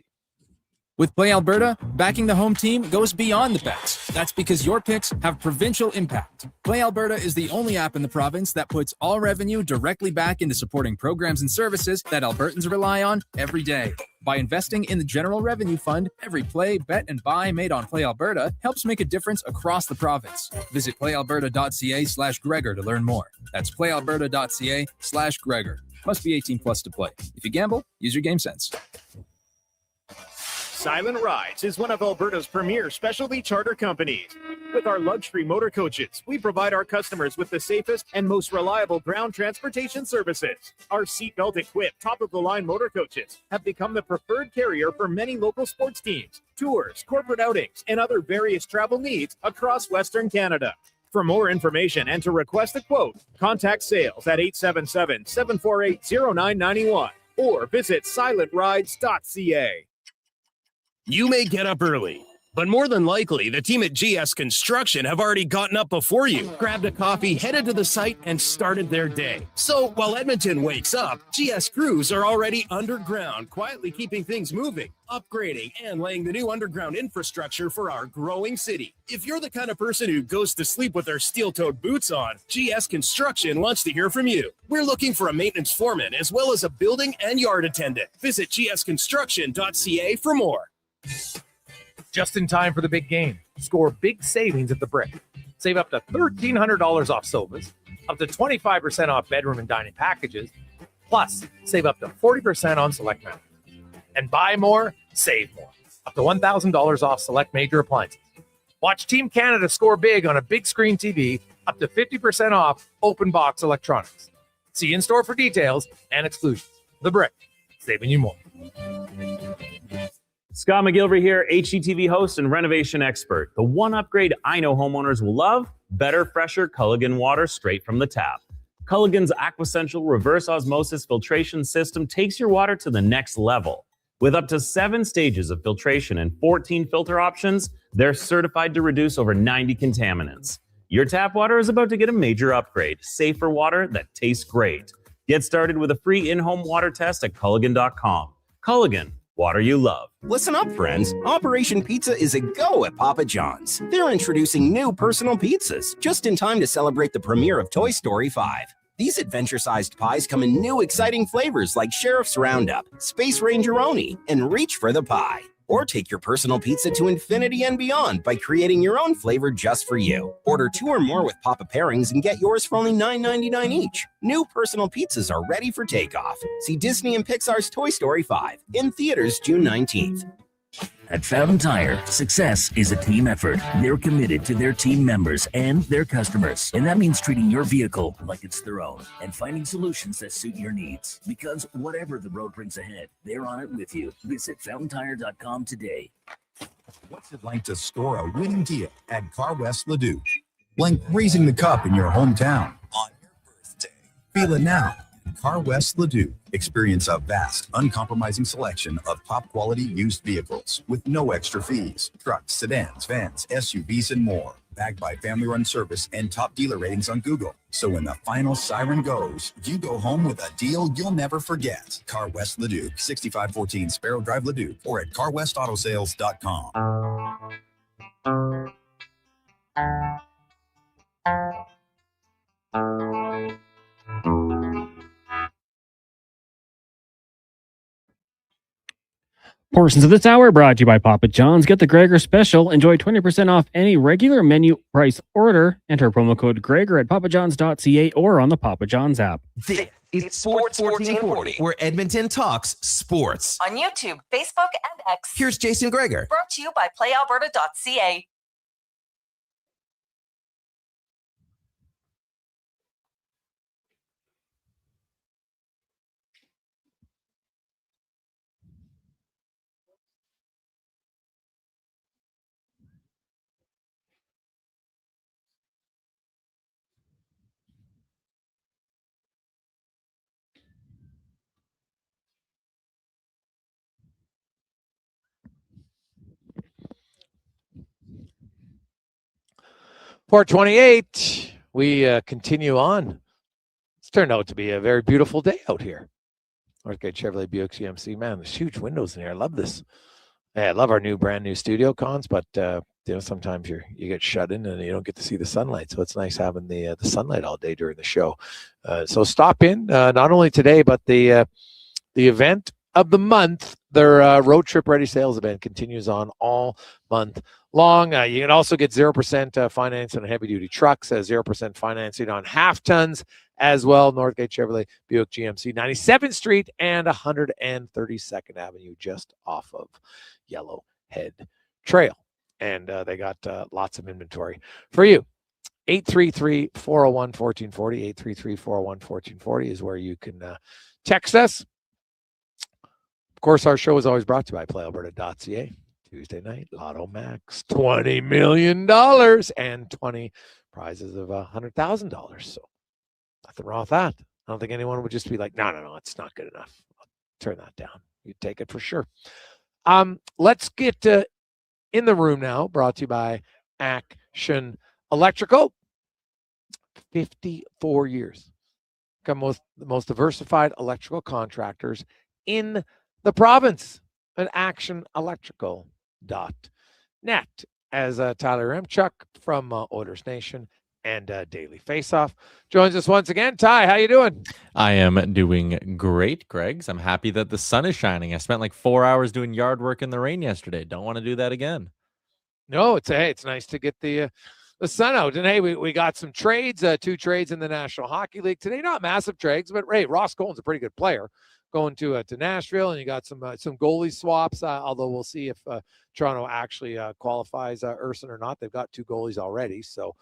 With Play Alberta, backing the home team goes beyond the bets. That's because your picks have provincial impact. Play Alberta is the only app in the province that puts all revenue directly back into supporting programs and services that Albertans rely on every day. By investing in the General Revenue Fund, every play, bet, and buy made on Play Alberta helps make a difference across the province. Visit playalberta.ca/Gregor to learn more. That's playalberta.ca/Gregor. Must be 18 plus to play. If you gamble, use your game sense. Silent Rides is one of Alberta's premier specialty charter companies. With our luxury motor coaches, we provide our customers with the safest and most reliable ground transportation services. Our seatbelt equipped, top-of-the-line motor coaches have become the preferred carrier for many local sports teams, tours, corporate outings, and other various travel needs across Western Canada. For more information and to request a quote, contact sales at 877-748-0991 or visit silentrides.ca. You may get up early, but more than likely, the team at GS Construction have already gotten up before you, grabbed a coffee, headed to the site, and started their day. So while Edmonton wakes up, GS crews are already underground, quietly keeping things moving, upgrading, and laying the new underground infrastructure for our growing city. If you're the kind of person who goes to sleep with their steel-toed boots on, GS Construction wants to hear from you. We're looking for a maintenance foreman as well as a building and yard attendant. Visit gsconstruction.ca for more. Just in time for the big game. Score big savings at the Brick. Save up to $1,300 off sofas, up to 25% off bedroom and dining packages, plus save up to 40% on select mountains. And buy more, save more. up to $1,000 off select major appliances. Watch Team Canada score big on a big screen TV, up to 50% off open box electronics. See in-store for details and exclusions. The Brick, saving you more. Scott McGilvery here, HGTV host and renovation expert. The one upgrade I know homeowners will love: better, fresher Culligan water straight from the tap. Culligan's Aquasential reverse osmosis filtration system takes your water to the next level. With up to 7 stages of filtration and 14 filter options, they're certified to reduce over 90 contaminants. Your tap water is about to get a major upgrade. Safer water that tastes great. Get started with a free in-home water test at Culligan.com. Culligan, water you love. Listen up, friends. Operation Pizza is a go at Papa John's. They're introducing new personal pizzas, just in time to celebrate the premiere of Toy Story 5. These adventure-sized pies come in new exciting flavors like Sheriff's Roundup, Space Rangeroni, and Reach for the Pie. Or take your personal pizza to infinity and beyond by creating your own flavor just for you. Order 2 or more with Papa pairings and get yours for only $9.99 each. New personal pizzas are ready for takeoff. See Disney and Pixar's Toy Story 5 in theaters June 19th. At Fountain Tire, success is a team effort. They're committed to their team members and their customers. And that means treating your vehicle like it's their own and finding solutions that suit your needs. Because whatever the road brings ahead, they're on it with you. Visit fountaintire.com today. What's it like to score a winning deal at Car West Leduc? Like raising the cup in your hometown on your birthday. Feel it now. Car West Leduc. Experience a vast, uncompromising selection of top-quality used vehicles with no extra fees. Trucks, sedans, vans, SUVs, and more. Backed by family-run service and top dealer ratings on Google. So when the final siren goes, you go home with a deal you'll never forget. Car West Leduc, 6514 Sparrow Drive, Leduc, or at carwestautosales.com. Portions of this hour brought to you by Papa John's. Get the Gregor special. Enjoy 20% off any regular menu price order. Enter promo code Gregor at papajohns.ca or on the Papa John's app. This is Sports 1440, where Edmonton talks sports. On YouTube, Facebook, and X. Here's Jason Gregor. Brought to you by playalberta.ca. Port 28, we continue on. It's turned out to be a very beautiful day out here. Northgate Chevrolet Buick GMC. Man, there's huge windows in here. I love this. Yeah, I love our brand new studio cons, but sometimes you get shut in and you don't get to see the sunlight. So it's nice having the sunlight all day during the show. So stop in, not only today, but the event of the month. Their road trip ready sales event continues on all month long. You can also get 0% financing on heavy duty trucks, 0% financing on half tons as well. Northgate Chevrolet Buick GMC, 97th Street and 132nd Avenue, just off of Yellowhead Trail. And they got lots of inventory for you. 833-401-1440. 833-401-1440 is where you can text us. Of course, our show is always brought to you by playalberta.ca. Tuesday night, Lotto Max, $20 million and 20 prizes of $100,000. So nothing wrong with that. I don't think anyone would just be like, no, it's not good enough. I'll turn that down. You'd take it for sure. Let's get in the room now, brought to you by Action Electrical. 54 years. Become the most diversified electrical contractors in the province at actionelectrical.net. As Tyler Yaremchuk from Oilers Nation and Daily Faceoff joins us once again. Ty, how you doing? I am doing great, Greggs. I'm happy that the sun is shining. I spent like 4 hours doing yard work in the rain yesterday. Don't want to do that again. No, it's nice to get the the sun out. And hey, we got some trades, 2 trades in the National Hockey League today. Not massive trades, but hey, Ross Colton's a pretty good player going to Nashville, and you got some goalie swaps. Although we'll see if Toronto actually qualifies Urson or not. They've got 2 goalies already, so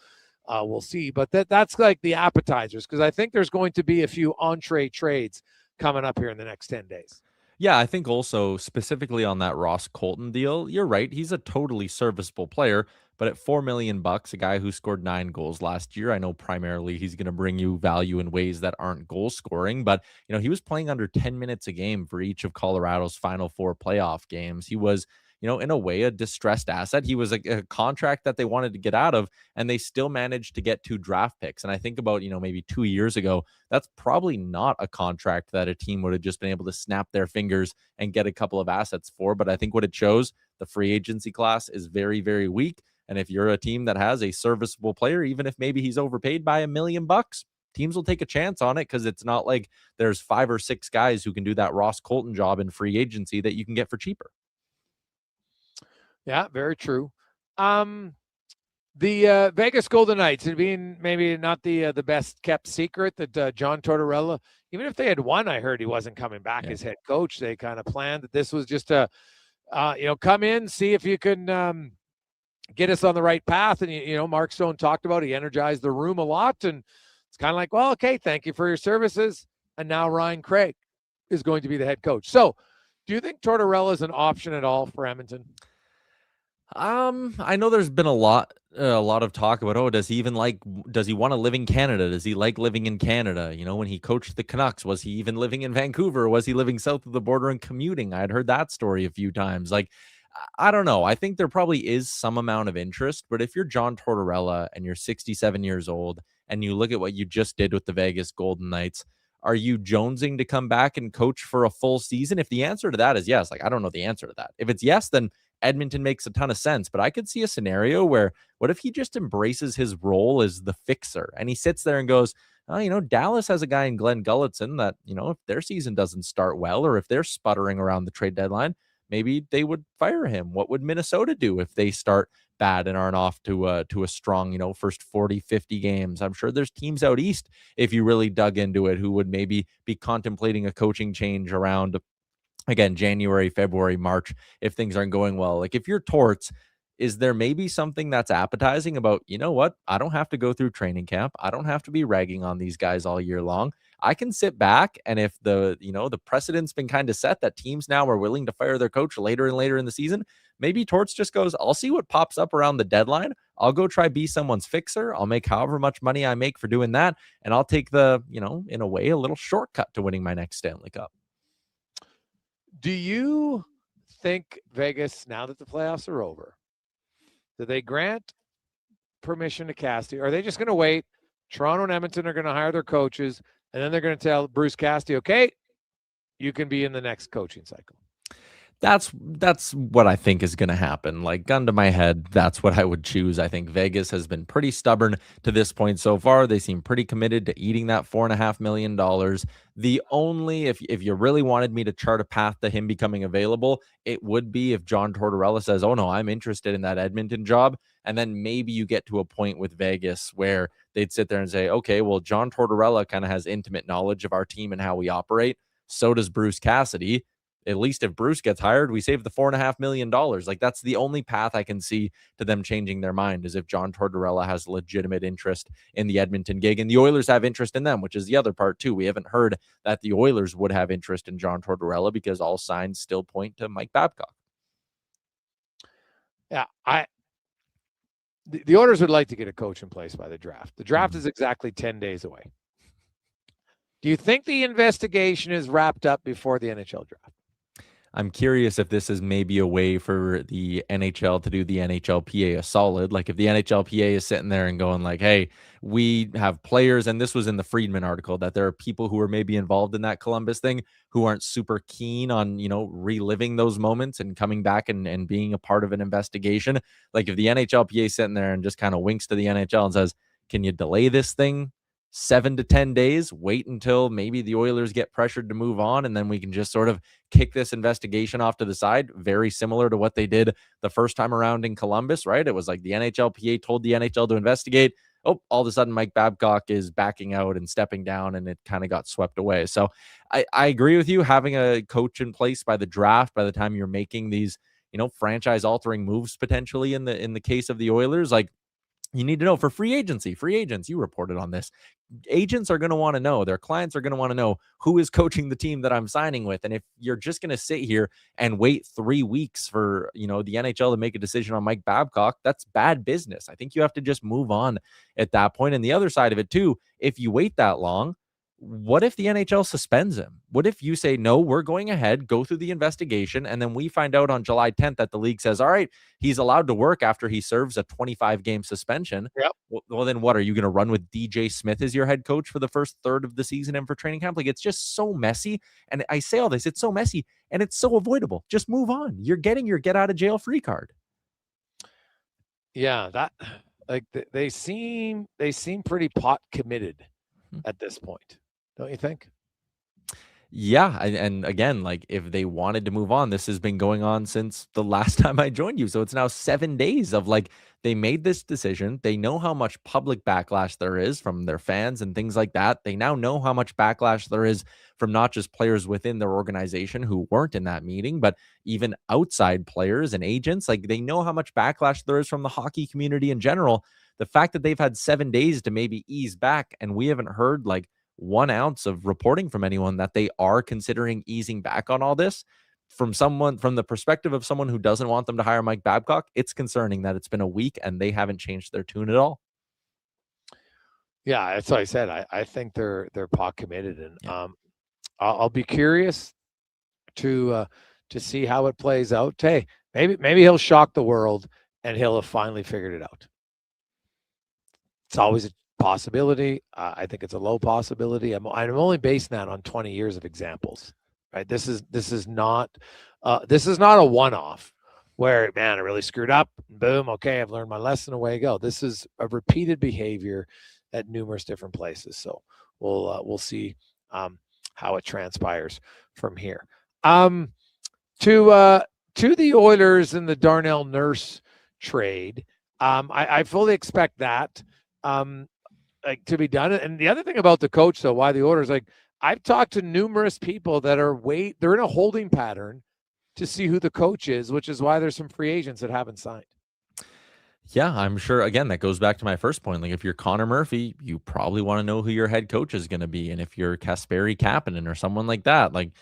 we'll see. But that's like the appetizers, because I think there's going to be a few entree trades coming up here in the next 10 days. Yeah, I think also specifically on that Ross Colton deal, you're right. He's a totally serviceable player, but at $4 million, a guy who scored 9 goals last year, I know primarily he's going to bring you value in ways that aren't goal scoring, but he was playing under 10 minutes a game for each of Colorado's final 4 playoff games. He was, in a way, a distressed asset. He was a contract that they wanted to get out of, and they still managed to get 2 draft picks. And I think about, maybe 2 years ago, that's probably not a contract that a team would have just been able to snap their fingers and get a couple of assets for. But I think what it shows, the free agency class is very, very weak. And if you're a team that has a serviceable player, even if maybe he's overpaid by $1 million, teams will take a chance on it, because it's not like there's 5 or 6 guys who can do that Ross Colton job in free agency that you can get for cheaper. Yeah, very true. The Vegas Golden Knights, it being maybe not the best kept secret that John Tortorella, even if they had won, I heard he wasn't coming back as head coach. They kind of planned that this was just a, come in, see if you can get us on the right path. And, Mark Stone talked about, he energized the room a lot. And it's kind of like, well, okay, thank you for your services. And now Ryan Craig is going to be the head coach. So do you think Tortorella is an option at all for Edmonton? I know there's been a lot of talk about, does he want to live in Canada? Does he like living in Canada? When he coached the Canucks, was he even living in Vancouver? Was he living south of the border and commuting? I had heard that story a few times. I don't know. I think there probably is some amount of interest, but if you're John Tortorella and you're 67 years old and you look at what you just did with the Vegas Golden Knights, are you jonesing to come back and coach for a full season? If the answer to that is yes, I don't know the answer to that. If it's yes, then Edmonton makes a ton of sense, but I could see a scenario where what if he just embraces his role as the fixer and he sits there and goes, Dallas has a guy in Glenn Gulletson that, if their season doesn't start well, or if they're sputtering around the trade deadline, maybe they would fire him. What would Minnesota do if they start bad and aren't off to a strong, first 40, 50 games? I'm sure there's teams out east, if you really dug into it, who would maybe be contemplating a coaching change around, again, January, February, March, if things aren't going well. If you're Torts, is there maybe something that's appetizing about, what? I don't have to go through training camp. I don't have to be ragging on these guys all year long. I can sit back, and if the precedent's been kind of set that teams now are willing to fire their coach later and later in the season, maybe Torts just goes, I'll see what pops up around the deadline. I'll go try be someone's fixer. I'll make however much money I make for doing that, and I'll take the, in a way, a little shortcut to winning my next Stanley Cup. Do you think Vegas, now that the playoffs are over, do they grant permission to Cassidy? Or are they just going to wait? Toronto and Edmonton are going to hire their coaches, and then they're going to tell Bruce Cassidy, okay, you can be in the next coaching cycle. That's what I think is going to happen. Gun to my head, that's what I would choose. I think Vegas has been pretty stubborn to this point so far. They seem pretty committed to eating that $4.5 million. The only, if you really wanted me to chart a path to him becoming available, it would be if John Tortorella says, oh no, I'm interested in that Edmonton job. And then maybe you get to a point with Vegas where they'd sit there and say, okay, well, John Tortorella kind of has intimate knowledge of our team and how we operate. So does Bruce Cassidy. At least if Bruce gets hired, we save the $4.5 million. That's the only path I can see to them changing their mind, is if John Tortorella has legitimate interest in the Edmonton gig, and the Oilers have interest in them, which is the other part too. We haven't heard that the Oilers would have interest in John Tortorella, because all signs still point to Mike Babcock. Yeah, the Oilers would like to get a coach in place by the draft. The draft is exactly 10 days away. Do you think the investigation is wrapped up before the NHL draft? I'm curious if this is maybe a way for the NHL to do the NHLPA a solid. If the NHLPA is sitting there and going hey, we have players, and this was in the Friedman article, that there are people who are maybe involved in that Columbus thing who aren't super keen on, reliving those moments and coming back and being a part of an investigation. If the NHLPA is sitting there and just kind of winks to the NHL and says, can you delay this thing 7 to 10 days, wait until maybe the Oilers get pressured to move on, and then we can just sort of kick this investigation off to the side, very similar to what they did the first time around in Columbus, right? It was like the NHLPA told the NHL to investigate. Oh, all of a sudden Mike Babcock is backing out and stepping down, and it kind of got swept away. So I agree with you. Having a coach in place by the draft, by the time you're making these, franchise altering moves potentially in the case of the Oilers, like, you need to know for free agents, you reported on this. Agents are going to want to know, their clients are going to want to know who is coaching the team that I'm signing with. And if you're just going to sit here and wait 3 weeks for, the NHL to make a decision on Mike Babcock, that's bad business. I think you have to just move on at that point. And the other side of it too, if you wait that long, what if the NHL suspends him? What if you say, no, we're going ahead, go through the investigation, and then we find out on July 10th that the league says, all right, he's allowed to work after he serves a 25-game suspension. Yep. Well, then what? Are you going to run with DJ Smith as your head coach for the first third of the season and for training camp? Like, it's just so messy. And I say all this, it's so messy, and it's so avoidable. Just move on. You're getting your get-out-of-jail-free card. Yeah, that, like, they seem pretty pot committed at this point. Don't you think? Yeah. And again, like, if they wanted to move on, this has been going on since the last time I joined you. So it's now 7 days of, like, they made this decision. They know how much public backlash there is from their fans and things like that. They now know how much backlash there is from not just players within their organization who weren't in that meeting, but even outside players and agents. Like, they know how much backlash there is from the hockey community in general. The fact that they've had 7 days to maybe ease back, and we haven't heard, like, 1 ounce of reporting from anyone that they are considering easing back on all this, from the perspective of someone who doesn't want them to hire Mike Babcock, it's concerning that it's been a week and they haven't changed their tune at all. Yeah, that's what I said. I think they're pot committed, and I'll be curious to see how it plays out. Hey, maybe he'll shock the world and he'll have finally figured it out. It's always a possibility. I think it's a low possibility. I'm only basing that on 20 years of examples, right? This is not a one-off where, man, I really screwed up. Boom. Okay. I've learned my lesson. Away I go. This is a repeated behavior at numerous different places. So we'll see how it transpires from here. To the Oilers and the Darnell Nurse trade. I fully expect that to be done. And the other thing about the coach, though, why the Oilers, like, I've talked to numerous people that they're in a holding pattern to see who the coach is, which is why there's some free agents that haven't signed. Yeah, I'm sure. Again, that goes back to my first point. Like, if you're Connor Murphy, you probably want to know who your head coach is going to be. And if you're Kasperi Kapanen or someone like that, like,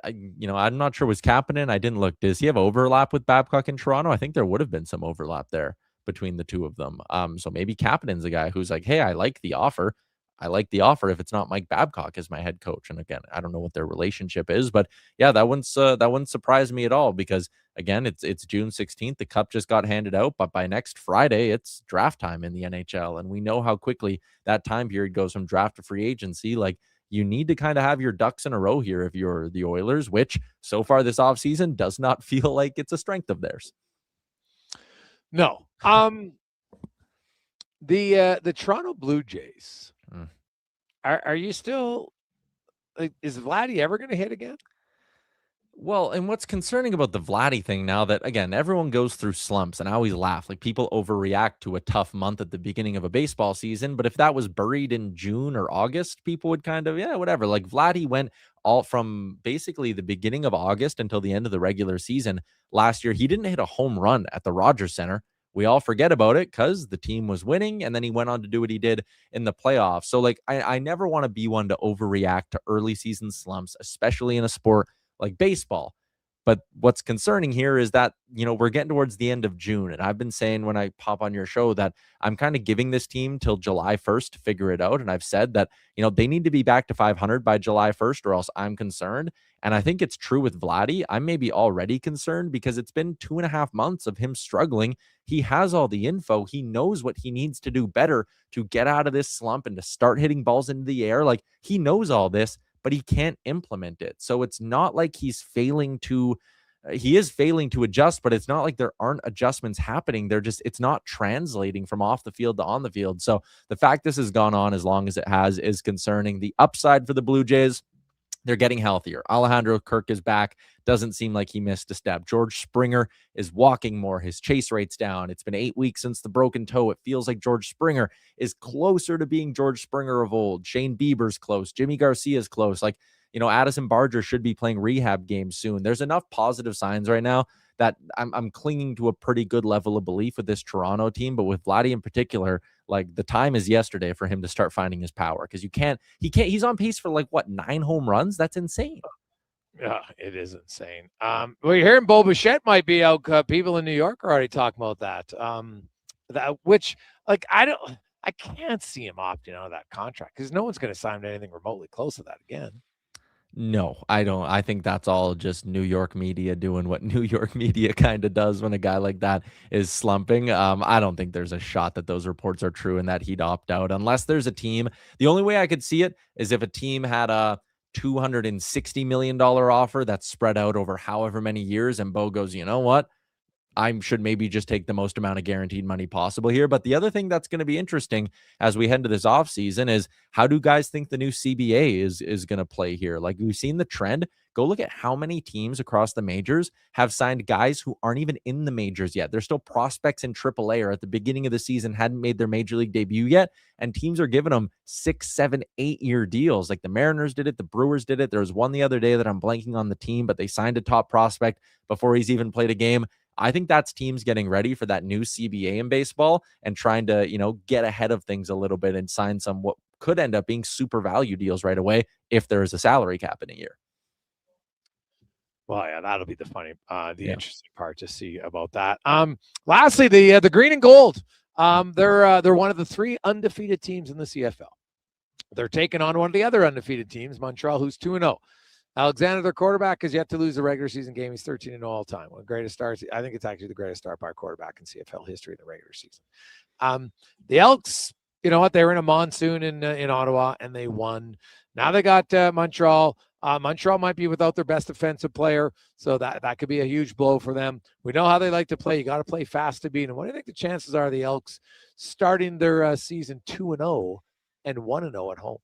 I'm not sure was Kapanen. I didn't look. Does he have overlap with Babcock in Toronto? I think there would have been some overlap there between the two of them. So maybe Kapanen's a guy who's like, hey, I like the offer. If it's not Mike Babcock as my head coach. And again, I don't know what their relationship is, but yeah, that wouldn't surprise me at all, because again, it's June 16th. The cup just got handed out, but by next Friday, it's draft time in the NHL. And we know how quickly that time period goes from draft to free agency. Like, you need to kind of have your ducks in a row here if you're the Oilers, which so far this offseason does not feel like it's a strength of theirs. No. The Toronto Blue Jays. Are you still, like, is Vladdy ever going to hit again? Well, and what's concerning about the Vladdy thing now that, again, everyone goes through slumps, and I always laugh. Like, people overreact to a tough month at the beginning of a baseball season. But if that was buried in June or August, people would kind of, yeah, whatever. Like, Vladdy went all from basically the beginning of August until the end of the regular season last year. He didn't hit a home run at the Rogers Center. We all forget about it because the team was winning, and then he went on to do what he did in the playoffs. So, like, I never want to be one to overreact to early season slumps, especially in a sport like baseball. But what's concerning here is that, we're getting towards the end of June. And I've been saying when I pop on your show that I'm kind of giving this team till July 1st to figure it out. And I've said that, they need to be back to 500 by July 1st or else I'm concerned. And I think it's true with Vladdy. I'm maybe already concerned because it's been 2.5 months of him struggling. He has all the info. He knows what he needs to do better to get out of this slump and to start hitting balls into the air. Like, he knows all this, but he can't implement it. So it's not like he's failing to he is failing to adjust, but it's not like there aren't adjustments happening. It's not translating from off the field to on the field. So the fact this has gone on as long as it has is concerning. The upside for the Blue Jays, they're getting healthier. Alejandro Kirk is back. Doesn't seem like he missed a step. George Springer is walking more. His chase rate's down. It's been 8 weeks since the broken toe. It feels like George Springer is closer to being George Springer of old. Shane Bieber's close. Jimmy Garcia's close. Like, Addison Barger should be playing rehab games soon. There's enough positive signs right now that I'm clinging to a pretty good level of belief with this Toronto team. But with Vladdy in particular, like, the time is yesterday for him to start finding his power, because he's on pace for 9 home runs. That's insane. Yeah, it is insane. Well, you're hearing Bo Bichette might be out. People in New York are already talking about that. Which I can't see him opting out of that contract, because no one's going to sign him to anything remotely close to that again. No, I don't. I think that's all just New York media doing what New York media kind of does when a guy like that is slumping. I don't think there's a shot that those reports are true and that he'd opt out, unless there's a team. The only way I could see it is if a team had a $260 million offer that's spread out over however many years, and Bo goes, you know what? I should maybe just take the most amount of guaranteed money possible here. But the other thing that's going to be interesting as we head into this offseason is, how do guys think the new CBA is going to play here? Like, we've seen the trend. Go look at how many teams across the majors have signed guys who aren't even in the majors yet. They're still prospects in AAA, or at the beginning of the season hadn't made their major league debut yet. And teams are giving them 6, 7, 8-year deals. Like the Mariners did it. The Brewers did it. There was one the other day that I'm blanking on the team, but they signed a top prospect before he's even played a game. I think that's teams getting ready for that new CBA in baseball and trying to, get ahead of things a little bit and sign some what could end up being super value deals right away if there is a salary cap in a year. Well, yeah, that'll be the interesting part to see about that. Lastly, the green and gold. They're one of the 3 undefeated teams in the CFL. They're taking on one of the other undefeated teams, Montreal, who's 2-0. Alexander, their quarterback, has yet to lose a regular season game. He's 13-0 all time. One of the greatest starts. I think it's actually the greatest start by a quarterback in CFL history in the regular season. The Elks, you know what? They were in a monsoon in Ottawa, and they won. Now they got Montreal. Montreal might be without their best defensive player, so that could be a huge blow for them. We know how they like to play. You got to play fast to beat them. What do you think the chances are of the Elks starting their season 2-0 and 1-0 at home?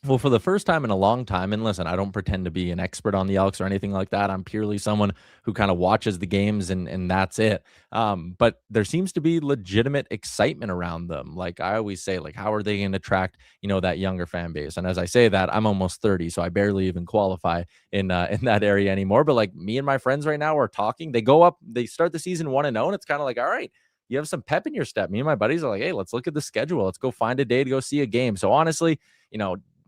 Well, for the first time in a long time, and listen, I don't pretend to be an expert on the Elks or anything like that. I'm purely someone who kind of watches the games and that's it. But there seems to be legitimate excitement around them. Like I always say, like, how are they going to attract, that younger fan base? And as I say that, I'm almost 30, so I barely even qualify in that area anymore. But like me and my friends right now are talking. They go up, they start the season 1-0, and it's kind of like, all right, you have some pep in your step. Me and my buddies are like, hey, let's look at the schedule. Let's go find a day to go see a game. So honestly,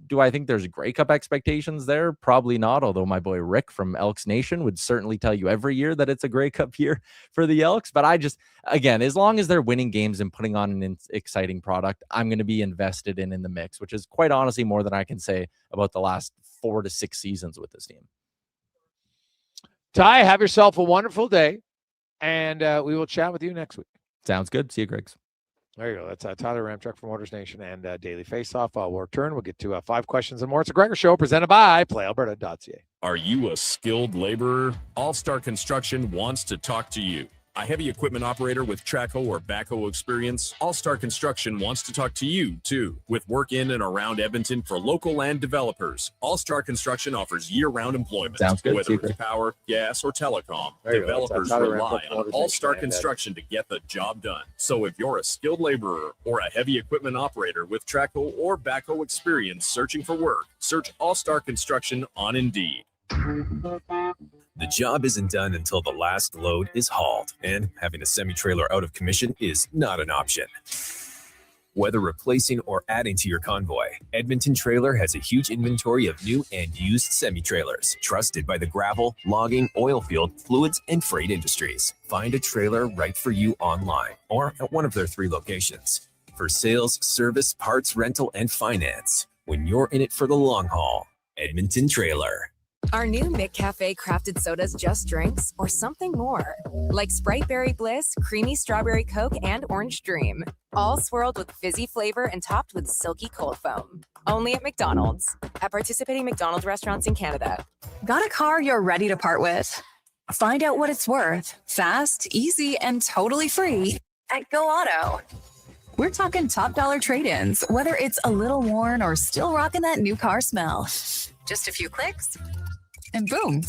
do I think there's Grey Cup expectations there? Probably not, although my boy Rick from Elks Nation would certainly tell you every year that it's a Grey Cup year for the Elks. But again, as long as they're winning games and putting on an exciting product, I'm going to be invested in the mix, which is quite honestly more than I can say about the last 4 to 6 seasons with this team. Ty, have yourself a wonderful day, and we will chat with you next week. Sounds good. See you, Greggs. There you go. That's Tyler Yaremchuk from Oilers Nation and Daily Faceoff. We'll return. We'll get to 5 questions and more. It's a Gregor Show presented by PlayAlberta.ca. Are you a skilled laborer? All Star Construction wants to talk to you. A heavy equipment operator with track hoe or backhoe experience? All Star Construction wants to talk to you, too. With work in and around Edmonton for local land developers, All Star Construction offers year-round employment. Sounds good. Whether it's power, gas, or telecom, developers rely on All Star Construction to get the job done. So if you're a skilled laborer or a heavy equipment operator with track hoe or backhoe experience searching for work, search All Star Construction on Indeed. The job isn't done until the last load is hauled, and having a semi-trailer out of commission is not an option. Whether replacing or adding to your convoy, Edmonton Trailer has a huge inventory of new and used semi-trailers, trusted by the gravel, logging, oil field, fluids, and freight industries. Find a trailer right for you online or at one of their 3 locations. For sales, service, parts, rental, and finance, when you're in it for the long haul, Edmonton Trailer. Are new McCafe crafted sodas just drinks or something more? Like Sprite Berry Bliss, Creamy Strawberry Coke, and Orange Dream. All swirled with fizzy flavor and topped with silky cold foam. Only at McDonald's. At participating McDonald's restaurants in Canada. Got a car you're ready to part with? Find out what it's worth, fast, easy, and totally free at Go Auto. We're talking top dollar trade-ins, whether it's a little worn or still rocking that new car smell. Just a few clicks, and boom,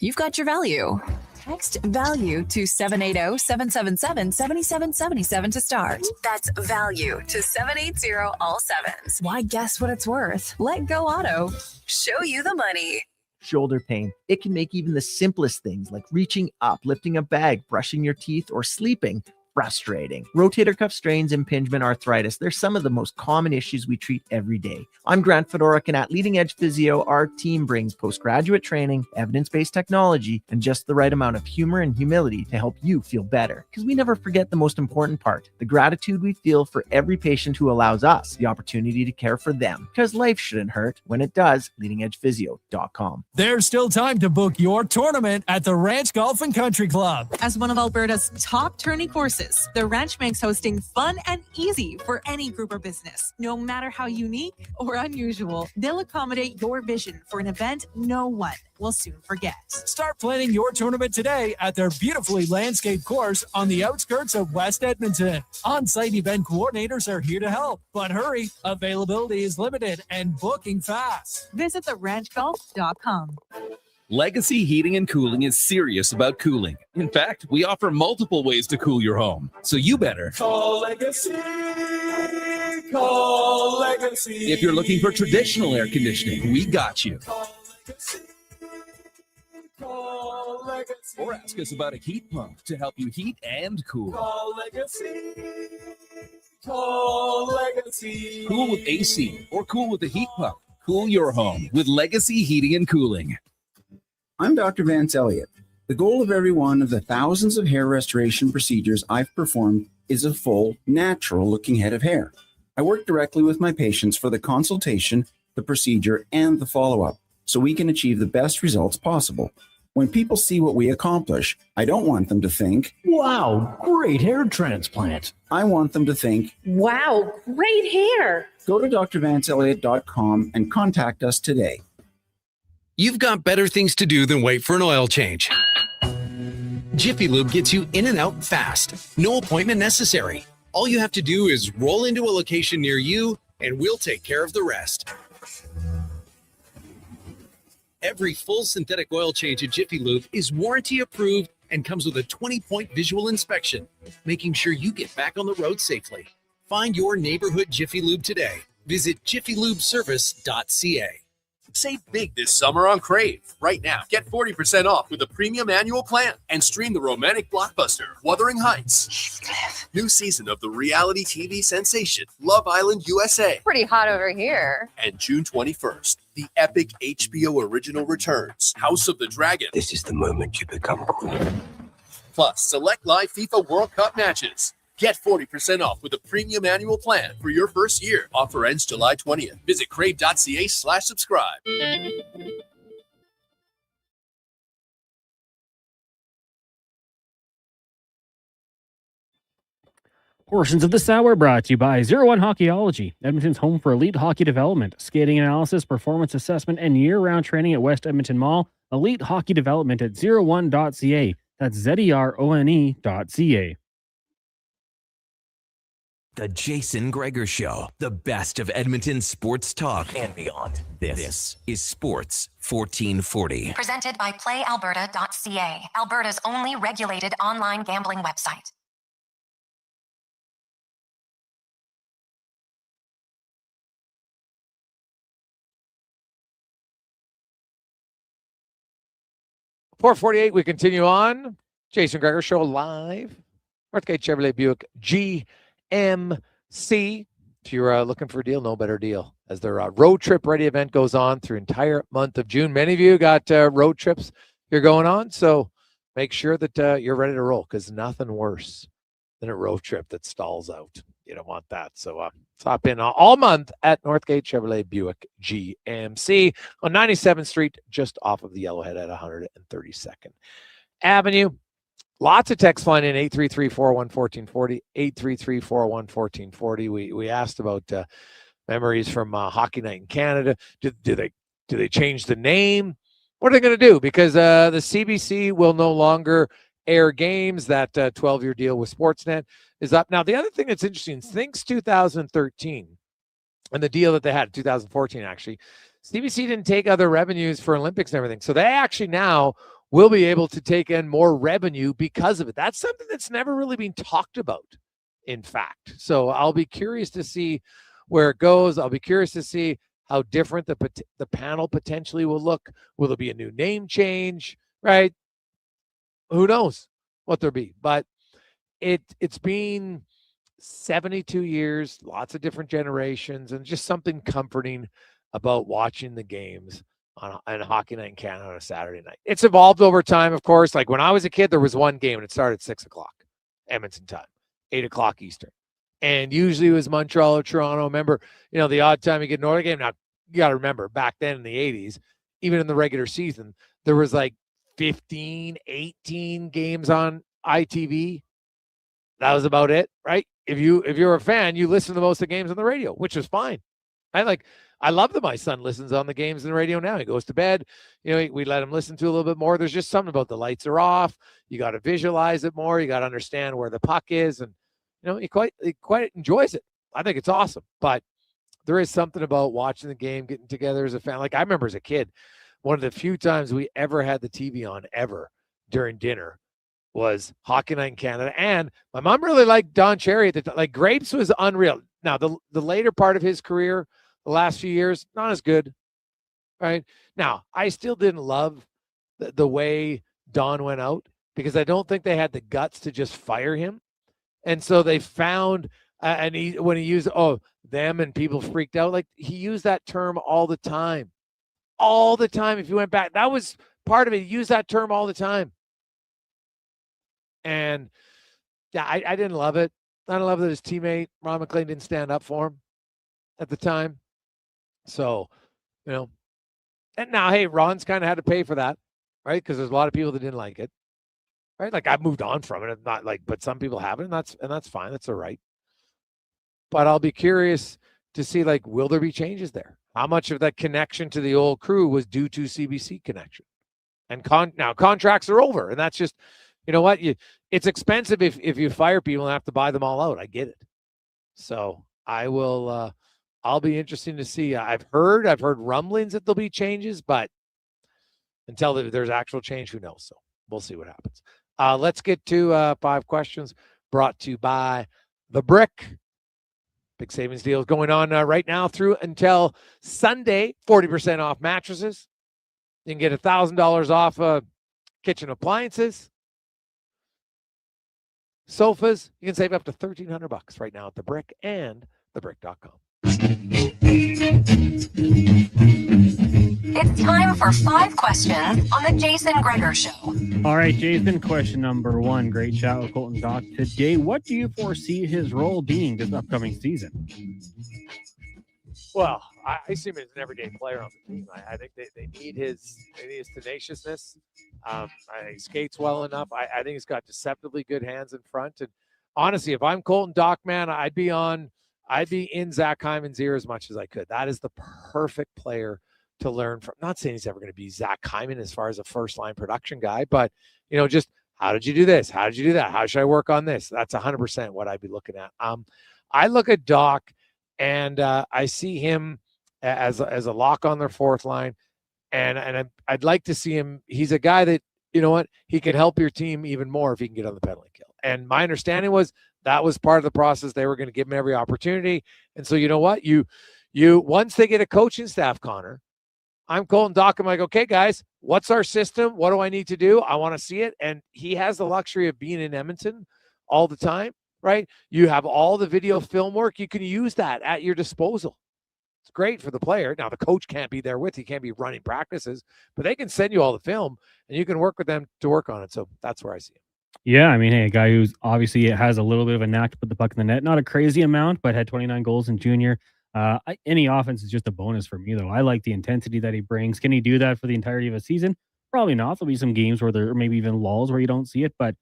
you've got your value. Text value to 780-777-7777 to start. That's value to 780 all sevens. Why guess what it's worth? Let Go Auto show you the money. Shoulder pain. It can make even the simplest things like reaching up, lifting a bag, brushing your teeth, or sleeping frustrating. Rotator cuff strains, impingement, arthritis, they're some of the most common issues we treat every day. I'm Grant Fedoruk, and at Leading Edge Physio, our team brings postgraduate training, evidence-based technology, and just the right amount of humor and humility to help you feel better. Because we never forget the most important part, the gratitude we feel for every patient who allows us the opportunity to care for them. Because life shouldn't hurt. When it does, leadingedgephysio.com. There's still time to book your tournament at the Ranch Golf and Country Club. As one of Alberta's top tourney courses, the Ranch makes hosting fun and easy for any group or business. No matter how unique or unusual, they'll accommodate your vision for an event no one will soon forget. Start planning your tournament today at their beautifully landscaped course on the outskirts of West Edmonton. On-site event coordinators are here to help, but hurry, availability is limited and booking fast. Visit theranchgolf.com. Legacy Heating and Cooling is serious about cooling. In fact, we offer multiple ways to cool your home. So you better Call Legacy. Call Legacy. If you're looking for traditional air conditioning, we got you. Call Legacy. Or ask us about a heat pump to help you heat and cool. Call Legacy. Call Legacy. Cool with AC or cool with a heat pump. Cool your home with Legacy Heating and Cooling. I'm Dr. Vance Elliott. The goal of every one of the thousands of hair restoration procedures I've performed is a full, natural-looking head of hair. I work directly with my patients for the consultation, the procedure, and the follow-up, so we can achieve the best results possible. When people see what we accomplish, I don't want them to think, "Wow, great hair transplant." I want them to think, "Wow, great hair." Go to drvanceelliott.com and contact us today. You've got better things to do than wait for an oil change. Jiffy Lube gets you in and out fast. No appointment necessary. All you have to do is roll into a location near you, and we'll take care of the rest. Every full synthetic oil change at Jiffy Lube is warranty approved and comes with a 20-point visual inspection, making sure you get back on the road safely. Find your neighborhood Jiffy Lube today. Visit jiffylubeservice.ca. Save big this summer on Crave. Right now, get 40% off with a premium annual plan and stream the romantic blockbuster, Wuthering Heights. New season of the reality TV sensation, Love Island USA. Pretty hot over here. And June 21st, the epic HBO original returns, House of the Dragon. This is the moment you become queen. Plus, select live FIFA World Cup matches. Get 40% off with a premium annual plan for your first year. Offer ends July 20th. Visit crave.ca/subscribe. Portions of this hour brought to you by 01 Hockeyology, Edmonton's home for elite hockey development, skating analysis, performance assessment, and year-round training at West Edmonton Mall. Elite hockey development at 01.ca. That's ZERONE.ca. The Jason Gregor Show, the best of Edmonton sports talk and beyond. This is Sports 1440. Presented by PlayAlberta.ca, Alberta's only regulated online gambling website. .448, we continue on. Jason Gregor Show live. Northgate Chevrolet Buick GMC. If you're looking for a deal, no better deal. As their road trip ready event goes on through entire month of June. Many of you got road trips you're going on, so make sure that you're ready to roll, because nothing worse than a road trip that stalls out. You don't want that. So stop in all month at Northgate Chevrolet Buick GMC on 97th Street, just off of the Yellowhead at 132nd Avenue. Lots of text flying in 833-401-1440, 833-401-1440. We asked about memories from Hockey Night in Canada. Do they change the name, What are they going to do? Because the CBC will no longer air games. That 12-year deal with Sportsnet is up. Now, the other thing that's interesting, since 2013 and the deal that they had in 2014, actually, CBC didn't take other revenues for Olympics and everything. So they actually now will be able to take in more revenue because of it. That's something that's never really been talked about, in fact. So I'll be curious to see where it goes. I'll be curious to see how different the panel potentially will look. Will there be a new name change, right? Who knows what there'll be. But it's been 72 years, lots of different generations, and just something comforting about watching the games on Hockey Night in Canada on a Saturday night. It's evolved over time, of course. Like when I was a kid, there was one game, and it started at 6 o'clock Edmonton time, 8 o'clock Eastern. And usually it was Montreal or Toronto. Remember, the odd time you get an Oilers game. Now, you got to remember, back then in the 80s, even in the regular season, there was like 15, 18 games on ITV. That was about it, right? If you're a fan, you listen to most of the games on the radio, which is fine. I love that my son listens on the games on the radio now. He goes to bed. We let him listen to a little bit more. There's just something about the lights are off. You got to visualize it more. You got to understand where the puck is. And, he quite enjoys it. I think it's awesome. But there is something about watching the game, getting together as a fan. Like I remember as a kid, one of the few times we ever had the TV on ever during dinner was Hockey Night in Canada. And my mom really liked Don Cherry. Like Grapes was unreal. Now, the later part of his career, the last few years, not as good, right? Now, I still didn't love the way Don went out because I don't think they had the guts to just fire him. And so they found, when he used, them and people freaked out, like he used that term all the time. All the time. If you went back, that was part of it. He used that term all the time. And yeah, I didn't love it. I didn't love that his teammate, Ron McLean, didn't stand up for him at the time. So, and now, hey, Ron's kind of had to pay for that, right? Because there's a lot of people that didn't like it, right? Like I've moved on from it. It's not like, but some people haven't, and that's fine. That's all right. But I'll be curious to see, like, will there be changes there? How much of that connection to the old crew was due to CBC connection? And now contracts are over, and that's just, you know what? It's expensive if you fire people and have to buy them all out. I get it. So I will. I'll be interested to see. I've heard rumblings that there'll be changes, but until there's actual change, who knows? So we'll see what happens. Let's get to 5 questions brought to you by The Brick. Big savings deals going on right now through until Sunday. 40% off mattresses. You can get $1,000 off kitchen appliances. Sofas, you can save up to $1,300 right now at The Brick and thebrick.com. It's time for 5 questions on the Jason Gregor Show. All right, Jason, question number 1. Great chat with Colton Doc today. What do you foresee his role being this upcoming season? Well, I see him as an everyday player on the team. I think they need his tenaciousness. He skates well enough. I think he's got deceptively good hands in front. And honestly, if I'm Colton Doc, man, I'd be in Zach Hyman's ear as much as I could. That is the perfect player to learn from. I'm not saying he's ever going to be Zach Hyman as far as a first-line production guy, but, just how did you do this? How did you do that? How should I work on this? That's 100% what I'd be looking at. I look at Doc, and I see him as a lock on their fourth line, and I'd like to see him. He's a guy that, he could help your team even more if he can get on the penalty kill. And my understanding was that was part of the process. They were going to give him every opportunity. And so, you know what? You once they get a coaching staff, Connor, I'm Colton Doc. I'm like, okay, guys, what's our system? What do I need to do? I want to see it. And he has the luxury of being in Edmonton all the time, right? You have all the video film work. You can use that at your disposal. It's great for the player. Now, the coach can't be there with you. He can't be running practices, but they can send you all the film, and you can work with them to work on it. So that's where I see it. Yeah, I mean, hey, a guy who's obviously has a little bit of a knack to put the puck in the net. Not a crazy amount, but had 29 goals in junior. Any offense is just a bonus for me, though. I like the intensity that he brings. Can he do that for the entirety of a season? Probably not. There'll be some games where there maybe even lulls where you don't see it, but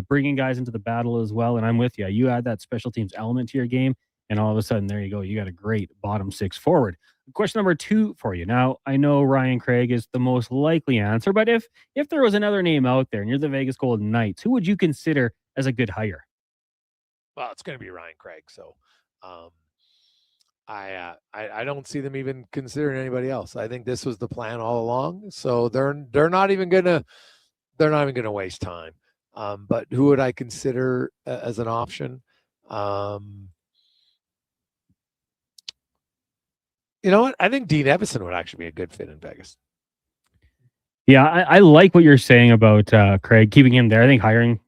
bringing guys into the battle as well. And I'm with you. You add that special teams element to your game, And all of a sudden, there you go. You got a great bottom six forward. Question number 2 for you. Now, I know Ryan Craig is the most likely answer, but if there was another name out there and you're the Vegas Golden Knights, who would you consider as a good hire? Well, it's going to be Ryan Craig. So I don't see them even considering anybody else. I think this was the plan all along. So they're not even gonna waste time. But who would I consider as an option? You know what? I think Dean Evison would actually be a good fit in Vegas. Yeah, I like what you're saying about Craig, keeping him there. I think hiring,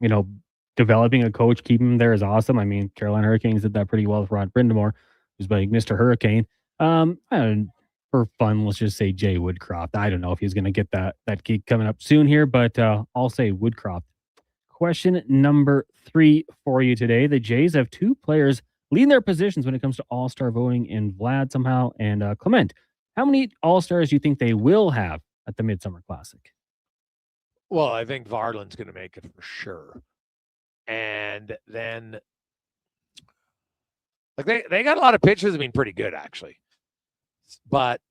developing a coach, keeping him there is awesome. I mean, Carolina Hurricanes did that pretty well with Rod Brindamore, who's like Mr. Hurricane. For fun, let's just say Jay Woodcroft. I don't know if he's going to get that gig coming up soon here, but I'll say Woodcroft. Question number 3 for you today. The Jays have 2 players leading their positions when it comes to all-star voting in Vlad somehow and Clement. How many all-stars do you think they will have at the Midsummer Classic? Well, I think Varland's going to make it for sure. And then they got a lot of pitchers. I mean, pretty good, actually. But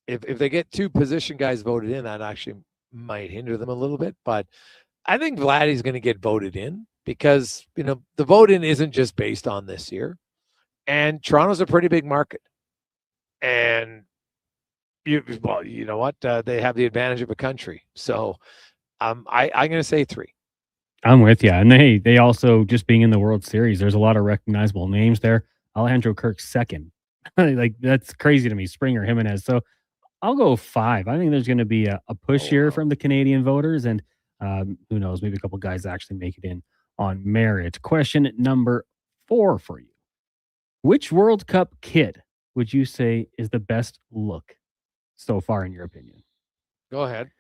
if they get 2 position guys voted in, that actually might hinder them a little bit. But I think Vladdy's going to get voted in because, the vote in isn't just based on this year. And Toronto's a pretty big market. And you know what? They have the advantage of a country. So I'm going to say 3. I'm with you. And they also, just being in the World Series, there's a lot of recognizable names there. Alejandro Kirk's second. That's crazy to me. Springer, Jimenez. So I'll go 5. I think there's going to be a push here from the Canadian voters. And who knows, maybe a couple guys actually make it in on merit. Question number 4 for you. Which World Cup kid would you say is the best look so far, in your opinion? Go ahead.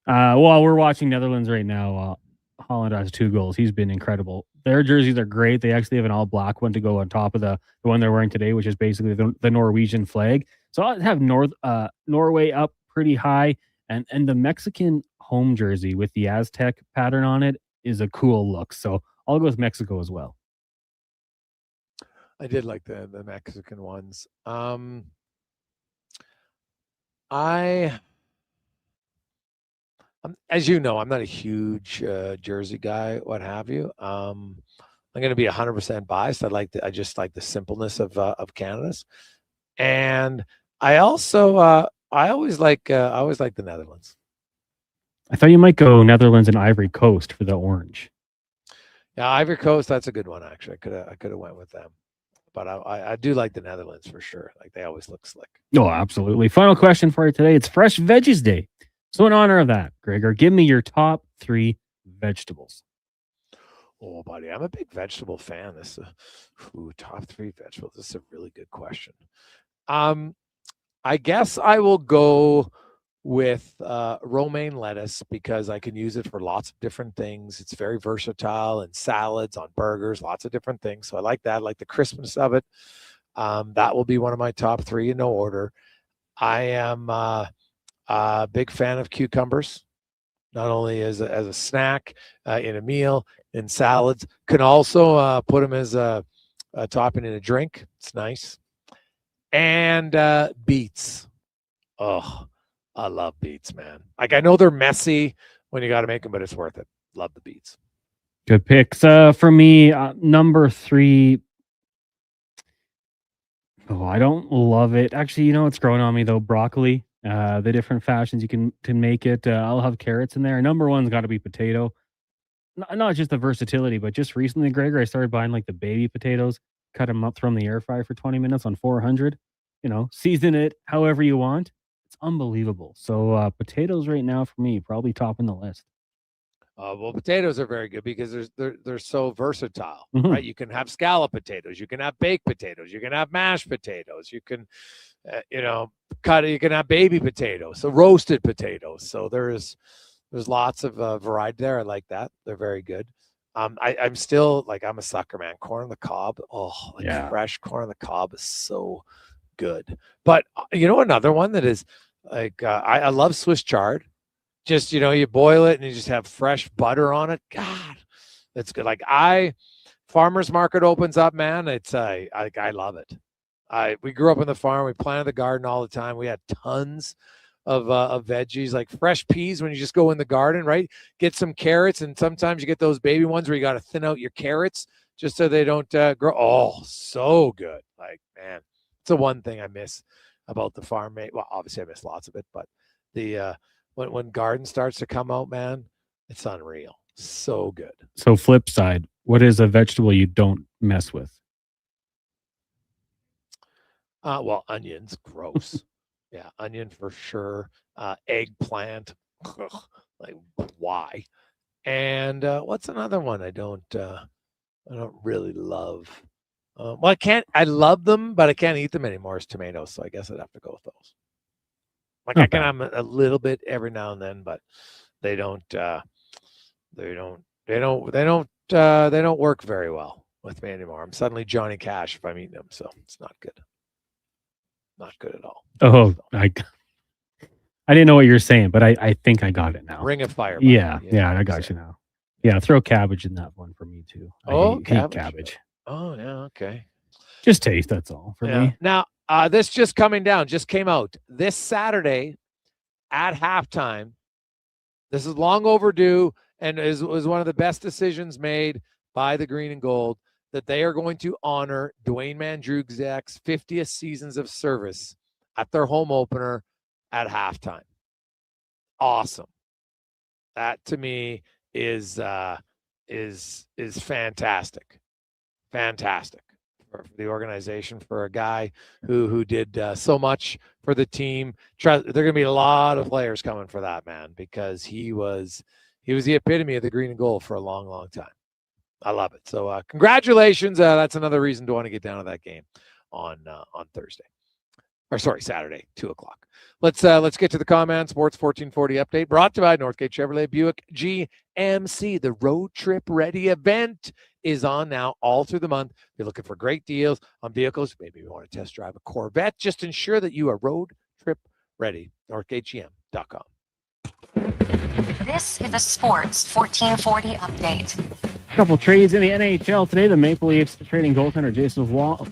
Well, we're watching Netherlands right now. Holland has 2 goals. He's been incredible. Their jerseys are great. They actually have an all black one to go on top of the one they're wearing today, which is basically the Norwegian flag. So I'll have Norway up pretty high, and the Mexican home jersey with the Aztec pattern on it is a cool look. So I'll go with Mexico as well. I did like the Mexican ones. As you know, I'm not a huge jersey guy, what have you. I'm going to be 100% biased. I just like the simpleness of Canada's, and I also I always like the Netherlands. I thought you might go Netherlands and Ivory Coast for the orange. Yeah, Ivory Coast, that's a good one actually. I could have went with them, but I do like the Netherlands for sure. Like they always look slick. Oh, absolutely. Final question for you today. It's Fresh Veggies Day. So in honor of that, Gregor, give me your top 3 vegetables. Oh, buddy, I'm a big vegetable fan. Top 3 vegetables. This is a really good question. I guess I will go with romaine lettuce because I can use it for lots of different things. It's very versatile in salads, on burgers, lots of different things. So I like that. I like the crispness of it. That will be one of my top 3 in no order. I am a big fan of cucumbers, not only as a snack, in a meal, in salads. Can also put them as a topping in a drink. It's nice. And beets. Oh, I love beets, man. Like I know they're messy when you got to make them, but it's worth it. Love the beets. Good picks. For me, number 3. Oh, I don't love it. Actually, it's growing on me though. Broccoli. The different fashions you can make it. I'll have carrots in there. Number 1's got to be potato. Not just the versatility, but just recently, Gregor, I started buying like the baby potatoes, cut them up, throw them in the air fryer for 20 minutes on 400. Season it however you want. It's unbelievable. So potatoes right now for me, probably topping the list. Well, potatoes are very good because they're so versatile, Mhm. right? You can have scallop potatoes, you can have baked potatoes, you can have mashed potatoes, you can, you can have baby potatoes, so roasted potatoes. So there's lots of variety there. I like that. They're very good. I'm still I'm a sucker, man. Corn on the cob. Oh, Yeah. fresh corn on the cob is so good. But another one that is I love Swiss chard. Just, you boil it and you just have fresh butter on it. God, that's good. Farmers market opens up, man. It's I love it. We grew up on the farm. We planted the garden all the time. We had tons of veggies, like fresh peas when you just go in the garden, right? Get some carrots, and sometimes you get those baby ones where you got to thin out your carrots just so they don't grow. Oh, so good. Like, man, it's the one thing I miss about the farm, mate. Well, obviously I miss lots of it, but the when garden starts to come out, man, it's unreal. So good. So flip side, what is a vegetable you don't mess with? Well, onions, gross. Yeah, onion for sure. Eggplant, like why? And what's another one I don't really love? Well, I love them, but I can't eat them anymore. Is tomatoes, so I guess I'd have to go with those. Like I can have a little bit every now and then, but they don't work very well with me anymore. I'm suddenly Johnny Cash if I'm eating them, so it's not good. Not good at all. Oh, I didn't know what you're saying, but I think I got it now. Ring of Fire. Yeah, I got you now. Yeah, throw cabbage in that one for me too. I hate cabbage. Oh, yeah, okay. Just taste, that's all for me. Now, this just came out this Saturday at halftime. This is long overdue and was one of the best decisions made by the Green and Gold, that they are going to honor Dwayne Mandrugzak's 50th seasons of service at their home opener at halftime. Awesome. That to me is fantastic. Fantastic for the organization, for a guy who did so much for the team. There are going to be a lot of players coming for that, man, because he was the epitome of the Green and Gold for a long, long time. I love it. So congratulations. That's another reason to want to get down to that game on Thursday. Or sorry, Saturday, 2:00. Let's get to the Command Sports 1440 update, brought to you by Northgate Chevrolet Buick GMC. The Road Trip Ready event is on now all through the month. If you're looking for great deals on vehicles, maybe you want to test drive a Corvette, just ensure that you are road trip ready. NorthgateGM.com. This is a Sports 1440 update. Couple trades in the NHL today. The Maple Leafs trading goaltender Joseph Wall,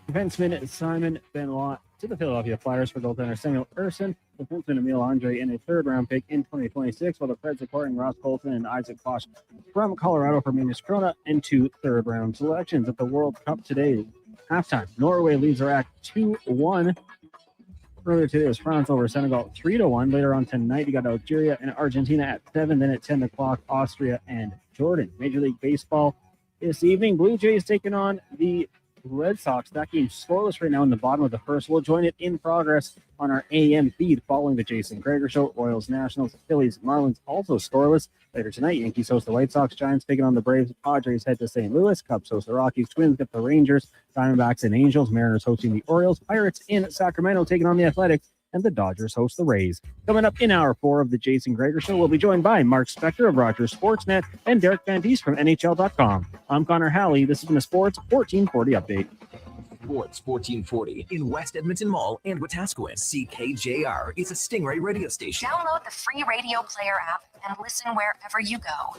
defenseman Simon Benoit to the Philadelphia Flyers for goaltender Samuel Ersson, defenseman Emil Andre, and a third-round pick in 2026, while the Preds acquiring Ross Colton and Isaac Fosh from Colorado for Minus Krona and 2 third-round selections. At the World Cup today, halftime, Norway leads Iraq 2-1. Earlier today was France over Senegal 3-1. Later on tonight, you got Algeria and Argentina at 7. Then at 10 o'clock, Austria and Jordan. Major League Baseball this evening. Blue Jays taking on the Red Sox. That game scoreless right now in the bottom of the first. We'll join it in progress on our AM feed following the Jason Gregor Show. Royals, Nationals, Phillies, Marlins also scoreless. Later tonight, Yankees host the White Sox. Giants taking on the Braves. Padres head to St. Louis. Cubs host the Rockies. Twins get the Rangers. Diamondbacks and Angels. Mariners hosting the Orioles. Pirates in Sacramento taking on the Athletics. And the Dodgers host the Rays. Coming up in hour 4 of the Jason Gregor Show, we'll be joined by Mark Spector of Rogers Sportsnet and Derek Van Diest from NHL.com. I'm Connor Halley. This has been a Sports 1440 update. Sports 1440 in West Edmonton Mall and Wetaskiwin. CKJR is a Stingray radio station. Download the free radio player app and listen wherever you go.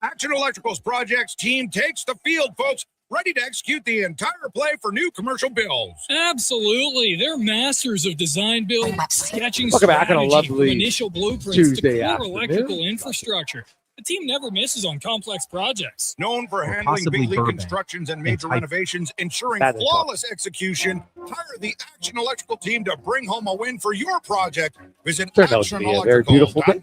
Action Electrical's projects team takes the field, folks. Ready to execute the entire play for new commercial builds. Absolutely. They're masters of design build, sketching Welcome back on a strategy from lovely initial blueprints Tuesday to core afternoon. electrical infrastructure. The team never misses on complex projects. Known for handling possibly big league Burbank. constructions and major type. renovations, ensuring That is flawless execution, hire the Action Electrical team to bring home a win for your project. Visit Turned out to be a very beautiful day.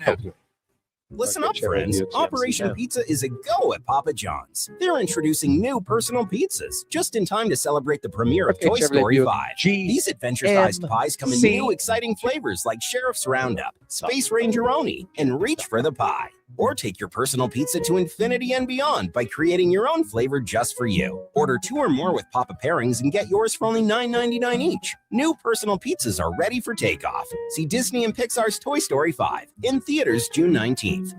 Listen up, friends. Operation Pizza is a go at Papa John's. They're introducing new personal pizzas just in time to celebrate the premiere of Toy Story 5. These adventure-sized pies come in new exciting flavors like Sheriff's Roundup, Space Ranger-oni, and Reach for the Pie. Or take your personal pizza to infinity and beyond by creating your own flavor just for you. Order 2 or more with Papa Pairings and get yours for only $9.99 each. New personal pizzas are ready for takeoff. See Disney and Pixar's Toy Story 5 in theaters June 19th.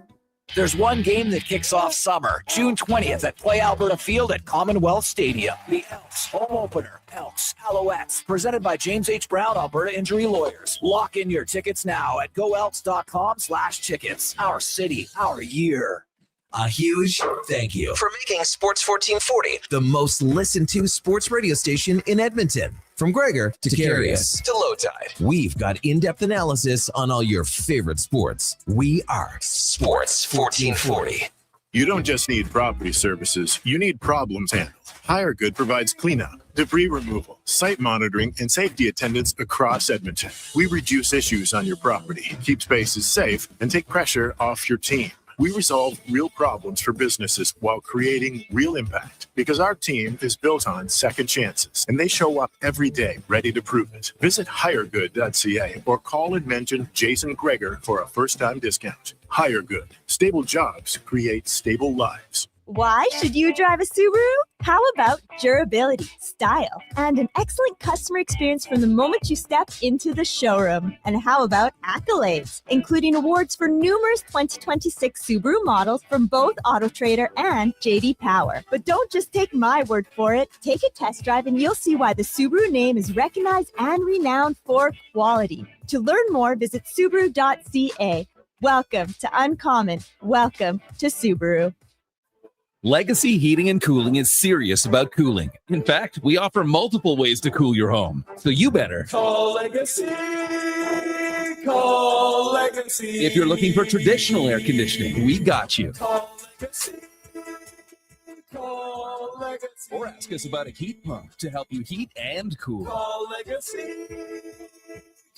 There's one game that kicks off summer, June 20th at Play Alberta Field at Commonwealth Stadium. The Elks home opener, Elks Alouettes, presented by James H. Brown, Alberta Injury Lawyers. Lock in your tickets now at goelks.com/tickets. Our city, our year. A huge thank you for making Sports 1440 the most listened to sports radio station in Edmonton. From Gregor to Carius to Low Tide, we've got in-depth analysis on all your favorite sports. We are Sports 1440. You don't just need property services, you need problems handled. HireGood provides cleanup, debris removal, site monitoring, and safety attendance across Edmonton. We reduce issues on your property, keep spaces safe, and take pressure off your team. We resolve real problems for businesses while creating real impact because our team is built on second chances and they show up every day ready to prove it. Visit hiregood.ca or call and mention Jason Gregor for a first-time discount. HireGood. Stable jobs create stable lives. Why should you drive a Subaru? How about durability, style, and an excellent customer experience from the moment you step into the showroom? And how about accolades, including awards for numerous 2026 Subaru models from both AutoTrader and JD Power? But don't just take my word for it. Take a test drive and you'll see why the Subaru name is recognized and renowned for quality. To learn more, visit Subaru.ca. Welcome to Uncommon. Welcome to Subaru. Legacy Heating and Cooling is serious about cooling. In fact, we offer multiple ways to cool your home. So you better Call Legacy. Call Legacy. If you're looking for traditional air conditioning, we got you. Call Legacy. Call Legacy. Or ask us about a heat pump to help you heat and cool. Call Legacy.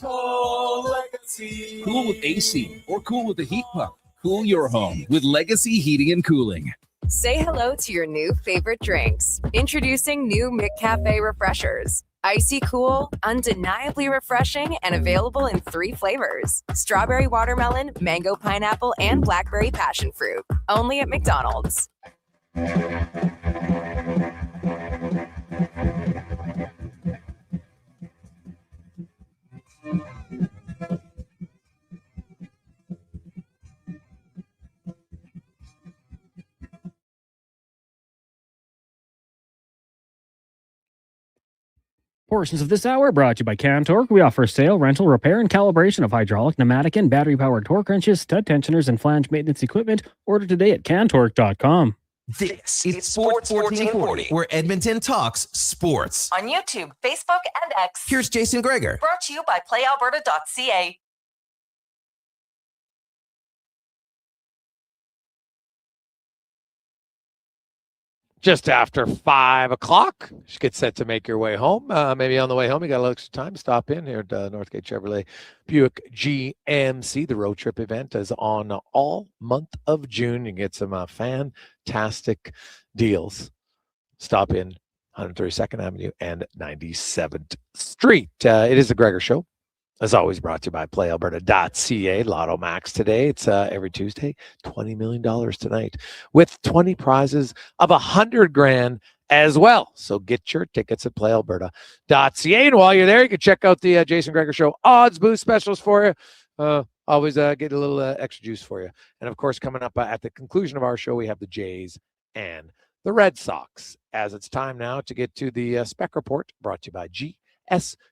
Call Legacy. Cool with AC or cool with a heat pump. Cool your home with Legacy Heating and Cooling. Say hello to your new favorite drinks. Introducing new McCafe Refreshers. Icy cool, undeniably refreshing, and available in 3 flavors. Strawberry watermelon, mango pineapple, and blackberry passion fruit. Only at McDonald's. Portions of this hour brought to you by CanTorque. We offer sale, rental, repair, and calibration of hydraulic, pneumatic, and battery-powered torque wrenches, stud tensioners, and flange maintenance equipment. Order today at CanTorque.com. This is Sports 1440, where Edmonton talks sports. On YouTube, Facebook, and X. Here's Jason Gregor. Brought to you by PlayAlberta.ca. Just after 5 o'clock, you should get set to make your way home. Maybe on the way home, you got a little extra time. Stop in here at Northgate Chevrolet Buick GMC. The road trip event is on all month of June. You can get some fantastic deals. Stop in 132nd Avenue and 97th Street. It is the Gregor Show. As always, brought to you by PlayAlberta.ca. Lotto Max today. It's every Tuesday. $20 million tonight with 20 prizes of $100,000 as well. So get your tickets at PlayAlberta.ca. And while you're there, you can check out the Jason Gregor Show odds boost specials for you. Always get a little extra juice for you. And of course, coming up at the conclusion of our show, we have the Jays and the Red Sox. As it's time now to get to the Spec Report, brought to you by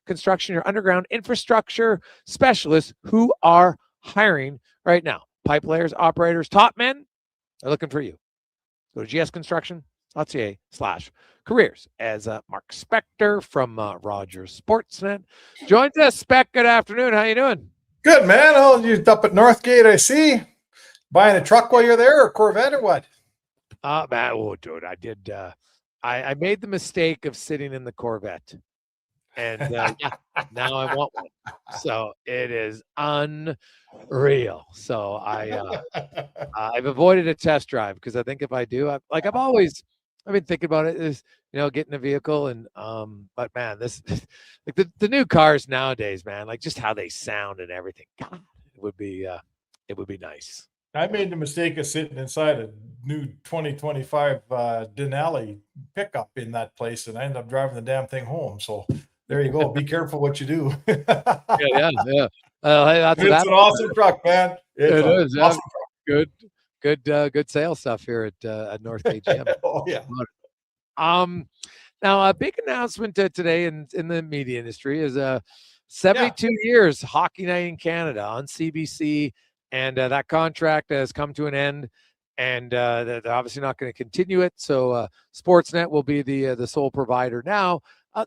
Construction, your underground infrastructure specialists who are hiring right now. Pipe layers, operators, top men, they're looking for you. Go to gsconstruction.ca/careers. As Mark Spector from Rogers Sportsnet joins us. Spec, good afternoon. How you doing? Good, man. Oh, you up at Northgate, I see. Buying a truck while you're there, or Corvette, or what? Man, dude, I did. I made the mistake of sitting in the Corvette. And now I want one. So it is unreal. So I've avoided a test drive because I think if I do, I've been thinking about it is, getting a vehicle and but man, this like the new cars nowadays, man, like just how they sound and everything. God, it would be nice. I made the mistake of sitting inside a new 2025 Denali pickup in that place, and I ended up driving the damn thing home. So there you go. Be careful what you do. yeah. Hey, it's an awesome truck, man. It is. Awesome truck. Good sales stuff here at Northgate Gym. Oh yeah. Now a big announcement today in the media industry is 72 years Hockey Night in Canada on CBC, and that contract has come to an end. and they're obviously not going to continue it. So Sportsnet will be the sole provider now.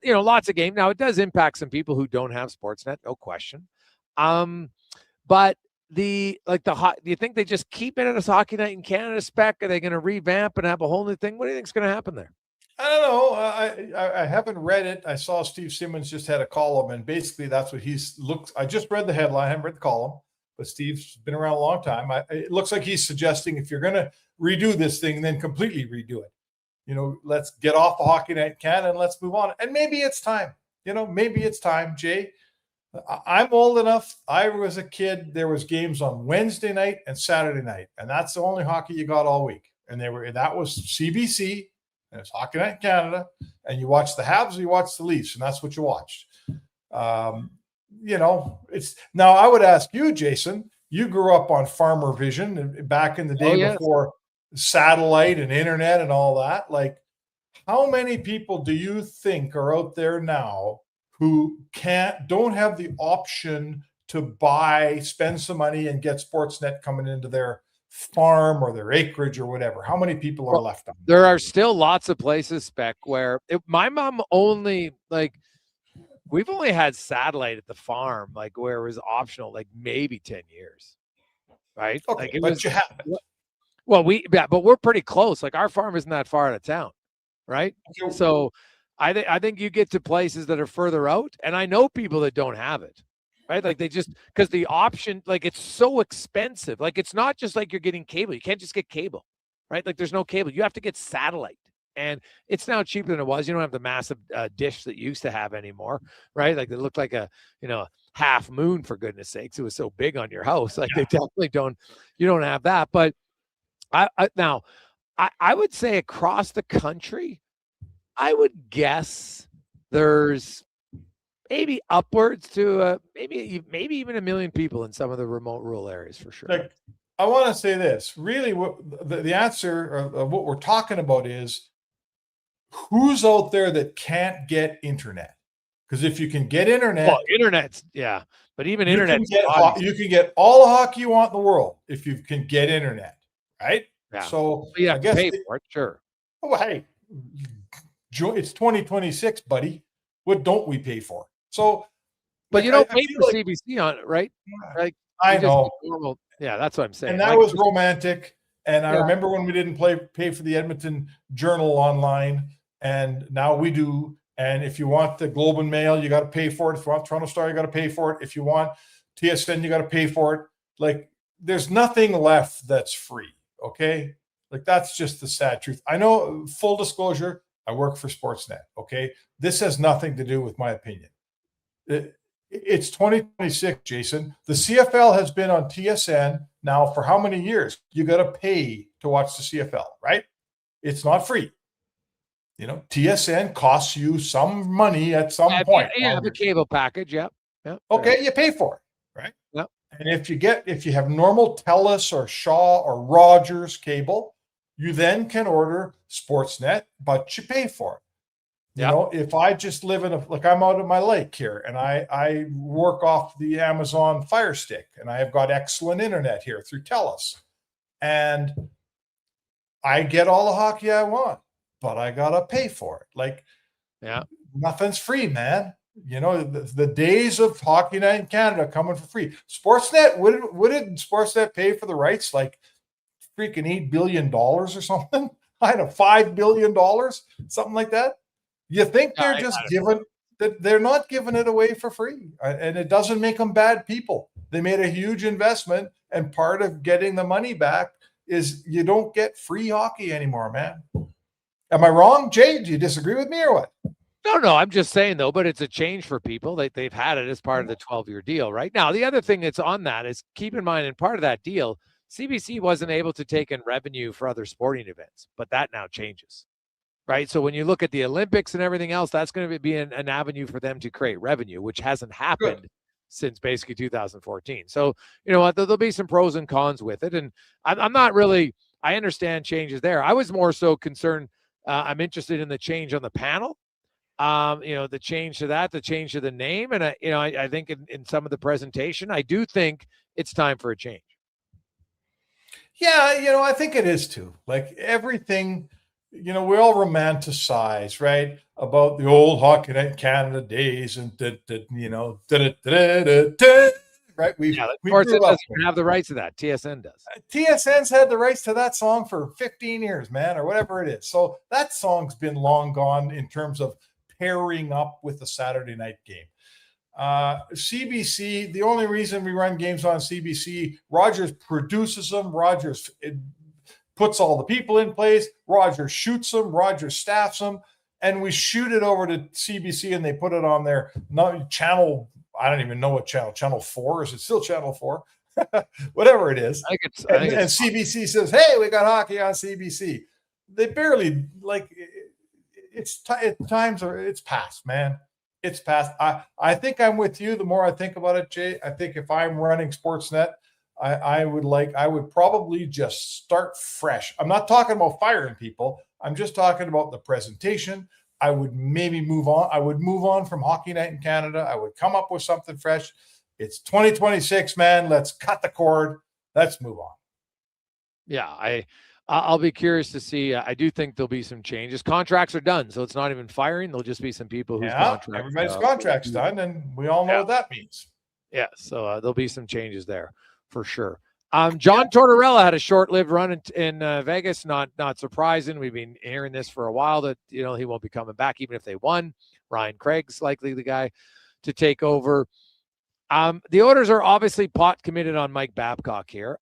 Lots of games. Now, it does impact some people who don't have Sportsnet, no question. But do you think they just keep it as Hockey Night in Canada spec? Are they going to revamp and have a whole new thing? What do you think is going to happen there? I don't know. I haven't read it. I saw Steve Simmons just had a column, and basically that's what I just read the headline. I haven't read the column, but Steve's been around a long time. It looks like he's suggesting if you're going to redo this thing, then completely redo it. Let's get off the Hockey Night in Canada and let's move on. And maybe it's time. Maybe it's time, Jay. I'm old enough. I was a kid. There was games on Wednesday night and Saturday night, and that's the only hockey you got all week. And that was CBC, and it's Hockey Night in Canada, and you watch the Habs or you watch the Leafs, and that's what you watched. It's now. I would ask you, Jason. You grew up on Farmer Vision back in the day before satellite and internet and all that. Like, how many people do you think are out there now who don't have the option to spend some money and get Sportsnet coming into their farm or their acreage or whatever? How many people are left on? There are still lots of places, Spec, where my mom we've only had satellite at the farm, like where it was optional, like maybe 10 years, right? Okay, you have it. Well, but we're pretty close. Like, our farm isn't that far out of town, right? So I think you get to places that are further out, and I know people that don't have it, right? Like, they just, because the option, like, it's so expensive. Like, it's not just like you're getting cable. You can't just get cable, right? Like, there's no cable. You have to get satellite, and it's now cheaper than it was. You don't have the massive dish that you used to have anymore, right? Like, it looked like a half moon, for goodness sakes. It was so big on your house. Like, they definitely you don't have that. But I would say across the country, I would guess there's maybe upwards to maybe even 1 million people in some of the remote rural areas, for sure. Like, I want to say this. Really, what the answer of what we're talking about is who's out there that can't get internet? Because if you can get internet, internet's but even internet, you can get all the hockey you want in the world if you can get internet, right? Yeah. So you have I guess to pay for it, sure. Oh, hey, it's 2026, buddy. What don't we pay for? So, but you don't pay for CBC on it, right? Like, I know. Yeah, that's what I'm saying. And that was romantic. And I remember when we didn't pay for the Edmonton Journal online, and now we do. And if you want the Globe and Mail, you got to pay for it. If you want Toronto Star, you got to pay for it. If you want TSN, you got to pay for it. Like, there's nothing left that's free. Okay. Like, that's just the sad truth. I know, full disclosure, I work for Sportsnet. Okay. This has nothing to do with my opinion. It's 2026, Jason. The CFL has been on TSN now for how many years? You got to pay to watch the CFL, right? It's not free. TSN costs you some money at some point. Yeah, the cable package. Yep. Okay, you pay for it, right? Yep. And if you have normal TELUS or Shaw or Rogers cable, you then can order Sportsnet, but you pay for it. If I just live I'm out at my lake here, and I work off the Amazon Fire Stick, and I have got excellent internet here through TELUS, and I get all the hockey I want, but I gotta pay for it. Like, nothing's free, man. The days of Hockey Night in Canada coming for free. Sportsnet, what did Sportsnet pay for the rights? Like, freaking $8 billion or something? I don't know, $5 billion, something like that. You think they're they're not giving it away for free, and it doesn't make them bad people. They made a huge investment, and part of getting the money back is you don't get free hockey anymore, man. Am I wrong, Jay? Do you disagree with me or what? No, I'm just saying, though, but it's a change for people. They've had it as part of the 12-year deal, right? Now, the other thing that's on that is, keep in mind, in part of that deal, CBC wasn't able to take in revenue for other sporting events, but that now changes, right? So when you look at the Olympics and everything else, that's going to be an avenue for them to create revenue, which hasn't happened since basically 2014. So, you know what, there'll be some pros and cons with it. And I'm not really, I understand changes there. I was more so concerned, I'm interested in the change on the panel. The change to that, the change to the name. And I think in some of the presentation, I do think it's time for a change. Yeah, I think it is too. Like everything, we all romanticize, right? About the old Hockey Night in Canada days and right? We Of we course, it grew up. doesn't have the rights to that. TSN does. TSN's had the rights to that song for 15 years, man, or whatever it is. So that song's been long gone in terms of pairing up with the Saturday night game. CBC, the only reason we run games on CBC, Rogers produces them. Rogers puts all the people in place. Rogers shoots them. Rogers staffs them. And we shoot it over to CBC and they put it on their channel. I don't even know what channel 4. Is it still channel 4? Whatever it is. And CBC says, hey, we got hockey on CBC. They barely it's past, man. It's past. I think I'm with you. The more I think about it, Jay, I think if I'm running Sportsnet, I would probably just start fresh. I'm not talking about firing people. I'm just talking about the presentation. I would maybe move on. I would move on from Hockey Night in Canada. I would come up with something fresh. It's 2026, man. Let's cut the cord. Let's move on. Yeah, I'll be curious to see. I do think there'll be some changes. Contracts are done, so it's not even firing. There'll just be some people whose everybody's contract's done, and we all know what that means. Yeah, so there'll be some changes there for sure. John Tortorella had a short-lived run in Vegas. Not surprising. We've been hearing this for a while that he won't be coming back even if they won. Ryan Craig's likely the guy to take over. The Oilers are obviously pot committed on Mike Babcock here.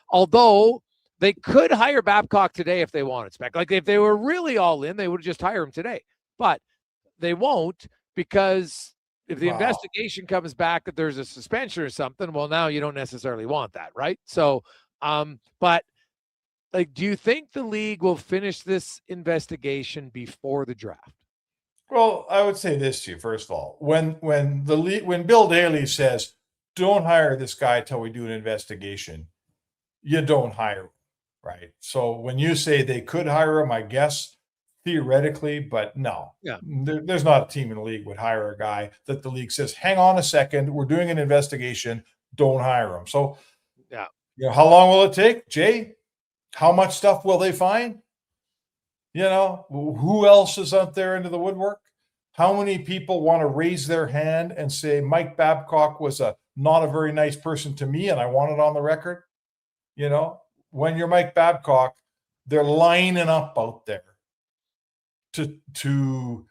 Although they could hire Babcock today if they wanted. Like if they were really all in, they would just hire him today. But they won't, because if the investigation comes back that there's a suspension or something, well, now you don't necessarily want that, right? So, but do you think the league will finish this investigation before the draft? Well, I would say this to you, first of all. When Bill Daly says, don't hire this guy till we do an investigation, you don't hire him, right? So when you say they could hire him, I guess theoretically, but no. Yeah. There's not a team in the league would hire a guy that the league says, hang on a second, we're doing an investigation, don't hire him. So yeah, how long will it take, Jay? How much stuff will they find? Who else is out there into the woodwork? How many people want to raise their hand and say Mike Babcock was not a very nice person to me, and I want it on the record? When you're Mike Babcock, they're lining up out there to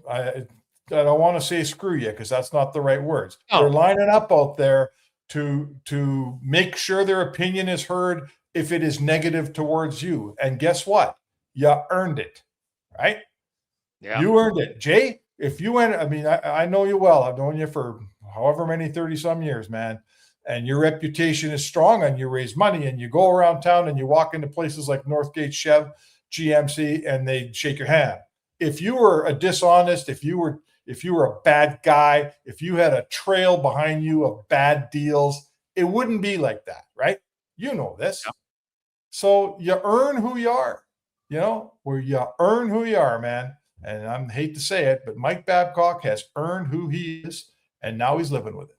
I don't want to say screw you, because that's not the right words. Oh. They're lining up out there to make sure their opinion is heard if it is negative towards you. And guess what? You earned it, right? Yeah. You earned it. Jay, if you went, I know you well. I've known you for however many 30-some years, man. And your reputation is strong, and you raise money, and you go around town and you walk into places like Northgate Chev, GMC, and they shake your hand. If you were a dishonest, if you were a bad guy, if you had a trail behind you of bad deals, it wouldn't be like that, right? You know this. Yeah. So you earn who you are, where you earn who you are, man. And I hate to say it, but Mike Babcock has earned who he is, and now he's living with it.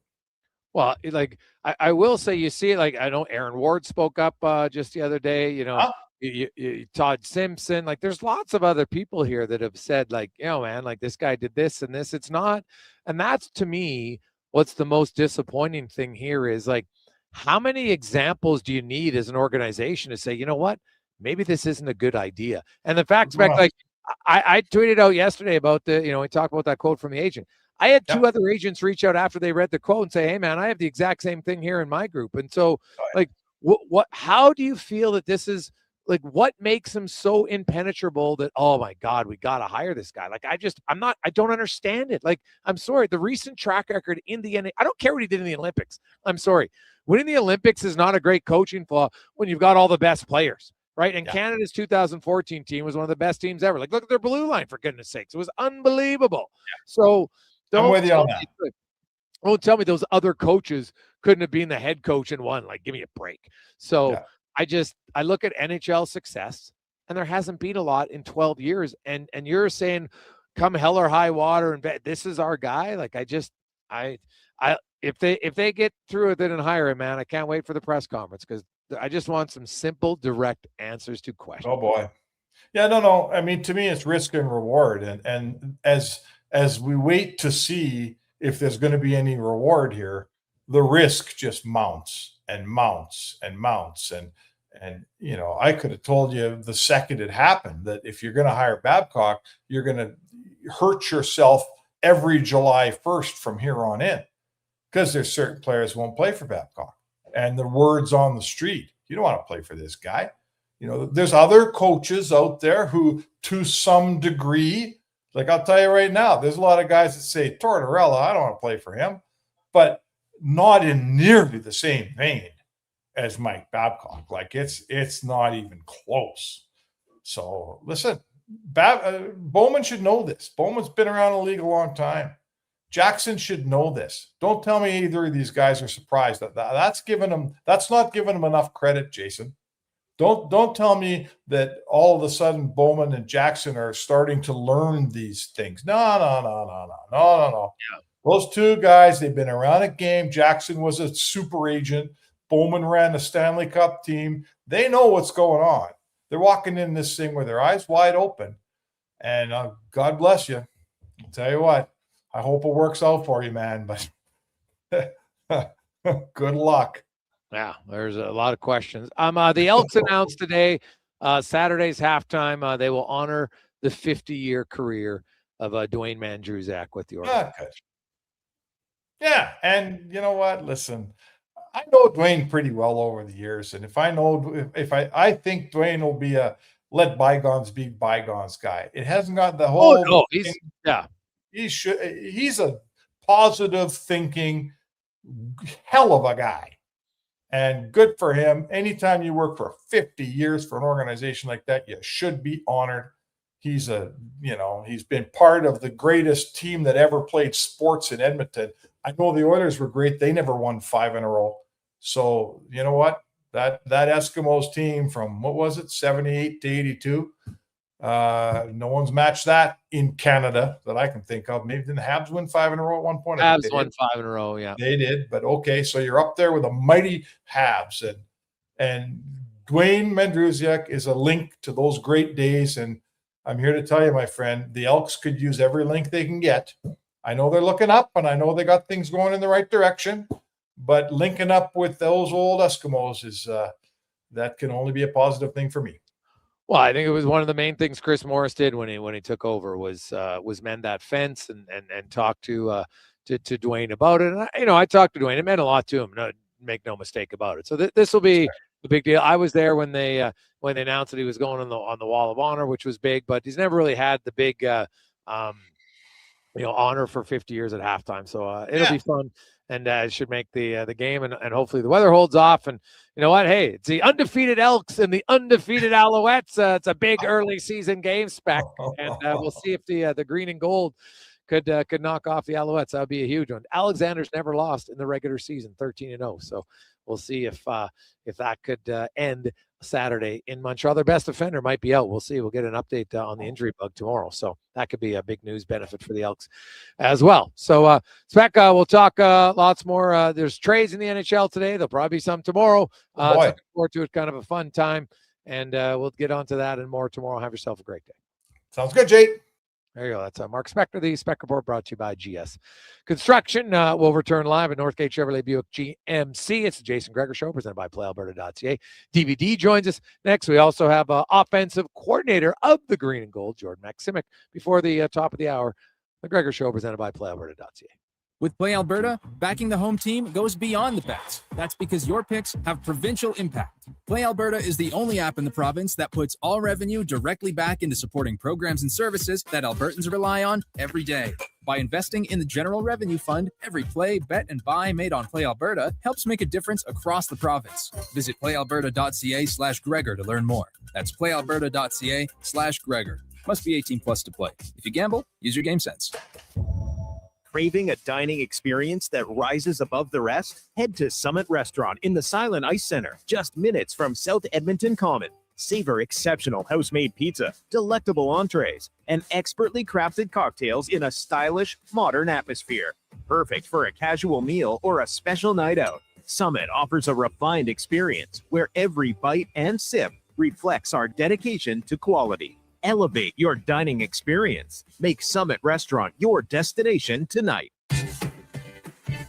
Well, I will say, you see it. I know Aaron Ward spoke up just the other day, Todd Simpson, there's lots of other people here that have said man, this guy did this and this. It's not. And that's, to me, what's the most disappointing thing here is how many examples do you need as an organization to say, you know what, maybe this isn't a good idea? And the fact, I tweeted out yesterday about we talked about that quote from the agent. I had two other agents reach out after they read the quote and say, hey man, I have the exact same thing here in my group. And so how do you feel that this is, what makes him so impenetrable that, oh my God, we got to hire this guy? I don't understand it. I'm sorry. The recent track record in the NBA, I don't care what he did in the Olympics. I'm sorry. Winning the Olympics is not a great coaching flaw when you've got all the best players, right? And Canada's 2014 team was one of the best teams ever. Look at their blue line, for goodness sakes. It was unbelievable. So I'm with you on that. Don't tell me those other coaches couldn't have been the head coach and won. Give me a break. So I look at NHL success, and there hasn't been a lot in 12 years. And you're saying, come hell or high water, and this is our guy. If they get through with it and hire him, man, I can't wait for the press conference, because I just want some simple, direct answers to questions. Oh boy. Yeah, no. I mean, to me, it's risk and reward. And as we wait to see if there's going to be any reward here, the risk just mounts and mounts and mounts. And you know, I could have told you the second it happened that if you're going to hire Babcock, you're going to hurt yourself every July 1st from here on in, because there's certain players who won't play for Babcock. And the word's on the street, you don't want to play for this guy. You know, there's other coaches out there who, to some degree, like I'll tell you right now, there's a lot of guys that say, Tortorella, I don't want to play for him, but not in nearly the same vein as Mike Babcock. Like it's not even close. So listen, Bowman should know this. Bowman's been around the league a long time. Jackson should know this. Don't tell me either of these guys are surprised. That's not giving them enough credit, Jason. Don't tell me that all of a sudden Bowman and Jackson are starting to learn these things. No. Yeah. Those two guys, they've been around a game. Jackson was a super agent. Bowman ran a Stanley Cup team. They know what's going on. They're walking in this thing with their eyes wide open. And God bless you. I'll tell you what, I hope it works out for you, man. But good luck. Yeah, there's a lot of questions. The Elks announced today, Saturday's halftime, they will honor the 50-year career of Dwayne Mandruzak with the Oilers. Yeah, and you know what? Listen, I know Dwayne pretty well over the years, and I think Dwayne will be a let bygones be bygones guy. It hasn't got the whole. Oh no, he's a positive thinking hell of a guy. And good for him. Anytime you work for 50 years for an organization like that, you should be honored. He's been part of the greatest team that ever played sports in Edmonton. I know the Oilers were great. They never won 5 in a row. So you know what? That Eskimos team from, what was it, 78 to 82? No one's matched that in Canada that I can think of. Maybe didn't the Habs win 5 in a row at one point? Habs won 5 in a row, yeah. They did, but okay, so you're up there with the mighty Habs. And Dwayne Mandruzak is a link to those great days. And I'm here to tell you, my friend, the Elks could use every link they can get. I know they're looking up, and I know they got things going in the right direction, but linking up with those old Eskimos is that can only be a positive thing for me. Well, I think it was one of the main things Chris Morris did when he took over was mend that fence and talk to Dwayne about it. And I talked to Dwayne. It meant a lot to him. No, make no mistake about it. So this will be a big deal. I was there when they announced that he was going on the Wall of Honor, which was big. But he's never really had the big honor for 50 years at halftime. So it'll be fun. And it should make the game, and hopefully the weather holds off. And you know what? Hey, it's the undefeated Elks and the undefeated Alouettes. It's a big early season game spec, and we'll see if the green and gold could knock off the Alouettes. That would be a huge one. Alexander's never lost in the regular season, 13-0. So we'll see if that could end Saturday in Montreal. Their best defender might be out. We'll see. We'll get an update on the injury bug tomorrow. So that could be a big news benefit for the Elks as well. So Spec, we'll talk lots more. There's trades in the NHL today. There'll probably be some tomorrow. Looking forward to it. Kind of a fun time. And we'll get onto that and more tomorrow. Have yourself a great day. Sounds good, Jake. There you go. That's Mark Spector, the Spec Report, brought to you by GS Construction. We'll return live at Northgate Chevrolet Buick GMC. It's the Jason Gregor Show, presented by PlayAlberta.ca. DVD joins us next. We also have offensive coordinator of the Green and Gold, Jordan Maximic, before the top of the hour. The Gregor Show, presented by PlayAlberta.ca. With Play Alberta, backing the home team goes beyond the bets. That's because your picks have provincial impact. Play Alberta is the only app in the province that puts all revenue directly back into supporting programs and services that Albertans rely on every day. By investing in the General Revenue Fund, every play, bet, and buy made on Play Alberta helps make a difference across the province. Visit playalberta.ca/Gregor to learn more. That's playalberta.ca/Gregor. Must be 18 plus to play. If you gamble, use your game sense. Craving a dining experience that rises above the rest? Head to Summit Restaurant in the Silent Ice Center, just minutes from South Edmonton Common. Savor exceptional house-made pizza, delectable entrees, and expertly crafted cocktails in a stylish, modern atmosphere. Perfect for a casual meal or a special night out. Summit offers a refined experience where every bite and sip reflects our dedication to quality. Elevate your dining experience. Make Summit Restaurant your destination tonight.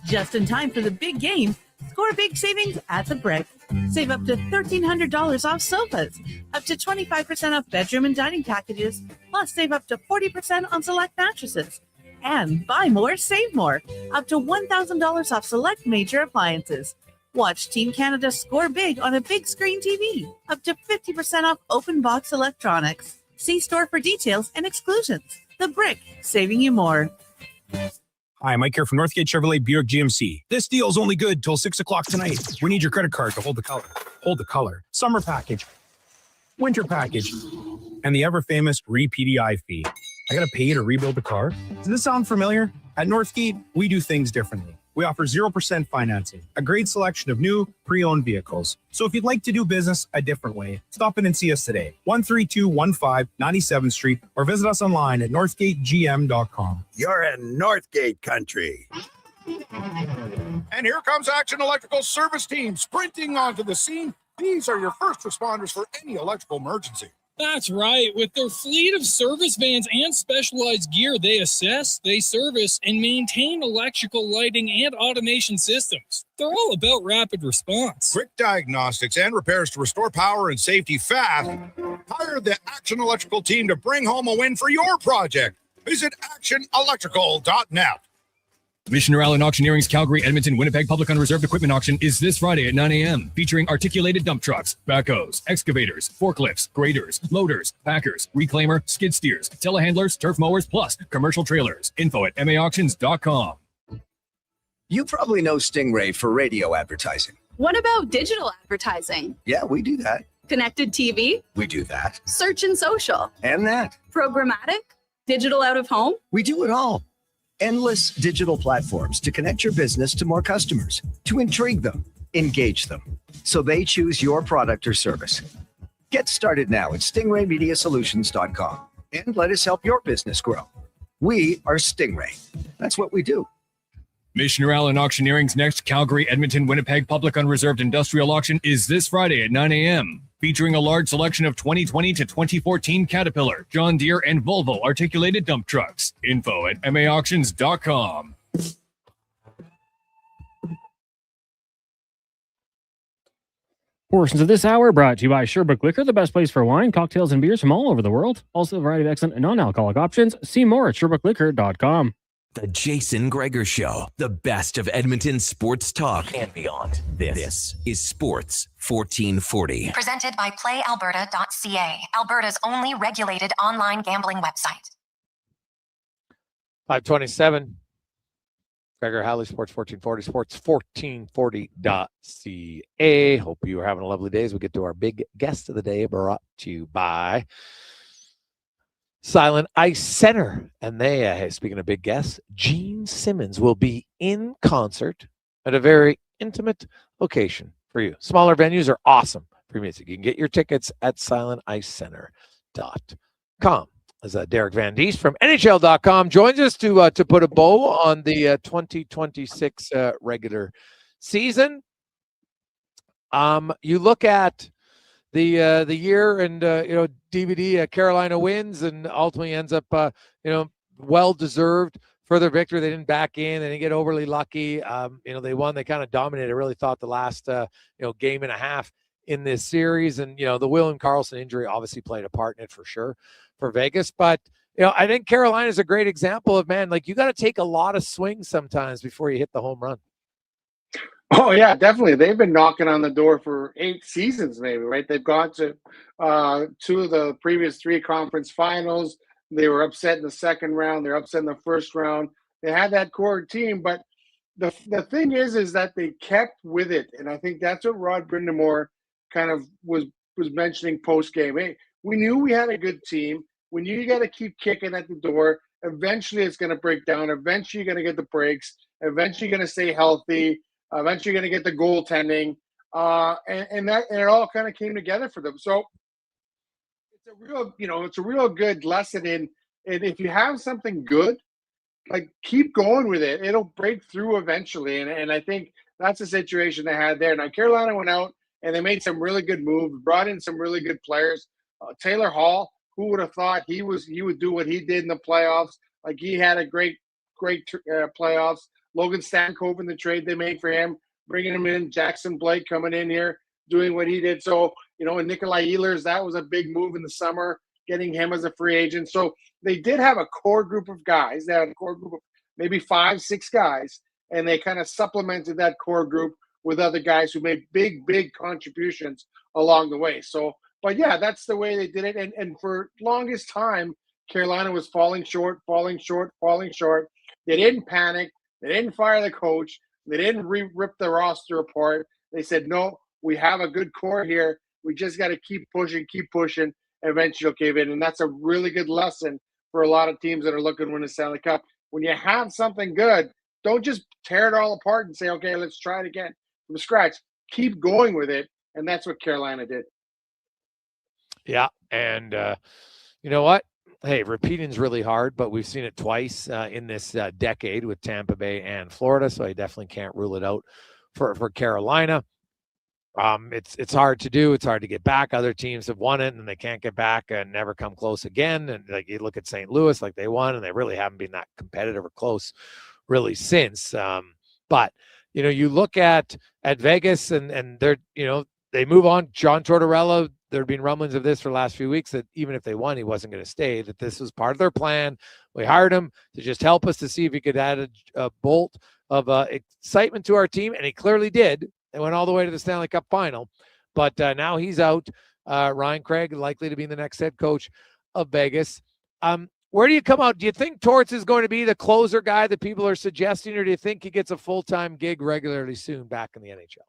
Just in time for the big game, score big savings at the Brick. Save up to $1,300 off sofas, up to 25% off bedroom and dining packages, plus save up to 40% on select mattresses. And buy more, save more, up to $1,000 off select major appliances. Watch Team Canada score big on a big screen TV, up to 50% off open box electronics. See store for details and exclusions. The Brick, saving you more. Hi, Mike here from Northgate Chevrolet Buick GMC. This deal is only good till 6 o'clock tonight. We need your credit card to hold the color. Hold the color. Summer package. Winter package. And the ever-famous re-PDI fee. I gotta pay you to rebuild the car? Does this sound familiar? At Northgate, we do things differently. We offer 0% financing, a great selection of new, pre-owned vehicles. So if you'd like to do business a different way, stop in and see us today. 13215 97th Street, or visit us online at northgategm.com. You're in Northgate country. And here comes Action Electrical Service Team sprinting onto the scene. These are your first responders for any electrical emergency. That's right. With their fleet of service vans and specialized gear, they assess, they service, and maintain electrical lighting and automation systems. They're all about rapid response. Quick diagnostics and repairs to restore power and safety fast. Hire the Action Electrical team to bring home a win for your project. Visit actionelectrical.net. Missioner Allen Auctioneering's Calgary, Edmonton, Winnipeg Public Unreserved Equipment Auction is this Friday at 9 a.m. featuring articulated dump trucks, backhoes, excavators, forklifts, graders, loaders, packers, reclaimer, skid steers, telehandlers, turf mowers, plus commercial trailers. Info at maauctions.com. You probably know Stingray for radio advertising. What about digital advertising? Yeah, we do that. Connected TV? We do that. Search and social? And that. Programmatic? Digital out of home? We do it all. Endless digital platforms to connect your business to more customers, to intrigue them, engage them, so they choose your product or service. Get started now at stingraymediasolutions.com and let us help your business grow. We are Stingray. That's what we do. Missioner Allen Auctioneering's next Calgary, Edmonton, Winnipeg Public Unreserved Industrial Auction is this Friday at 9 a.m. featuring a large selection of 2020 to 2014 Caterpillar, John Deere, and Volvo articulated dump trucks. Info at maauctions.com. Portions of this hour brought to you by Sherbrooke Liquor, the best place for wine, cocktails, and beers from all over the world. Also a variety of excellent non-alcoholic options. See more at sherbrooke.liquor.com. The Jason Gregor Show, the best of Edmonton sports talk and beyond. This is Sports 1440. Presented by PlayAlberta.ca, Alberta's only regulated online gambling website. 527. Gregor Halley, Sports 1440, sports1440.ca. Hope you are having a lovely day as we get to our big guest of the day, brought to you by Silent Ice Center. And they, speaking of big guests, Gene Simmons will be in concert at a very intimate location for you. Smaller venues are awesome for music. You can get your tickets at silenticecenter.com. As Derek Van Diest from NHL.com joins us to put a bow on the 2026 regular season. You look at the year and DVD Carolina wins and ultimately ends up well deserved for their victory. They didn't back in, they didn't get overly lucky. They won, they kind of dominated. I really thought the last game and a half in this series, and the William Karlsson injury obviously played a part in it for sure for Vegas. But I think Carolina is a great example of, man, like, you got to take a lot of swings sometimes before you hit the home run. Oh, yeah, definitely. They've been knocking on the door for 8 seasons, maybe, right? They've gone to 2 of the previous 3 conference finals. They were upset in the second round. They're upset in the first round. They had that core team, but the thing is that they kept with it. And I think that's what Rod Brindamore kind of was mentioning post-game. Hey, we knew we had a good team. We knew you got to keep kicking at the door. Eventually it's going to break down. Eventually you're going to get the breaks. Eventually you're going to stay healthy. Eventually, you're going to get the goaltending, and it all kind of came together for them. So it's a real good lesson in if you have something good, like, keep going with it. It'll break through eventually, and I think That's the situation they had there. Now, Carolina went out and they made some really good moves, brought in some really good players. Taylor Hall, who would have thought he would do what he did in the playoffs? Like, he had a great playoffs. Logan Stankoven in the trade they made for him, bringing him in. Jackson Blake coming in here, doing what he did. So, and Nikolai Ehlers, that was a big move in the summer, getting him as a free agent. So they did have a core group of guys. They had a core group of maybe 5-6 guys, and they kind of supplemented that core group with other guys who made big contributions along the way. So, but yeah, that's the way they did it. And for longest time, Carolina was falling short. They didn't panic. They didn't fire the coach. They didn't rip the roster apart. They said, no, we have a good core here. We just got to keep pushing. Eventually you'll cave in. And that's a really good lesson for a lot of teams that are looking to win the Stanley Cup. When you have something good, don't just tear it all apart and say, okay, let's try it again from scratch. Keep going with it. And that's what Carolina did. Yeah. And you know what? Hey, repeating is really hard, but we've seen it twice in this decade with Tampa Bay and Florida. So I definitely can't rule it out for Carolina. It's hard to do. It's hard to get back. Other teams have won it and they can't get back and never come close again. And like you look at St. Louis, like they won and they really haven't been that competitive or close really since. But you look at Vegas and they're, they move on. John Tortorella, there have been rumblings of this for the last few weeks that even if they won, he wasn't going to stay, that this was part of their plan. We hired him to just help us to see if he could add a bolt of excitement to our team. And he clearly did. They went all the way to the Stanley Cup final, but now he's out. Ryan Craig likely to be the next head coach of Vegas. Where do you come out? Do you think Torts is going to be the closer guy that people are suggesting, or do you think he gets a full-time gig regularly soon back in the NHL?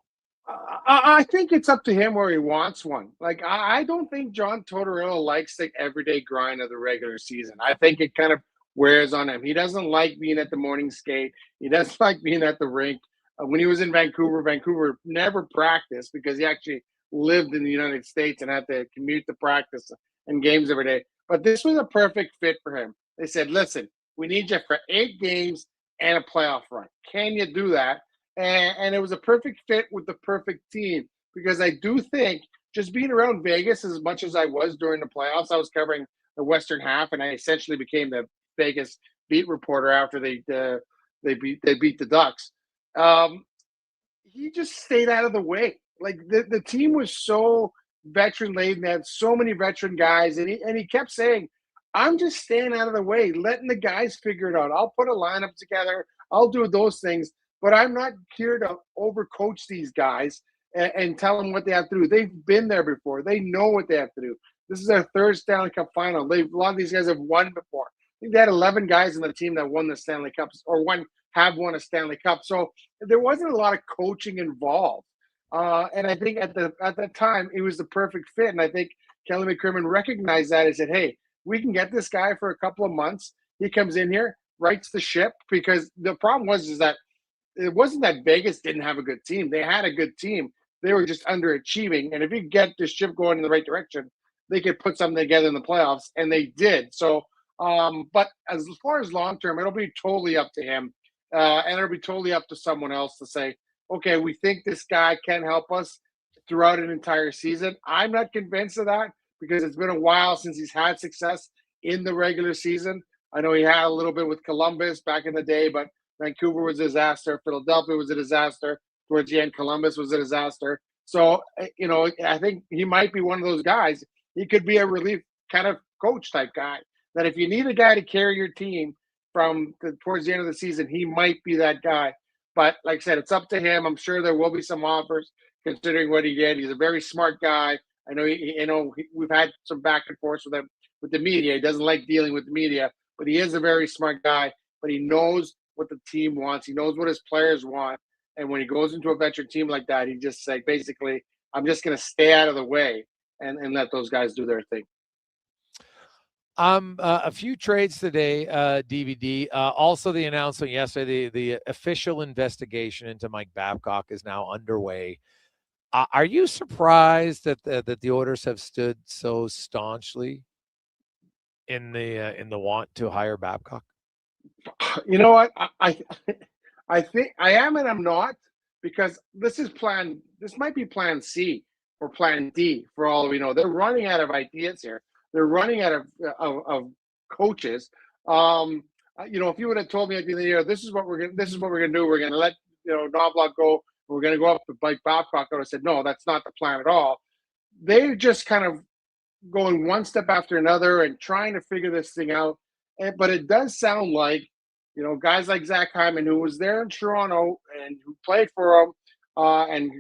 I think it's up to him where he wants one. Like, I don't think John Tortorella likes the everyday grind of the regular season. I think it kind of wears on him. He doesn't like being at the morning skate. He doesn't like being at the rink. When he was in Vancouver never practiced because he actually lived in the United States and had to commute to practice and games every day. But this was a perfect fit for him. They said, listen, we need you for 8 games and a playoff run. Can you do that? And it was a perfect fit with the perfect team because I do think just being around Vegas as much as I was during the playoffs, I was covering the Western half and I essentially became the Vegas beat reporter after they beat the Ducks. He just stayed out of the way. Like the team was so veteran laden. They had so many veteran guys, and he kept saying, "I'm just staying out of the way, letting the guys figure it out. I'll put a lineup together. I'll do those things, but I'm not here to overcoach these guys and tell them what they have to do. They've been there before. They know what they have to do. This is their 3rd Stanley Cup final. A lot of these guys have won before. I think they had 11 guys in the team that won the Stanley Cups or have won a Stanley Cup. So there wasn't a lot of coaching involved. And I think at that time, it was the perfect fit. And I think Kelly McCrimmon recognized that and said, hey, we can get this guy for a couple of months. He comes in here, rights the ship, because the problem is that it wasn't that Vegas didn't have a good team. They had a good team. They were just underachieving. And if you get the ship going in the right direction, they could put something together in the playoffs, and they did. So, but as far as long-term, it'll be totally up to him. And it'll be totally up to someone else to say, okay, we think this guy can help us throughout an entire season. I'm not convinced of that because it's been a while since he's had success in the regular season. I know he had a little bit with Columbus back in the day, but Vancouver was a disaster. Philadelphia was a disaster. Towards the end, Columbus was a disaster. So, I think he might be one of those guys. He could be a relief kind of coach type guy that if you need a guy to carry your team towards the end of the season, he might be that guy. But like I said, it's up to him. I'm sure there will be some offers considering what he did. He's a very smart guy. I know, we've had some back and forth with him with the media. He doesn't like dealing with the media, but he is a very smart guy. But he knows what the team wants. He knows what his players want. And when he goes into a veteran team like that, he just say, basically, I'm just going to stay out of the way and let those guys do their thing. A few trades today, DVD. Also, the announcement yesterday, the official investigation into Mike Babcock is now underway. Are you surprised that the Oilers have stood so staunchly in the want to hire Babcock? You know what? I think I am and I'm not, because this might be plan C or plan D for all we know. They're running out of ideas here. They're running out of coaches. If you would have told me at the end of the year, this is what we're gonna do. We're gonna let Knobloch go. We're gonna go up to Mike Babcock. I would have said, no, that's not the plan at all. They're just kind of going one step after another and trying to figure this thing out. But it does sound like, guys like Zach Hyman, who was there in Toronto and who played for him, and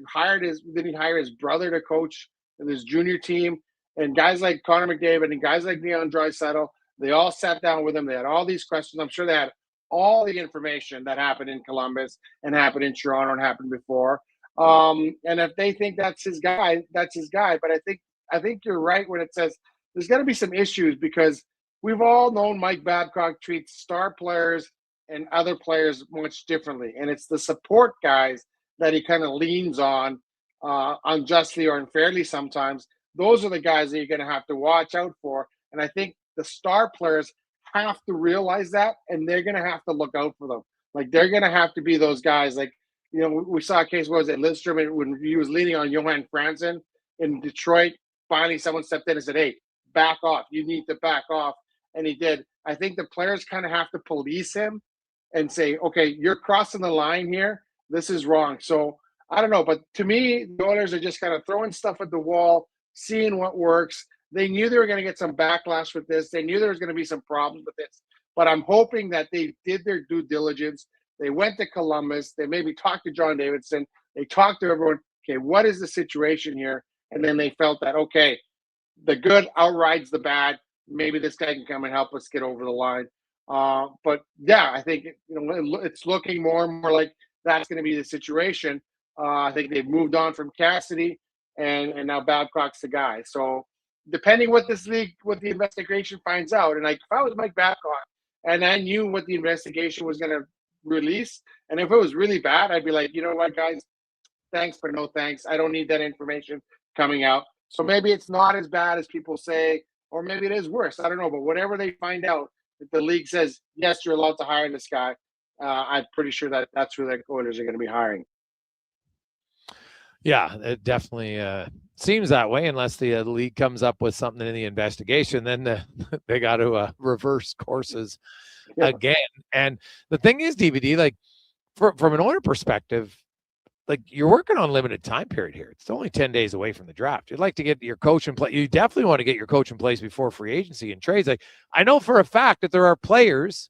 did he hire his brother to coach his junior team, and guys like Connor McDavid and guys like Leon Draisaitl, they all sat down with him. They had all these questions. I'm sure they had all the information that happened in Columbus and happened in Toronto and happened before. And if they think that's his guy, that's his guy. But I think you're right when it says there's going to be some issues, because we've all known Mike Babcock treats star players and other players much differently. And it's the support guys that he kind of leans on unjustly or unfairly sometimes. Those are the guys that you're going to have to watch out for. And I think the star players have to realize that, and they're going to have to look out for them. Like, they're going to have to be those guys. Like, we saw a case, was it Lidstrom, when he was leaning on Johan Franzen in Detroit. Finally, someone stepped in and said, hey, back off. You need to back off. And he did. I think the players kind of have to police him and say, okay, you're crossing the line here. This is wrong. So I don't know. But to me, the Oilers are just kind of throwing stuff at the wall, seeing what works. They knew they were going to get some backlash with this. They knew there was going to be some problems with this. But I'm hoping that they did their due diligence. They went to Columbus. They maybe talked to John Davidson. They talked to everyone. Okay, what is the situation here? And then they felt that, okay, the good outrides the bad. Maybe this guy can come and help us get over the line. But yeah, I think it's looking more and more like that's going to be the situation. I think they've moved on from Cassidy, and now Babcock's the guy. So depending what the investigation finds out, and if I was Mike Babcock and I knew what the investigation was going to release, and if it was really bad, I'd be like, you know what, guys, thanks, but no thanks. I don't need that information coming out. So maybe it's not as bad as people say, or maybe it is worse. I don't know. But whatever they find out, if the league says, yes, you're allowed to hire this guy, I'm pretty sure that's who the Oilers are going to be hiring. Yeah, it definitely seems that way, unless the league comes up with something in the investigation. Then they got to reverse courses again. And the thing is, DVD, like from an Oiler perspective, like, you're working on limited time period here. It's only 10 days away from the draft. You'd like to get your coach in place. You definitely want to get your coach in place before free agency and trades. Like, I know for a fact that there are players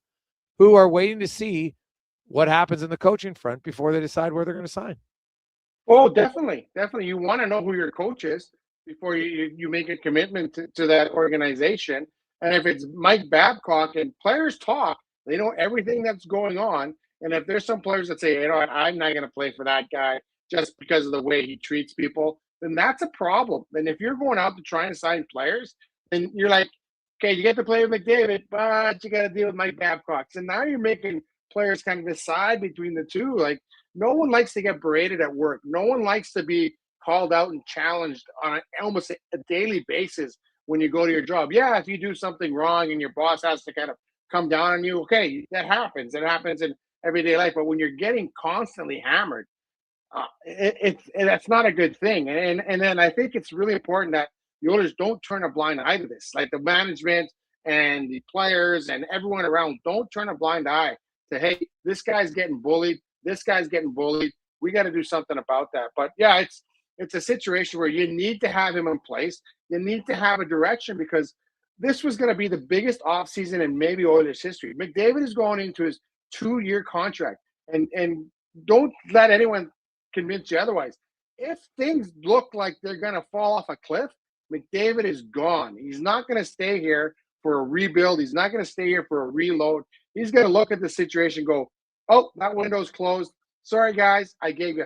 who are waiting to see what happens in the coaching front before they decide where they're going to sign. Oh, definitely. Definitely. You want to know who your coach is before you make a commitment to that organization. And if it's Mike Babcock, and players talk, they know everything that's going on. And if there's some players that say, you know what, I'm not going to play for that guy just because of the way he treats people, then that's a problem. And if you're going out to try and sign players, then you're like, okay, you get to play with McDavid, but you got to deal with Mike Babcock. So now you're making players kind of decide between the two. Like, no one likes to get berated at work. No one likes to be called out and challenged on almost a daily basis when you go to your job. Yeah, if you do something wrong and your boss has to kind of come down on you, okay, that happens. It happens in everyday life. But when you're getting constantly hammered, that's not a good thing. And then I think it's really important that the Oilers don't turn a blind eye to this. Like, the management and the players and everyone around, don't turn a blind eye to, hey, this guy's getting bullied. This guy's getting bullied. We got to do something about that. But yeah, it's a situation where you need to have him in place. You need to have a direction, because this was going to be the biggest offseason in maybe Oilers history. McDavid is going into his 2-year contract, and don't let anyone convince you otherwise. If things look like they're going to fall off a cliff, McDavid is gone. He's not going to stay here for a rebuild. He's not going to stay here for a reload. He's going to look at the situation and go, oh, that window's closed. Sorry, guys. I gave you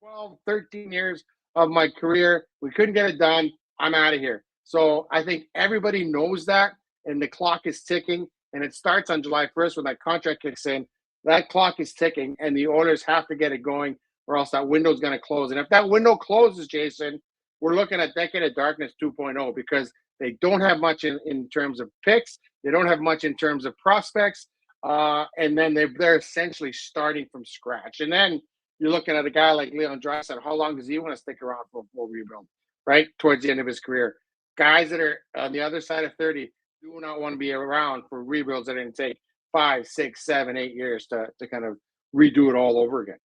12, 13 years of my career. We couldn't get it done. I'm out of here. So I think everybody knows that, and the clock is ticking, and it starts on July 1st when that contract kicks in. That clock is ticking, and the Oilers have to get it going, or else that window's going to close. And if that window closes, Jason, we're looking at Decade of Darkness 2.0, because they don't have much in terms of picks. They don't have much in terms of prospects. And then they're essentially starting from scratch. And then you're looking at a guy like Leon Draisaitl. How long does he want to stick around for a full rebuild, right? Towards the end of his career. Guys that are on the other side of 30 do not want to be around for rebuilds that are going to take 5, 6, 7, 8 years to kind of redo it all over again.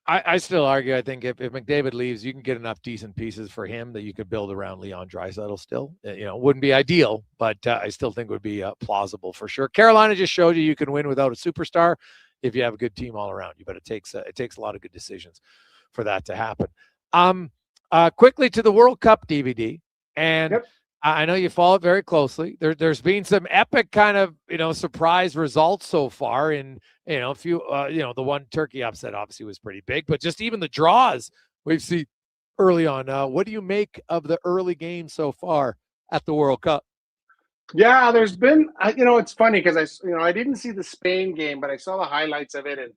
I still argue. I think if McDavid leaves, you can get enough decent pieces for him that you could build around Leon Draisaitl still. Wouldn't be ideal, but I still think would be plausible for sure. Carolina just showed you can win without a superstar if you have a good team all around you, but it takes a lot of good decisions for that to happen. Quickly to the World Cup DVD, and I know you follow it very closely. There's been some epic kind of surprise results so far. In a few the one Turkey upset obviously was pretty big, but just even the draws we've seen early on. What do you make of the early game so far at the World Cup? Yeah, there's been it's funny because I didn't see the Spain game, but I saw the highlights of it, and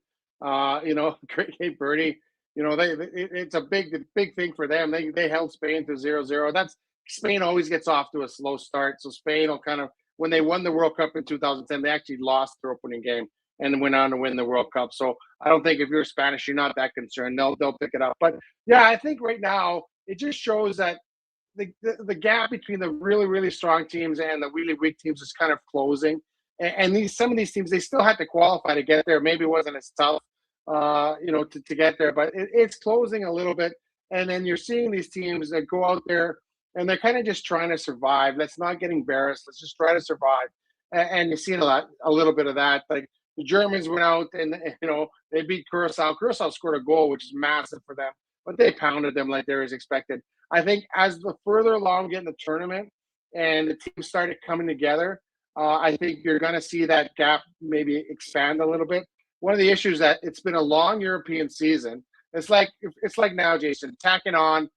Cape Verde, it's a big thing for them. They held Spain to 0-0. Spain always gets off to a slow start, so Spain will kind of, when they won the World Cup in 2010, they actually lost their opening game and went on to win the World Cup. So I don't think if you're Spanish, you're not that concerned. They'll pick it up. But yeah, I think right now it just shows that the gap between the really, really strong teams and the really weak teams is kind of closing. And some of these teams, they still had to qualify to get there. Maybe it wasn't as tough, to get there, but it's closing a little bit. And then you're seeing these teams that go out there and they're kind of just trying to survive. Let's not get embarrassed. Let's just try to survive. And you're seeing a little bit of that. Like the Germans went out and they beat Curacao. Curacao scored a goal, which is massive for them, but they pounded them like they was expected. I think as the further along we get in the tournament and the teams started coming together, I think you're going to see that gap maybe expand a little bit. One of the issues that it's been a long European season. It's like now, Jason, tacking on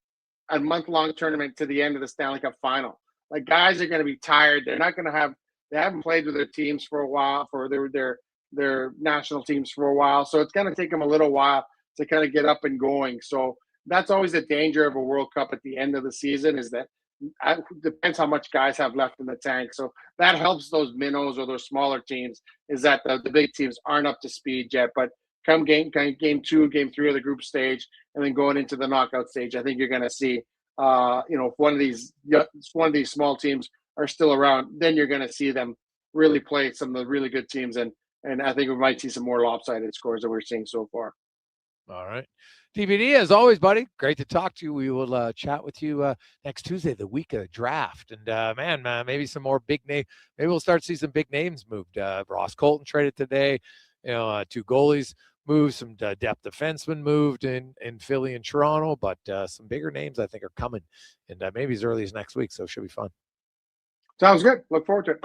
a month-long tournament to the end of the Stanley Cup final. Like, guys are going to be tired. They're not going to they haven't played with their teams for a while, for their national teams for a while. So it's going to take them a little while to kind of get up and going. So that's always the danger of a World Cup at the end of the season, is that it depends how much guys have left in the tank. So that helps those minnows or those smaller teams, is that the big teams aren't up to speed yet. But come game 2, game 3 of the group stage, and then going into the knockout stage, I think you're going to see, if one of these small teams are still around, then you're going to see them really play some of the really good teams, and I think we might see some more lopsided scores than we're seeing so far. All right. DVD, as always, buddy, great to talk to you. We will chat with you next Tuesday, the week of the draft. And maybe some more big name. Maybe we'll start to see some big names moved. Ross Colton traded today. 2 goalies moved, some depth defensemen moved in Philly and Toronto, but some bigger names I think are coming, and maybe as early as next week. So it should be fun. Sounds good. Look forward to it.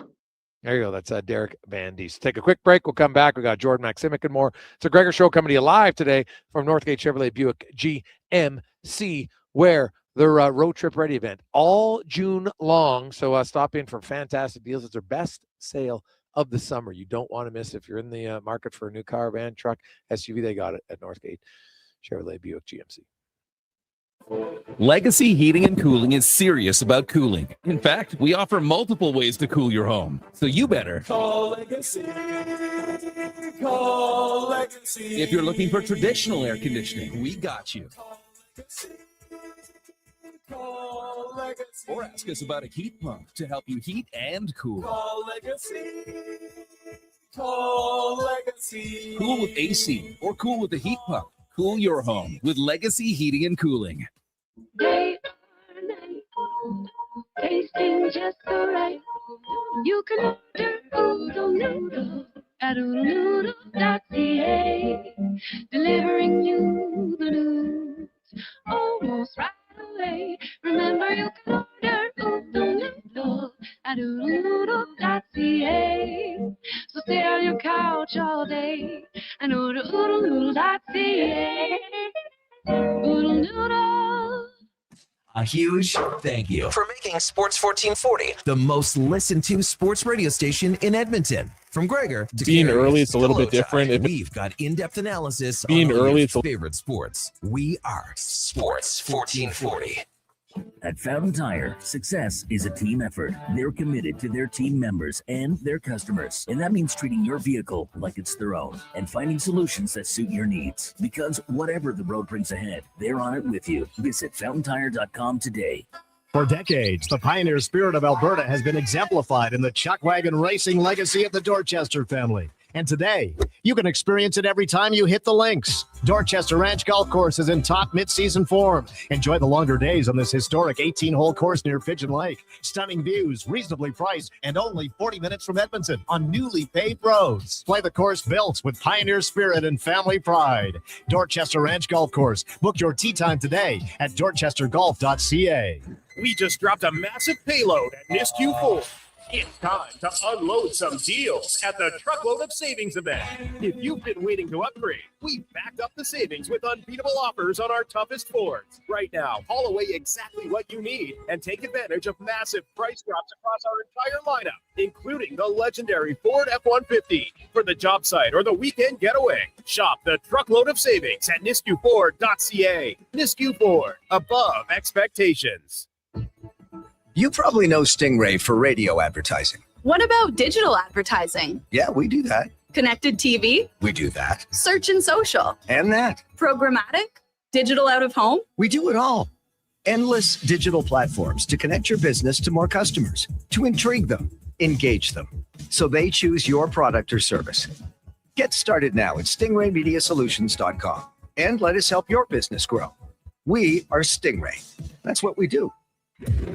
There you go. That's Derek Van Diest. Take a quick break. We'll come back. We got Jordan Maximic and more. It's a Gregor Show coming to you live today from Northgate Chevrolet Buick GMC, where their road trip ready event all June long. So stop in for fantastic deals. It's their best sale of the summer. You don't want to miss. If you're in the market for a new car, van, truck, SUV, they got it at Northgate Chevrolet Buick GMC. Legacy Heating and Cooling is serious about cooling. In fact, we offer multiple ways to cool your home. So you better Call Legacy. Call Legacy. If you're looking for traditional air conditioning, we got you. Call Legacy. Or ask us about a heat pump to help you heat and cool. Call Legacy. Call Legacy. Cool with AC or cool with a heat pump. Cool your home with Legacy Heating and Cooling. They are nice, tasting just so right. You can order Oodle Noodle at oodlenoodle.ca, delivering you the news almost right away. Remember, you can order Oodle Noodle at oodlenoodle.ca. So stay on your couch all day and order oodlenoodle.ca. Oodle Noodle. A huge thank you for making Sports 1440 the most listened to sports radio station in Edmonton. From Gregor to being Carrie, early, it's a little bit different. We've got in-depth analysis Being on early, your it's favorite sports. We are Sports 1440. At Fountain Tire, success is a team effort. They're committed to their team members and their customers. And that means treating your vehicle like it's their own and finding solutions that suit your needs. Because whatever the road brings ahead, they're on it with you. Visit fountaintire.com today. For decades, the pioneer spirit of Alberta has been exemplified in the chuck wagon racing legacy of the Dorchester family. And today, you can experience it every time you hit the links. Dorchester Ranch Golf Course is in top mid-season form. Enjoy the longer days on this historic 18-hole course near Pigeon Lake. Stunning views, reasonably priced, and only 40 minutes from Edmonton on newly paved roads. Play the course built with pioneer spirit and family pride. Dorchester Ranch Golf Course. Book your tee time today at dorchestergolf.ca. We just dropped a massive payload at Nisku 4. It's time to unload some deals at the Truckload of Savings event. If you've been waiting to upgrade, we've backed up the savings with unbeatable offers on our toughest Fords. Right now, haul away exactly what you need and take advantage of massive price drops across our entire lineup, including the legendary Ford F-150 for the job site or the weekend getaway. Shop the Truckload of Savings at niskuford.ca. Nisku Ford, above expectations. You probably know Stingray for radio advertising. What about digital advertising? Yeah, we do that. Connected TV? We do that. Search and social? And that. Programmatic? Digital out of home? We do it all. Endless digital platforms to connect your business to more customers, to intrigue them, engage them, so they choose your product or service. Get started now at stingraymediasolutions.com and let us help your business grow. We are Stingray. That's what we do.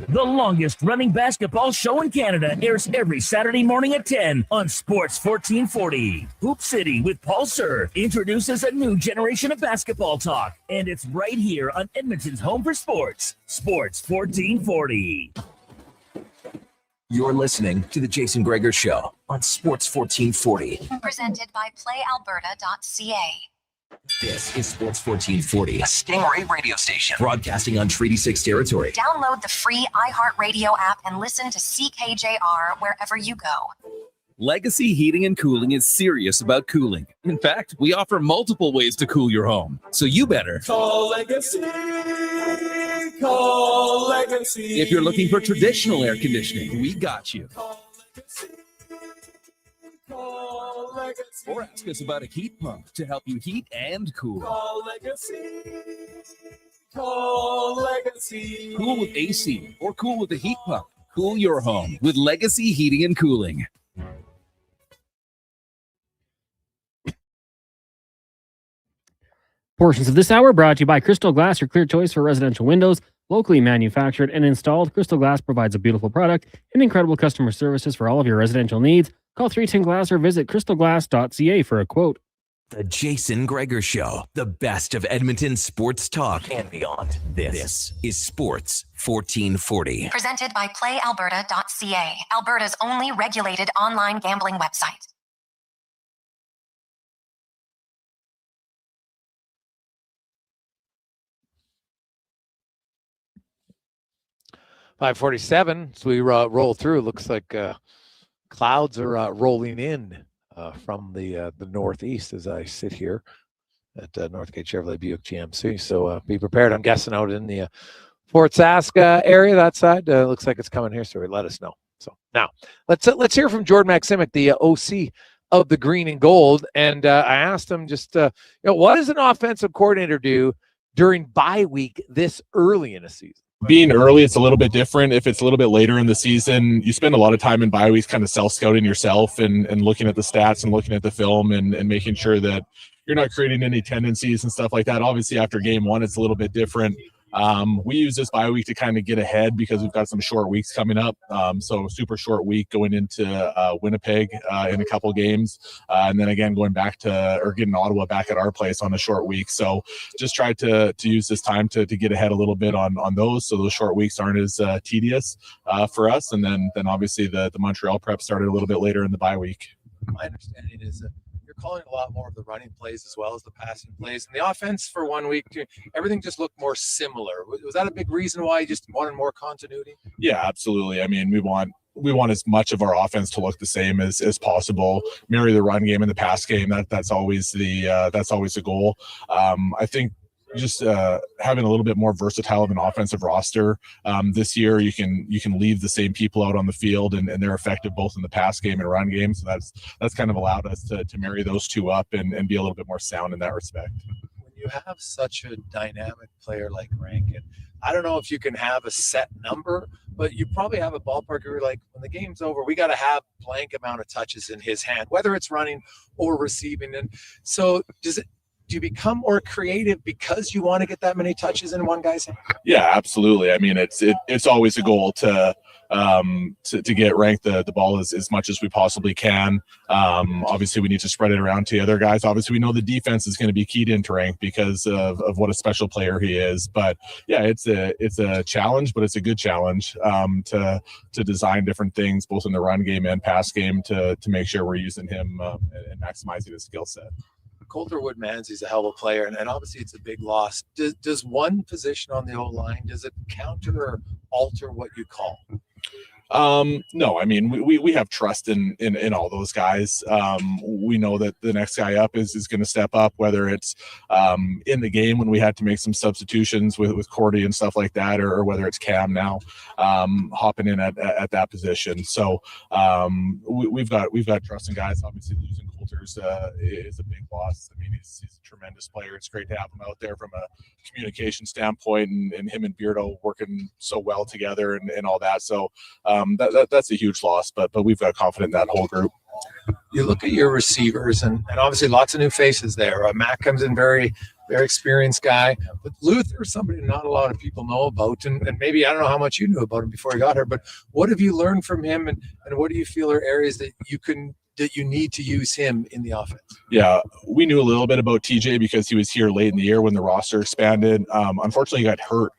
The longest running basketball show in Canada airs every Saturday morning at 10 on Sports 1440. Hoop City with Paul Sir introduces a new generation of basketball talk, and it's right here on Edmonton's home for sports, Sports 1440. You're listening to the Jason Gregor Show on Sports 1440. Presented by PlayAlberta.ca. This is Sports 1440, a Stingray radio station broadcasting on Treaty 6 territory. Download the free iHeartRadio app and listen to CKJR wherever you go. Legacy Heating and Cooling is serious about cooling. In fact, we offer multiple ways to cool your home. So you better Call Legacy. Call Legacy. If you're looking for traditional air conditioning, we got you. Call Legacy. Or ask us about a heat pump to help you heat and cool. Call Legacy. Call Legacy. Cool with AC or cool with a heat pump. Cool your home with Legacy Heating and Cooling. Portions of this hour brought to you by Crystal Glass, your clear choice for residential windows. Locally manufactured and installed, Crystal Glass provides a beautiful product and incredible customer services for all of your residential needs. Call 310 Glass or visit crystalglass.ca for a quote. The Jason Gregor Show, the best of Edmonton sports talk and beyond. This is Sports 1440. Presented by PlayAlberta.ca, Alberta's only regulated online gambling website. .547, so we roll through. Looks like clouds are rolling in from the northeast as I sit here at Northgate Chevrolet Buick GMC. So be prepared. I'm guessing out in the Fort Saska area, that side. Looks like it's coming here, so let us know. So now let's hear from Jordan Maximic, the OC of the green and gold. And I asked him just, what does an offensive coordinator do during bye week this early in a season? Being early, it's a little bit different. If it's a little bit later in the season, you spend a lot of time in bye weeks kind of self-scouting yourself and looking at the stats and looking at the film and making sure that you're not creating any tendencies and stuff like that. Obviously, after game one, it's a little bit different. We use this bye week to kind of get ahead because we've got some short weeks coming up. So super short week going into Winnipeg in a couple games. And then again, going back or getting Ottawa back at our place on a short week. So just try to use this time to get ahead a little bit on those. So those short weeks aren't as tedious for us. And then obviously the Montreal prep started a little bit later in the bye week. My understanding is that you're calling a lot more of the running plays as well as the passing plays. And the offense for 1 week, everything just looked more similar. Was that a big reason why you just wanted more continuity? Yeah, absolutely. I mean, we want as much of our offense to look the same as possible. Marry the run game and the pass game. That's always the goal. I think just having a little bit more versatile of an offensive roster. This year, you can leave the same people out on the field, and they're effective both in the pass game and run game. So that's kind of allowed us to marry those two up and be a little bit more sound in that respect. When you have such a dynamic player like Rankin, I don't know if you can have a set number, but you probably have a ballpark where you're like, when the game's over, we got to have blank amount of touches in his hand, whether it's running or receiving. And so do you become more creative because you want to get that many touches in one guy's hand? Yeah, absolutely. I mean, it's always a goal to get Rank the ball as much as we possibly can. Obviously, we need to spread it around to the other guys. Obviously, we know the defense is going to be keyed into Rank because of what a special player he is. But yeah, it's a challenge, but it's a good challenge to design different things both in the run game and pass game to make sure we're using him and maximizing his skill set. Coulter Woodman's a hell of a player, and obviously it's a big loss. Does one position on the O-line, does it counter or alter what you call? No, I mean, we have trust in all those guys. We know that the next guy up is going to step up, whether it's in the game when we had to make some substitutions with Cordy and stuff like that, or whether it's Cam now hopping in at that position. So we've got trust in guys. Obviously, losing Coulter's is a big loss. I mean, he's a tremendous player. It's great to have him out there from a communication standpoint, and him and Beardo working so well together and all that. So that's a huge loss, but we've got confidence in that whole group. You look at your receivers, and obviously lots of new faces there. Matt comes in very experienced guy, but Luther is somebody not a lot of people know about, and maybe I don't know how much you knew about him before he got here, but what have you learned from him, and what do you feel are areas that you need to use him in the offense? Yeah, we knew a little bit about TJ because he was here late in the year when the roster expanded. Unfortunately, he got hurt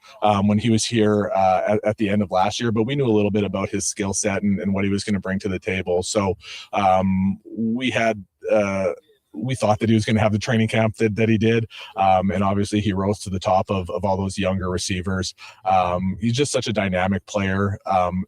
when he was here at the end of last year, but we knew a little bit about his skill set and what he was going to bring to the table. So we thought that he was going to have the training camp that he did. And obviously he rose to the top of all those younger receivers. He's just such a dynamic player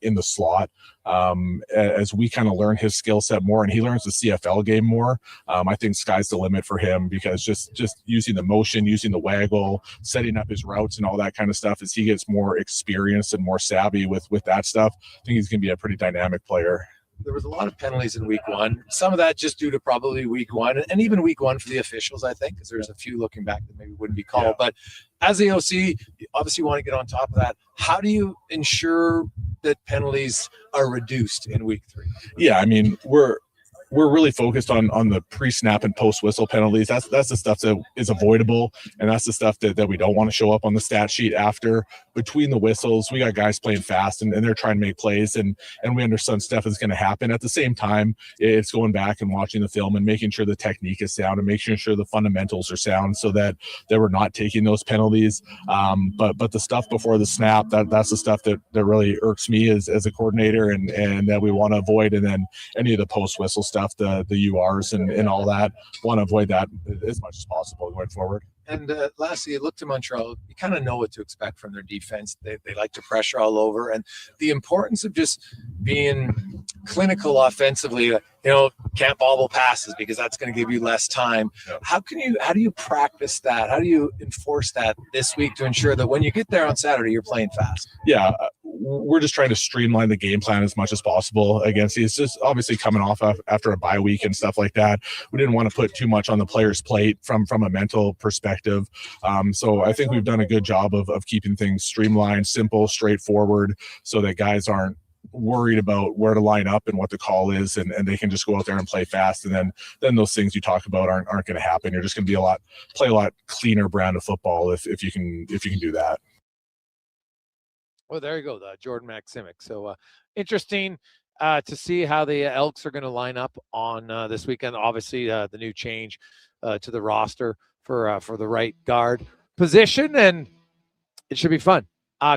in the slot. As we kind of learn his skill set more and he learns the CFL game more, I think sky's the limit for him, because just using the motion, using the waggle, setting up his routes and all that kind of stuff, as he gets more experienced and more savvy with that stuff, I think he's going to be a pretty dynamic player. There was a lot of penalties in week one. Some of that just due to probably week one, and even week one for the officials, I think, because there's a few looking back that maybe wouldn't be called. Yeah. But as the OC, you obviously want to get on top of that. How do you ensure that penalties are reduced in week three? Yeah, I mean, we're really focused on the pre-snap and post-whistle penalties. That's the stuff that is avoidable, and that's the stuff that we don't want to show up on the stat sheet after. Between the whistles, we got guys playing fast, and they're trying to make plays, and we understand stuff is going to happen. At the same time, it's going back and watching the film and making sure the technique is sound and making sure the fundamentals are sound so that we're not taking those penalties. But the stuff before the snap, that's the stuff that really irks me as a coordinator and that we want to avoid. And then any of the post-whistle stuff, the URs and all that, want to avoid that as much as possible going forward. And lastly, you look to Montreal, you kind of know what to expect from their defense. They like to pressure all over, and the importance of just being clinical offensively, can't bobble passes because that's going to give you less time. Yeah. How do you practice that? How do you enforce that this week to ensure that when you get there on Saturday, you're playing fast? Yeah, we're just trying to streamline the game plan as much as possible against these. Just obviously coming off after a bye week and stuff like that, we didn't want to put too much on the player's plate from a mental perspective. So I think we've done a good job of keeping things streamlined, simple, straightforward, so that guys aren't worried about where to line up and what the call is, and they can just go out there and play fast, and then those things you talk about aren't going to happen. You're just going to play a lot cleaner brand of football if you can do that. Well, there you go, Jordan Maximic. So interesting to see how the Elks are going to line up on this weekend. Obviously, the new change to the roster for the right guard position, and it should be fun.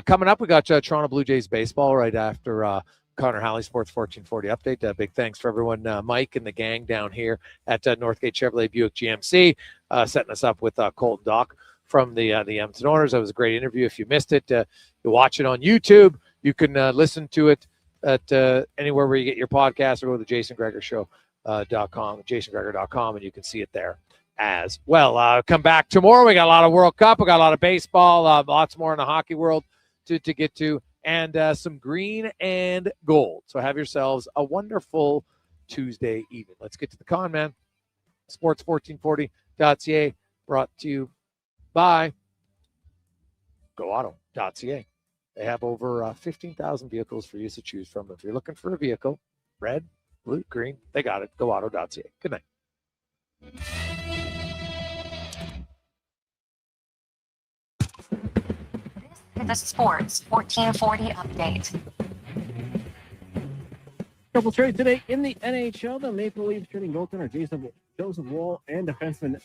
Coming up, we got Toronto Blue Jays baseball right after Connor Halley Sports 1440 update. Big thanks for everyone, Mike and the gang down here at Northgate Chevrolet Buick GMC, setting us up with Colton Dock from the Edmonton Oilers. That was a great interview. If you missed it, you watch it on YouTube. You can listen to it at anywhere where you get your podcast, or go to the JasonGregorShow.com, JasonGregor.com, and you can see it there. as well. Come back tomorrow. We got a lot of World Cup. We got a lot of baseball, lots more in the hockey world to get to, and some green and gold. So have yourselves a wonderful Tuesday evening. Let's get to the con, man. Sports1440.ca, brought to you by GoAuto.ca. They have over 15,000 vehicles for you to choose from. If you're looking for a vehicle, red, blue, green, they got it. GoAuto.ca. Good night. The Sports 1440 update. Couple trades today in the NHL. The Maple Leafs trading goaltender Joseph Wall and defenseman